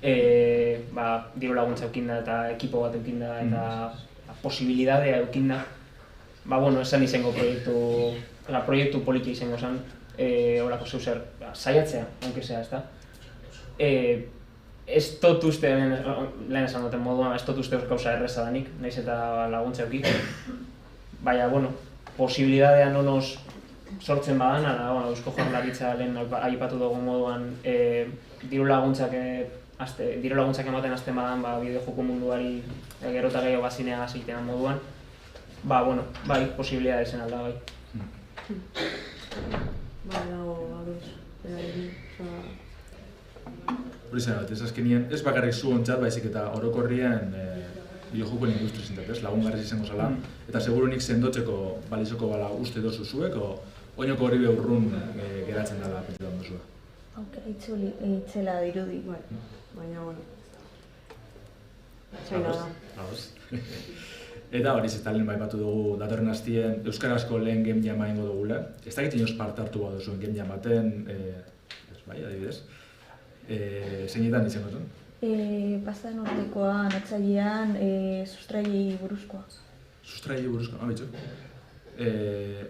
diru laguntza eukinda eta ekipo bat eukinda eta posibilidadea eukinda, esan izango proiektu politia izango zen, horako zeuzer, saiatzea, aunque sea, ez da. Ez dut uste, lehen esan duten moduan, ez dut uste gauza erreza danik, nahiz eta laguntza euki. Baina, posibilidadea nonoz sortzen badan, Eusko Jaurlaritza lehen aipatu dugu moduan diru laguntzak ematen hasten badan bideo-joko munduari gero eta gehiago bazinea egitean moduan, bai, posibilidadea zen alda, bai. Hori zen bat, ez azkenien, ez bakarrik zu ontzat, baizik eta orokorrien bideojokoen industria zintat, lagungarriz izango zala, eta seguro nik sendotzeko balizoko bala uste dozu zuek, oinoko horri behurrun geratzen dela pentsetan duzua. Itzela dirudi, baina, txaila da. Eta hori zeta lehen baipatu dugu datorren hastien euskarazko lehen game jama ingo dugula. Ez dakit inoz parte hartu bat duzuen game jamaten, adibidez. Zeinetan izango zen? Pasaden urtekoan, atzailean, sustrailei buruzkoa. Sustrailei buruzkoa, bitxo.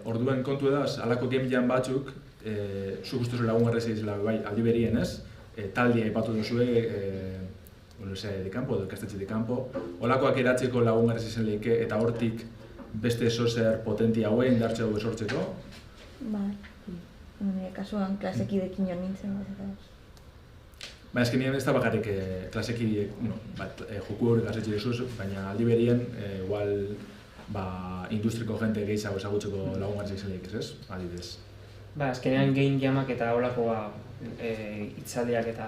Orduen kontu edaz, alako game jam batzuk, zuk uste zuen lagungarrez egizela aldi berien ez, taldia aipatu duzue, Universidade de Campo, edo ikastetxe de Campo, holakoak eratzeko lagungarrez izan lehike eta hortik beste zozer potenti hauen dartxe dugu esortzeko? Kasuan klasekidekin joan nintzen. Ezkenien ez da bakarrik klasekidek joku hori gazetxe dezuz, baina aldi berien igual industriko jente gehiago ezagutzeko lagungartzik izan lehik ez, adibidez. Ezkenean game jamak eta holako itzaldiak eta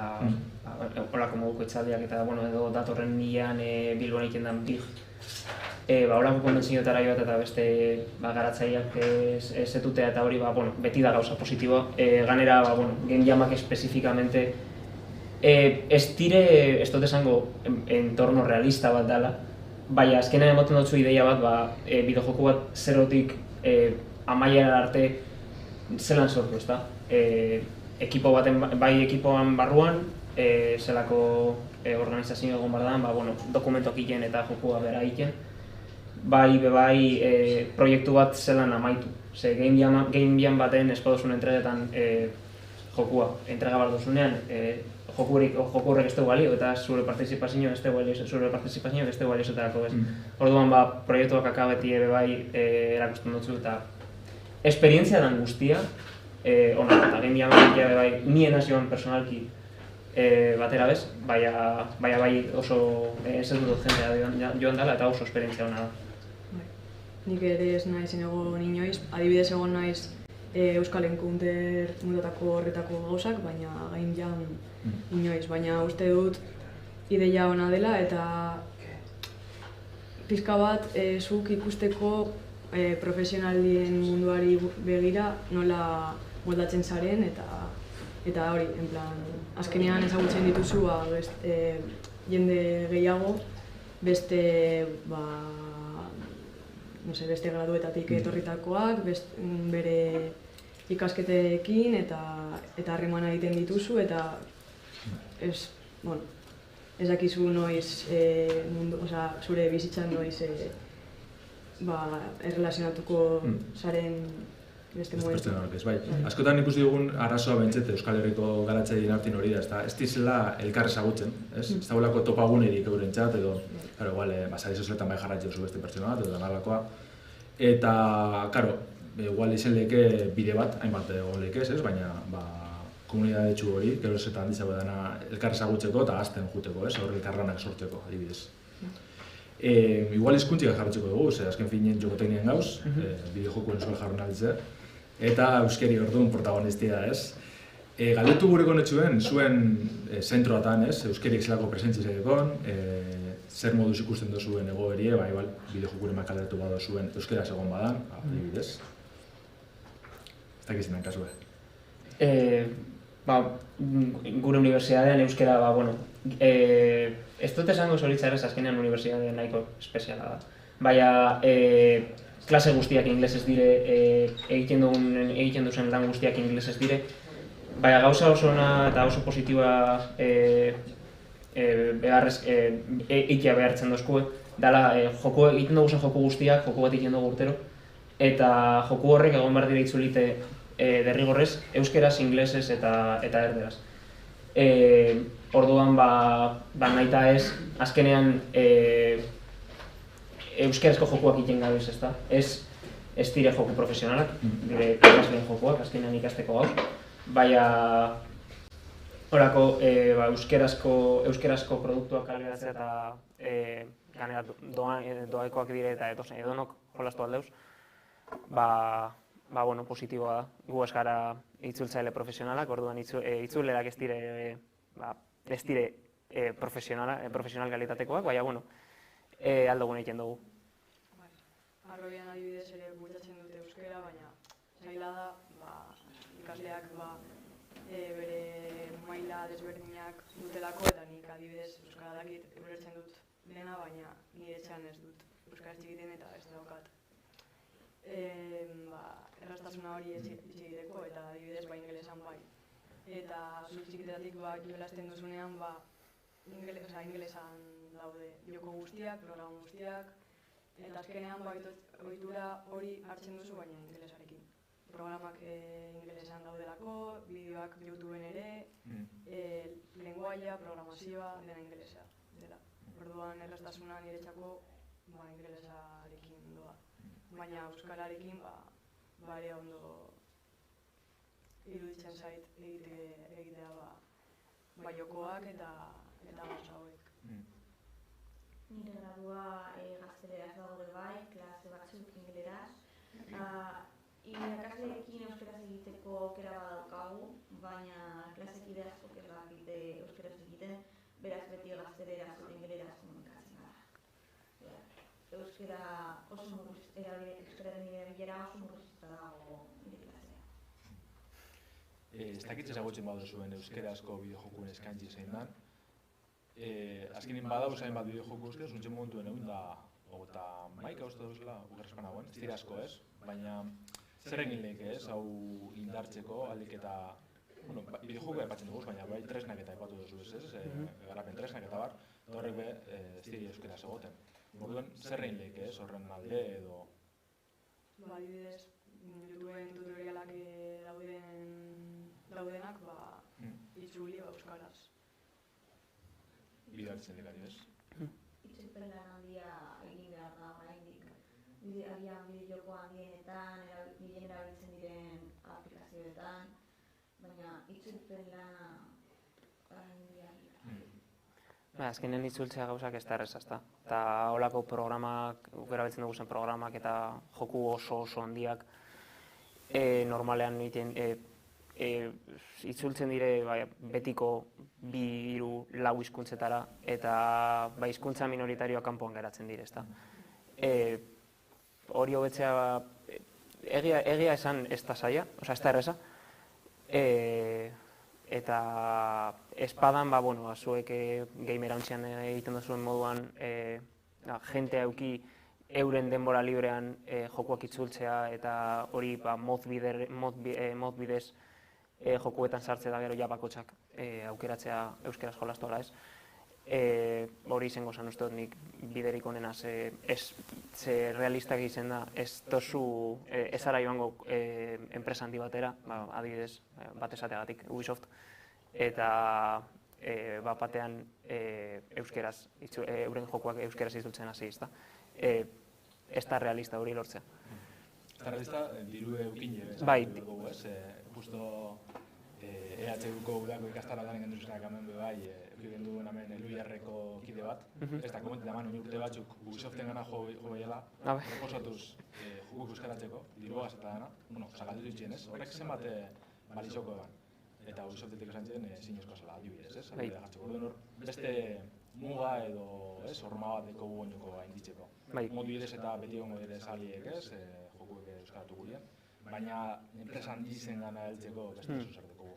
holako moduko itzaldiak eta edo datorren nilean Bilbon egiten den BIG holako konbentzioetara joat eta beste garatzaileak ez etutea eta hori beti da gauza positiboa. Ganera game jamak espezifikamente ez dire, ez dut esango entorno realista bat dela, baina azkenean ematen dutzu ideia bat bideojoku bat zerotik amaiera arte zelan sortu, ezta? Ekipo baten, bai ekipoan barruan, zelako organizazio egon bardan, dokumentuak egiten eta jokua bera egiten, bai proiektu bat zelan amaitu. Ze game jam baten espadozun entregetan jokua, entrega bardozunean, joku horrek ez dugu balio eta zure partizipazioa ez dugu baliozetarako ez. Orduan proiektuak akabeti erakusten dutzu eta esperientzia dan guztia, eta game jamak nien nazioan personalki batera bez, baina oso ez dut jendea joan dela eta oso esperientzia hona da. Nik ere ez naiz egon inoiz, adibidez egon naiz Euskal Encounter mundatako horretako gauzak, baina gain jan inoiz. Baina uste dut ideia ona dela eta pizka bat zuk ikusteko profesionalien munduari begira nola moldatzen zaren eta hori, en plan, azkenean ezagutzen dituzu jende gehiago beste beste graduetatik etorritakoak, bere ikasketekin eta harremana egiten dituzu eta ez dakizu noiz zure bizitzan noiz erlazionatuko zaren beste momentu. Bai. Askotan ikusi dugun arazoa bentsete Euskal Herriko garatzaileen artean hori da, ez dizela elkar ezagutzen, ez? Ez dagoelako topagunerik eurentzat edo, sare sozialetan bai jarraitzen duzu beste pertsona bat edo danalakoa. Eta, igual izan leke bide bat, hainbat egon leke ez, baina komunidade txu hori, gero eta handizago dena elkar ezagutzeko eta azten juteko, hor elkarlanak sortzeko, adibidez. Igual hizkuntzik jarratzeko dugu, azken finean jokoteknien gauz, bideojokoen euskal jarron alditzea, eta euskeri orduan protagonistia ez. Galdetu gure konetxuen, zuen zentroatan ez, euskeriek zelako presentzia izatekon, zer moduz ikusten duzuen egoerie, bideojokoen makaldetu bado zuen euskera egon badan, adibidez. Ez dakizenan kasue. Gure unibertsitatean euskera, ez dut esango zoritzarez azkenean unibertsitatean nahiko espeziala da. Baina, klase guztiak inglesez dire, egiten duzen lan guztiak inglesez dire, baina gauza oso ona eta oso positiboa eitea behartzen dozkue, dala egiten dugu zen joku guztiak, joku bat egiten dugu urtero, eta joku horrek egon behar dira itzulite derrigorrez, euskeraz, inglesez eta erderaz. Orduan, nahita ez, azkenean euskerazko jokuak egiten gabiz, ezta? Ez dire joku profesionalak, dire ikasleen jokuak, azkenean ikasteko gauz, baina horako euskerazko produktuak kaleratzea eta doaikoak dire eta edonok jolastu aldeuz, positiboa da. Gu ez gara itzultzaile profesionalak, orduan itzulerak ez dire profesional kalitatekoak, baina aldogun egiten dugu. Arrobian adibidez ere bultzatzen dute euskera, baina zaila da ikasleak bere maila desberdinak dutelako eta nik adibidez euskara dakit ulertzen dut dena, baina nire etxean ez dut euskaraz egiten eta ez daukat erraztasuna hori egiteko eta adibidez ingelesan bai. Eta txikitetatik jolasten duzunean ingelesan daude joko guztiak, programa guztiak, eta azkenean ohitura hori hartzen duzu baina ingelesarekin. Programak ingelesan daudelako, bideoak YouTubeen ere, lenguaia, programazioa, dena ingelesa dela. Orduan erraztasuna niretzako ingelesarekin doa. Baina euskararekin ere ondo iruditzen zait egitea jokoak eta gauza hauek. Nire gradua gazteleraz dago bai, klase batzuk ingeleraz. Irakasleekin euskaraz egiteko aukera badaukagu, baina klasekide askok ez dakite euskaraz egiten, beraz beti gazteleraz eta ingeleraz komunikatzen gara. Euskara erabilera oso murriztuta dago nire klasea. Ez dakit ezagutzen baduzuen euskarazko bideojokuen eskaintzi zein dan. Azkenin badauz hain bat bideojoku euskara, zuntzen momentuen egun da maika uste duzela, ugarrezpan hauen, ez dira asko ez, baina zer egin lehike ez, hau indartzeko, aldik eta bideojoku aipatzen duguz, baina bai tresnak eta aipatu duzu ez, garapen tresnak eta bar, horrek be ez dira euskaraz egoten. Orduan, zer egin lehike ez, horren alde edo? Adibidez, YouTubeen tutorialak daudenak itzuli euskaraz. Bide hartzen lekari ez? Itzulpen lan handia egin behar da oraindik. Agian bideojoko handienetan, gehien erabiltzen diren aplikazioetan, baina itzulpen lana handia dira. Azkenean itzultzea gauzak ez da erreza, ezta? Eta holako programak, erabiltzen dugu zen programak eta joku oso handiak normalean itzultzen dire betiko 2-3-4 hizkuntzetara eta hizkuntza minoritarioa kanpoan geratzen dire, ezta. Hori hobetzea egia esan ez da zaila, ez da erreza. Eta espadan, zuek gamer hauntzean egiten duzuen moduan jente auki euren denbora librean jokuak itzultzea eta hori mod bidez jokuetan sartzea da gero ja bakotxak aukeratzea euskeraz jolastu ala ez. Hori izango zan uste dut nik biderik onena ze realistak izan da ez tozu ezara joango enpresa handi batera, adibidez bat esateagatik Ubisoft, eta batean euren jokuak euskeraz itzultzen hasi izta. Ez da realista hori lortzea. Ez da realista diru eukin ere, justo EHUko udako ikastara lan egin duzunak hemen eukigen duen hemen Eluiarreko kide bat, ez da komentet eman urte batzuk Ubisoften gana jo behiela, proposatuz jokuk euskaratzeko, dirugaz eta dana, sakaldu ditxien ez, horrek zenbat balizoko eban. Eta Ubisoftetik esan ziren zinezko zela adibidez, ez? Adibidez jartzeko, orduen hor beste muga edo horma bat deko gugon joko hainditzeko. Modu bidez eta beti gongo dire saliek ez, jokuek euskaratu gurien, baina enpresan izen gana heltzeko beste zuzarteko gu.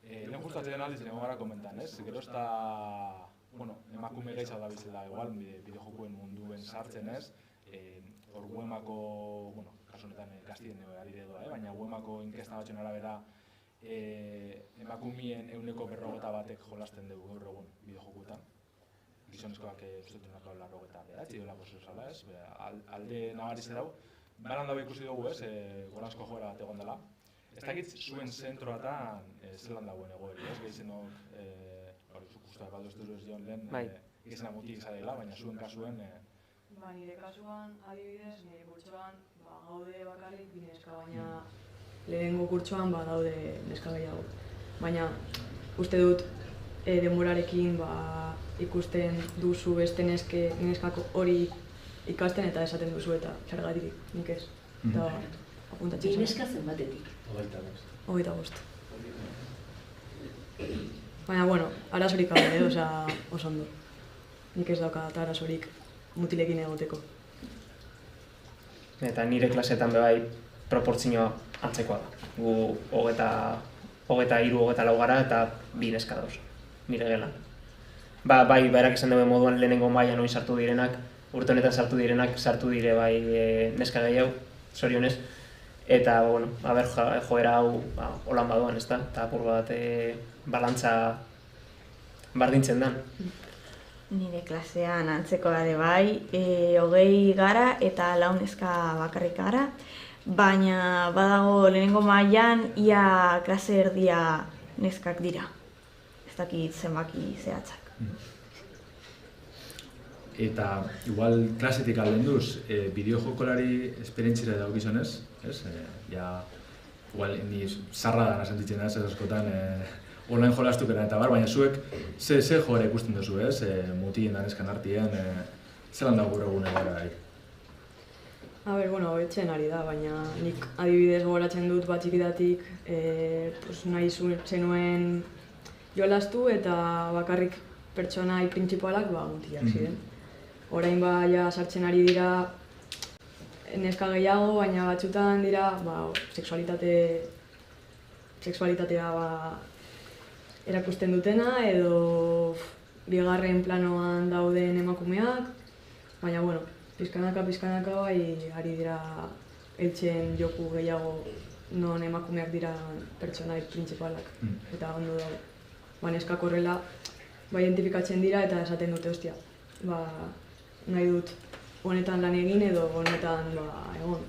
Lehen justatzen alditzen egon gara komentan, ez? Gero ez da, emakume gaitza da bizela, igual, bideojokuen munduen sartzen ez, hor Uemako, kasu honetan Gaztien ari edoa, baina Uemako inkesta batzen arabera emakumien 50% jolasten dugu gaur egun bideojokuetan. Gizonezkoak ustetunak hau 89, dolako zuzala ez, alde nabarize dau. Baran dago ikusi dugu ez, goranzko joera bat egon dela. Ez dakit zuen zentroatan zelan dagoen egoeri, ez? Gehizenok, justu bat duztu ez dion lehen, gehizena mutik izadela, baina zuen kasuen... Nire kasuan, adibidez, nire kurtsoan gaude bakarrik bi neska, baina lehenengo kurtsoan daude neska gehiago. Baina uste dut denborarekin ikusten duzu beste neskako hori ikasten eta esaten duzu eta zergatik nik ez. Eta apuntatzen zen. Neska zenbatetik? 25. Baina, arazorik gabe, oso ondo. Nik ez daukat arazorik mutilekin egoteko. Eta nire klasetan bebai proportzioa antzekoa da. Gu 23-24 gara eta 2 neska dauz, nire gelan. Bai, berak esan dugu moduan lehenengo mailan oin sartu direnak, urte honetan sartu direnak, sartu dire bai neska gehiago, zorionez. Eta, joera hau holan baduan, ez da? Eta apur bat balantza bardintzen dan. Nire klasean antzeko gade bai, 20 gara eta 4 neska bakarrik gara. Baina badago lehenengo mailan ia klase erdia neskak dira. Ez dakit zenbaki zehatzak. Eta igual klasetik alden duz, bideojokolari esperientzira dago gizonez, ez? Igual ni zarra dana sentitzen ez askotan online jolastukera eta baina zuek ze joera ikusten duzu, ez? Mutien daneskan artien, zelan dago gure egun egoerarik? Hobetzen ari da, baina nik adibidez gogoratzen dut txikidatik nahi zenuen jolastu eta bakarrik pertsonai printzipalak mutiak ziren. Orain sartzen ari dira neska gehiago, baina batzutan dira sexualitatea erakusten dutena edo bigarren planoan dauden emakumeak, baina pizkanaka ari dira heltzen joku gehiago non emakumeak dira pertsonai printzipalak eta ondo dago. Neskak horrela identifikatzen dira eta esaten dute ostia. Nahi dut honetan lan egin edo honetan egon,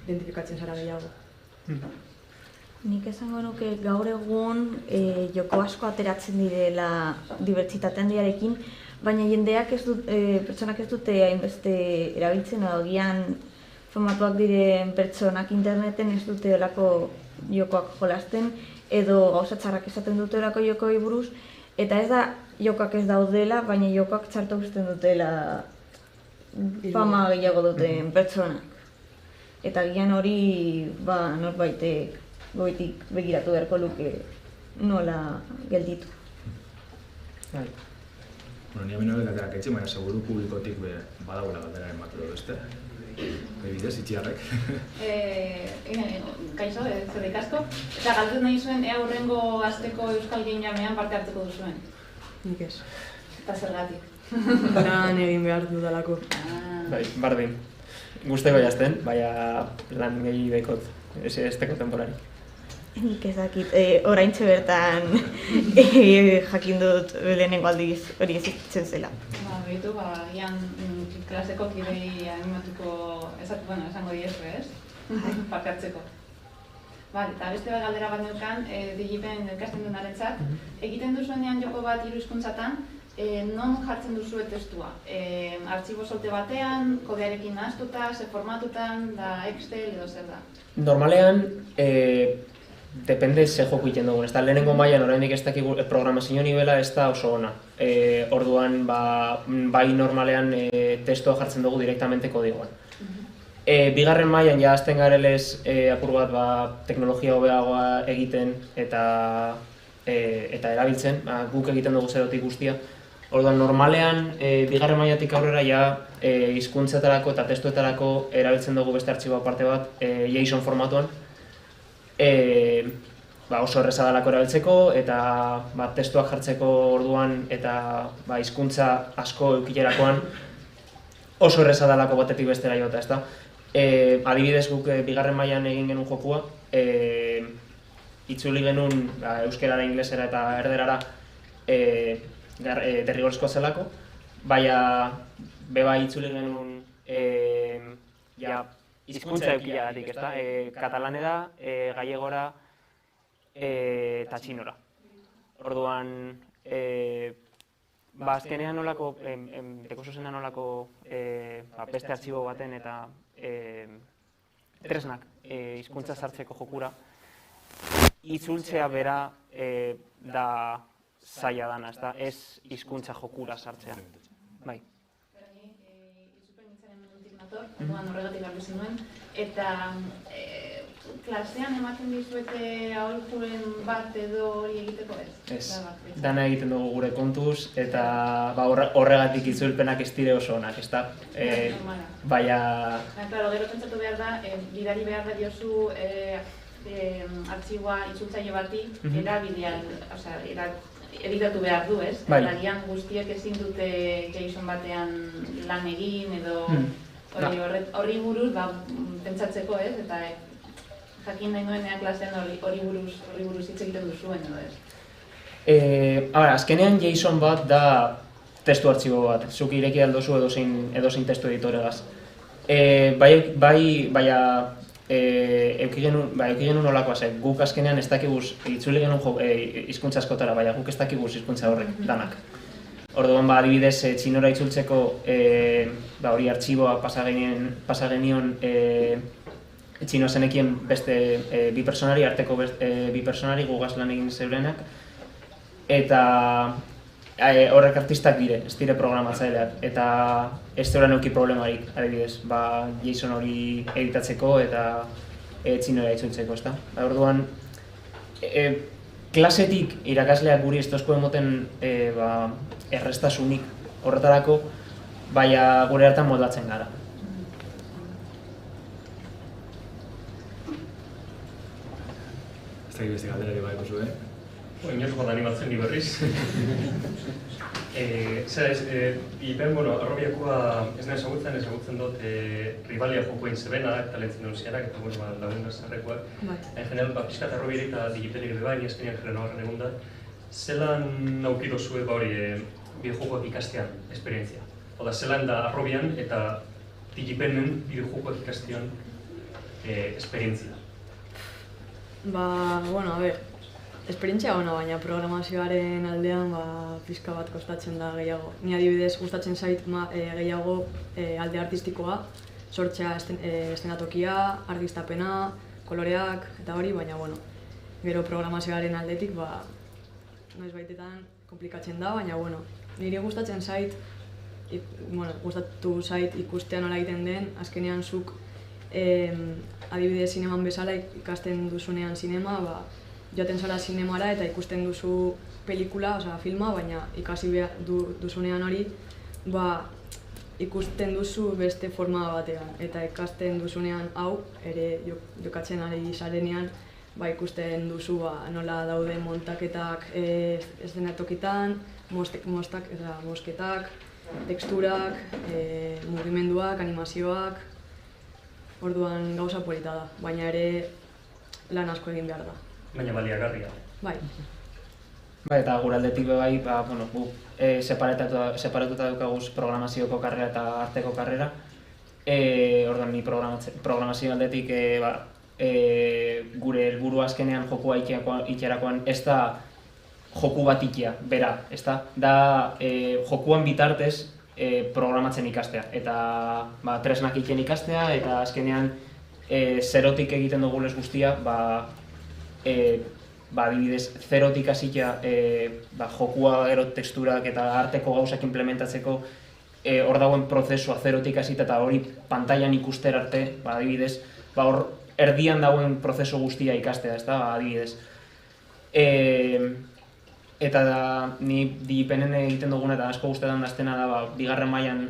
identifikatzen zara gehiago. Nik esango nuke gaur egun joko asko ateratzen direla dibertsitate handiarekin, baina jendeak pertsonak ez dute hainbeste erabiltzen agian formatuak diren pertsonak interneten ez dute olako jokoak jolasten edo gauza txarrak esaten dute olako jokoi buruz, eta ez da jokoak ez daudela, baina jokoak txartu uzten dutela fama gehiago duten pertsonak. eta gian hori norbaitek goitik begiratu beharko luke nola gelditu. Bueno, ni hemen horretak eratxe, baina seguru publikotik badagoela galderaren bat edo beste. Bidez, itxiarrek. Kaixo, zerrik asko. Eta galdetu nahi zuen, ea hurrengo asteko Euskal Game Jamean parte hartzeko duzuen. Nik ez. Eta zergatik. Lan egin behar dudalako. Bai, bardin. Guzteko jazten, baina lan gehi bekot, esteko temporari. Nik ez dakit, oraintxe bertan jakin dut lehenengo aldiz hori ezitzen zela. Behitu, gian klaseko kidei animatuko, esango diezu, ez? Parte hartzeko. Eta beste bat galdera bat neukan, Digipen elkasten duenarentzat, egiten duzuenean joko bat 3 hizkuntzatan, non jartzen duzue testua? Artxibo solte batean, kodearekin nahaztuta, ze formatutan, da Excel edo zer da? Normalean, depende ze joku egiten dugun. Lehenengo mailan oraindik ez dakigu programazio nivela ez da oso ona. Orduan, bai normalean testua jartzen dugu direktamente kodigoan. Bigarren mailan ja hasten garelez apur bat teknologia hobeagoa egiten eta erabiltzen, guk egiten dugu zerotik guztia. Orduan, normalean, bigarren mailatik aurrera ja hizkuntzetarako eta testuetarako erabiltzen dugu beste artxibo aparte bat JSON formatuan. Oso erreza dalako erabiltzeko eta testuak jartzeko orduan eta hizkuntza asko eukilerakoan oso erreza dalako batetik bestera jota, ezta? Adibidez guk bigarren mailan egin genuen jokua, itzuli genuen euskerara, inglesera eta erderara derrigorrezkoa zelako, baina beba itzuli genuen hizkuntza eukilagatik, ezta? Katalanera, gallegora eta txinora. Orduan, azkenean nolako, dekosozena nolako beste artxibo baten eta tresnak hizkuntza sartzeko jokura, itzultzea bera da zaila dana, ezta? Ez hizkuntza jokura sartzea. Bai. Orduan horregatik garbi zenuen, eta klasean ematen dizuete aholkuren bat edo hori egiteko ez? Ez, dana egiten dugu gure kontuz, eta horregatik itzulpenak ez dire oso onak, ezta? Baina... Claro, gero pentsatu behar da, bidari behar da diozu artxiboa itzultzaile bati editatu behar du, ez? Agian guztiek ezin dute JSON batean lan egin edo horri buruz pentsatzeko, ez? Eta jakin nahi nuenean klasean horri buruz hitz egiten duzuen, edo ez? Azkenean JSON bat da testu artxibo bat, zuk ireki aldozu edozein testu editoregaz. Baina euki genuen olakoa zen, guk azkenean ez dakiguz, itzuli genuen hizkuntza askotara, baina guk ez dakiguz hizkuntza horrek, danak. Orduan, adibidez, txinora itzultzeko hori artxiboa pasa genion txino zenekien beste bi personari, arteko bi personari gugaz lan egin zeurenak, eta horrek artistak dire, ez dire programatzaileak, eta ez zeuren euki problemarik, adibidez, JSON hori editatzeko eta txinora itzultzeko, ezta? Orduan, klasetik irakasleak guri ez tozko emoten errestasunik horretarako, baina gure hartan moldatzen gara. Ez dakit beste galderari bai duzu, Inoz bat animatzen ni berriz. Ipen, arrobiakoa ez nahi ezagutzen dut ribalia jokoen zebena eta lehentzen duen ziarak eta lagun zarrekoak. En general, pixkat arrobiarik eta Digipenik ere baina azkenean jaren egun da. Zelan naukido zuen bideojokoak ikastean esperientzia? Oda, zelan da arrobian eta Digipenen bideojokoak ikastean esperientzia? Esperientzia ona, baina programazioaren aldean pixka bat kostatzen da gehiago. Ni adibidez gustatzen zait gehiago alde artistikoa, sortzea eszenatokia, argiztapena, koloreak eta hori, baina gero programazioaren aldetik noiz baitetan komplikatzen da, baina niri gustatzen zait, gustatu zait ikustea nola egiten den, azkenean zuk adibidez zineman bezala ikasten duzunean zinema, joaten zara zinemara eta ikusten duzu pelikula, filma, baina ikasi duzunean hori, ikusten duzu beste forma batean, eta ikasten duzunean hau, ere jokatzen ari zarenean, ikusten duzu nola dauden montaketak eszenatokitan, mosketak, teksturak, mugimenduak, animazioak, orduan gauza polita da, baina ere lan asko egin behar da. Baina baliagarria. Bai. Eta gure aldetik bai, gu separatuta daukaguz programazioko karrera eta arteko karrera. Orduan, ni programazio aldetik gure helburua azkenean jokua itxerakoan ez da joku bat ikia, bera, ez da? Da jokuan bitartez programatzen ikastea, eta tresnak ikien ikastea, eta azkenean zerotik egiten dugu lez guztia, adibidez, zerotik hasitea jokua gero teksturak eta arteko gauzak implementatzeko hor dagoen prozesua zerotik hasita eta hori pantailan ikuster arte, adibidez, hor erdian dagoen prozesu guztia ikastea, ez da, adibidez. Eta ni digipenen egiten duguna eta asko guztetan daztena da bigarren mailan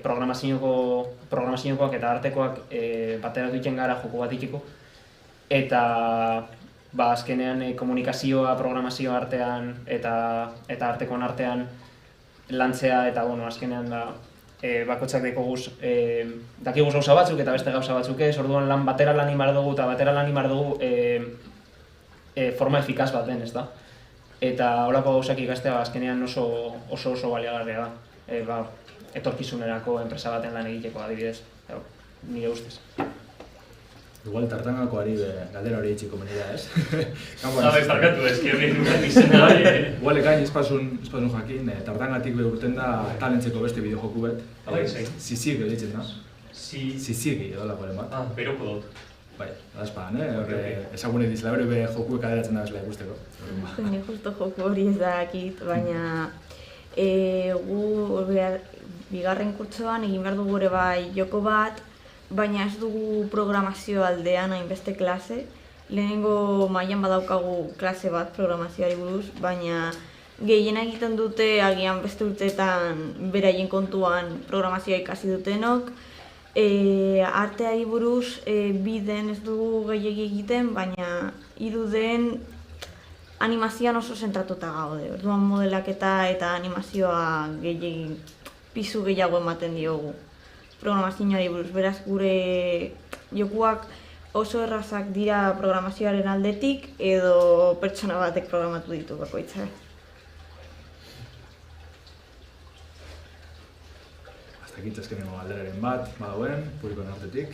programaziokoak eta artekoak bateratu egiten gara joko bat ikiko. Eta azkenean komunikazioa, programazioa artean eta artekoan artean lantzea eta azkenean bakotxak dakiguz gauza batzuk eta beste gauza batzuk ez, orduan batera lan imar dugu eta batera lan imar dugu forma efikaz bat den, ez da? Eta holako gauzak ikastea azkenean oso baliagarria da, etorkizunerako enpresa baten lan egiteko adibidez, nire ustez. Igual tartangakoari galdera hori itxiko menira, ez? Barkatu, ezkerri nuken izena. Igual ekain izpazun jakin, tartangatik urten da talentzeko beste bideojoku bet. Zizigi ditzen da. Zizigi edolako lehen bat. Beroko dut. Bai, adazpagan, ezagune dizela bere jokuek aderatzen da bezala ikusteko. Ni justo joku hori ez dakit, baina gu bigarren kurtsoan egin behar dugu ere bai joko bat, baina ez dugu programazio aldean hainbeste klase. Lehenengo mailan badaukagu klase bat programazioari buruz, baina gehiena egiten dute agian beste urteetan beraien kontuan programazioa ikasi dutenok. Arteari buruz biden ez dugu gehiegi egiten, baina iruden animazioan oso zentratuta gaude. Orduan modelaketa eta animazioa gehiegi pisu gehiago ematen diogu programazioari buruz. Beraz gure jokuak oso errazak dira programazioaren aldetik edo pertsona batek programatu ditu bakoitza. Azkenengo galderaren bat, badauen, publikoen artetik.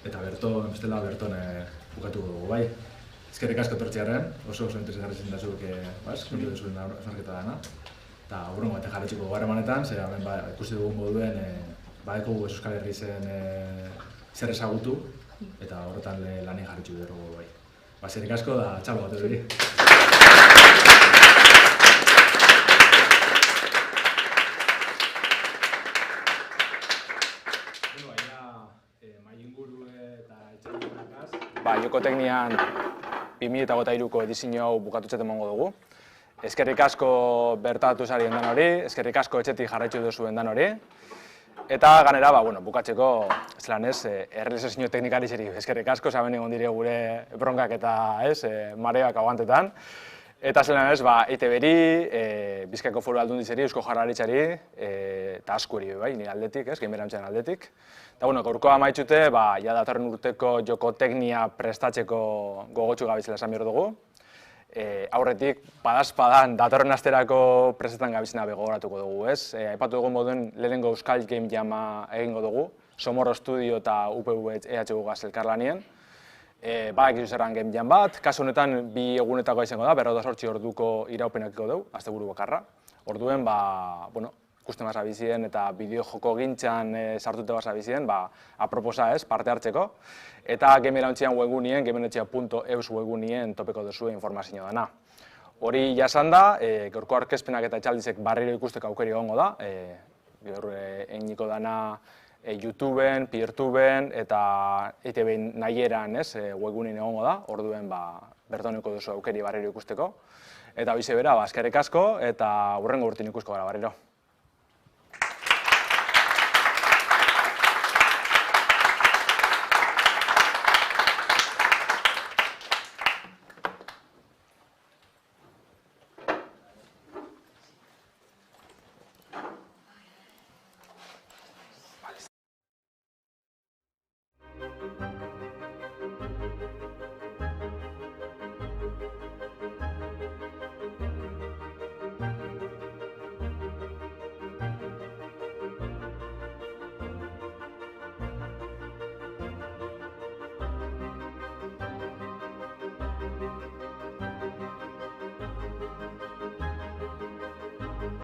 Eta bestela Berton bukatuko dugu, bai. Ezkerrik asko etortzearen, oso interesgarri zindazuk kontu duzuen osarketa dana. Eta urrengo baten jarretxiko garremanetan, ze hemen ikusi dugun moduen badeko Euskal Herri zen zer ezagutu, eta horretan lanin jarretxiko dugu, bai. Ezkerrik asko da txalo bat edo Joko teknian 2023ko edizio hau bukatutzat emango dugu. Eskerrik asko bertatu zarien dan hori, eskerrik asko etxetik jarraitzu duzuen dan hori. Eta ganera, bukatzeko, zelan ez, errealizazio teknikari zeri eskerrik asko, zaben egon dire gure bronkak eta mareak aguantetan. Eta zelan ez, EITB-ri, Bizkaiko Foru Aldundizari, Eusko Jaurlaritzari, eta askuri nire aldetik, gainberantzen aldetik. Eta gaurkoa amaitzute, ja datorren urteko joko teknia prestatzeko gogotsu gabitzela esan behar dugu. Aurretik, padazpadan, datorren asterako prestetan gabitzena begoratuko dugu, ez? Aipatu dugu moduen lehenengo Euskal Game Jama egingo dugu, Somorro Studio eta UPV EHU gaz elkarlanien. Ekizu zerran Game Jam bat, kasu honetan bi egunetako izango da, 48 orduko iraupenakiko dugu, asteburu bakarra. Orduen, ikusten basa bizien eta bideo-joko gintzan sartute basa bizien, aproposa ez, parte hartzeko. Eta Gamerauntzian webgunien, gameretxea.eus webgunien topeko duzu informazio dana. Hori jasan da, gaurko aurkezpenak eta etxaldizek barriro ikusteko aukeri egongo da. Gaur eginiko dana YouTubeen, Peertuben eta ETV nahieran webgunean egongo da, orduen bertoneko duzu aukeri barriro ikusteko. Eta hoize bera, eskerrik asko eta hurrengo urtean ikusko gara barriro.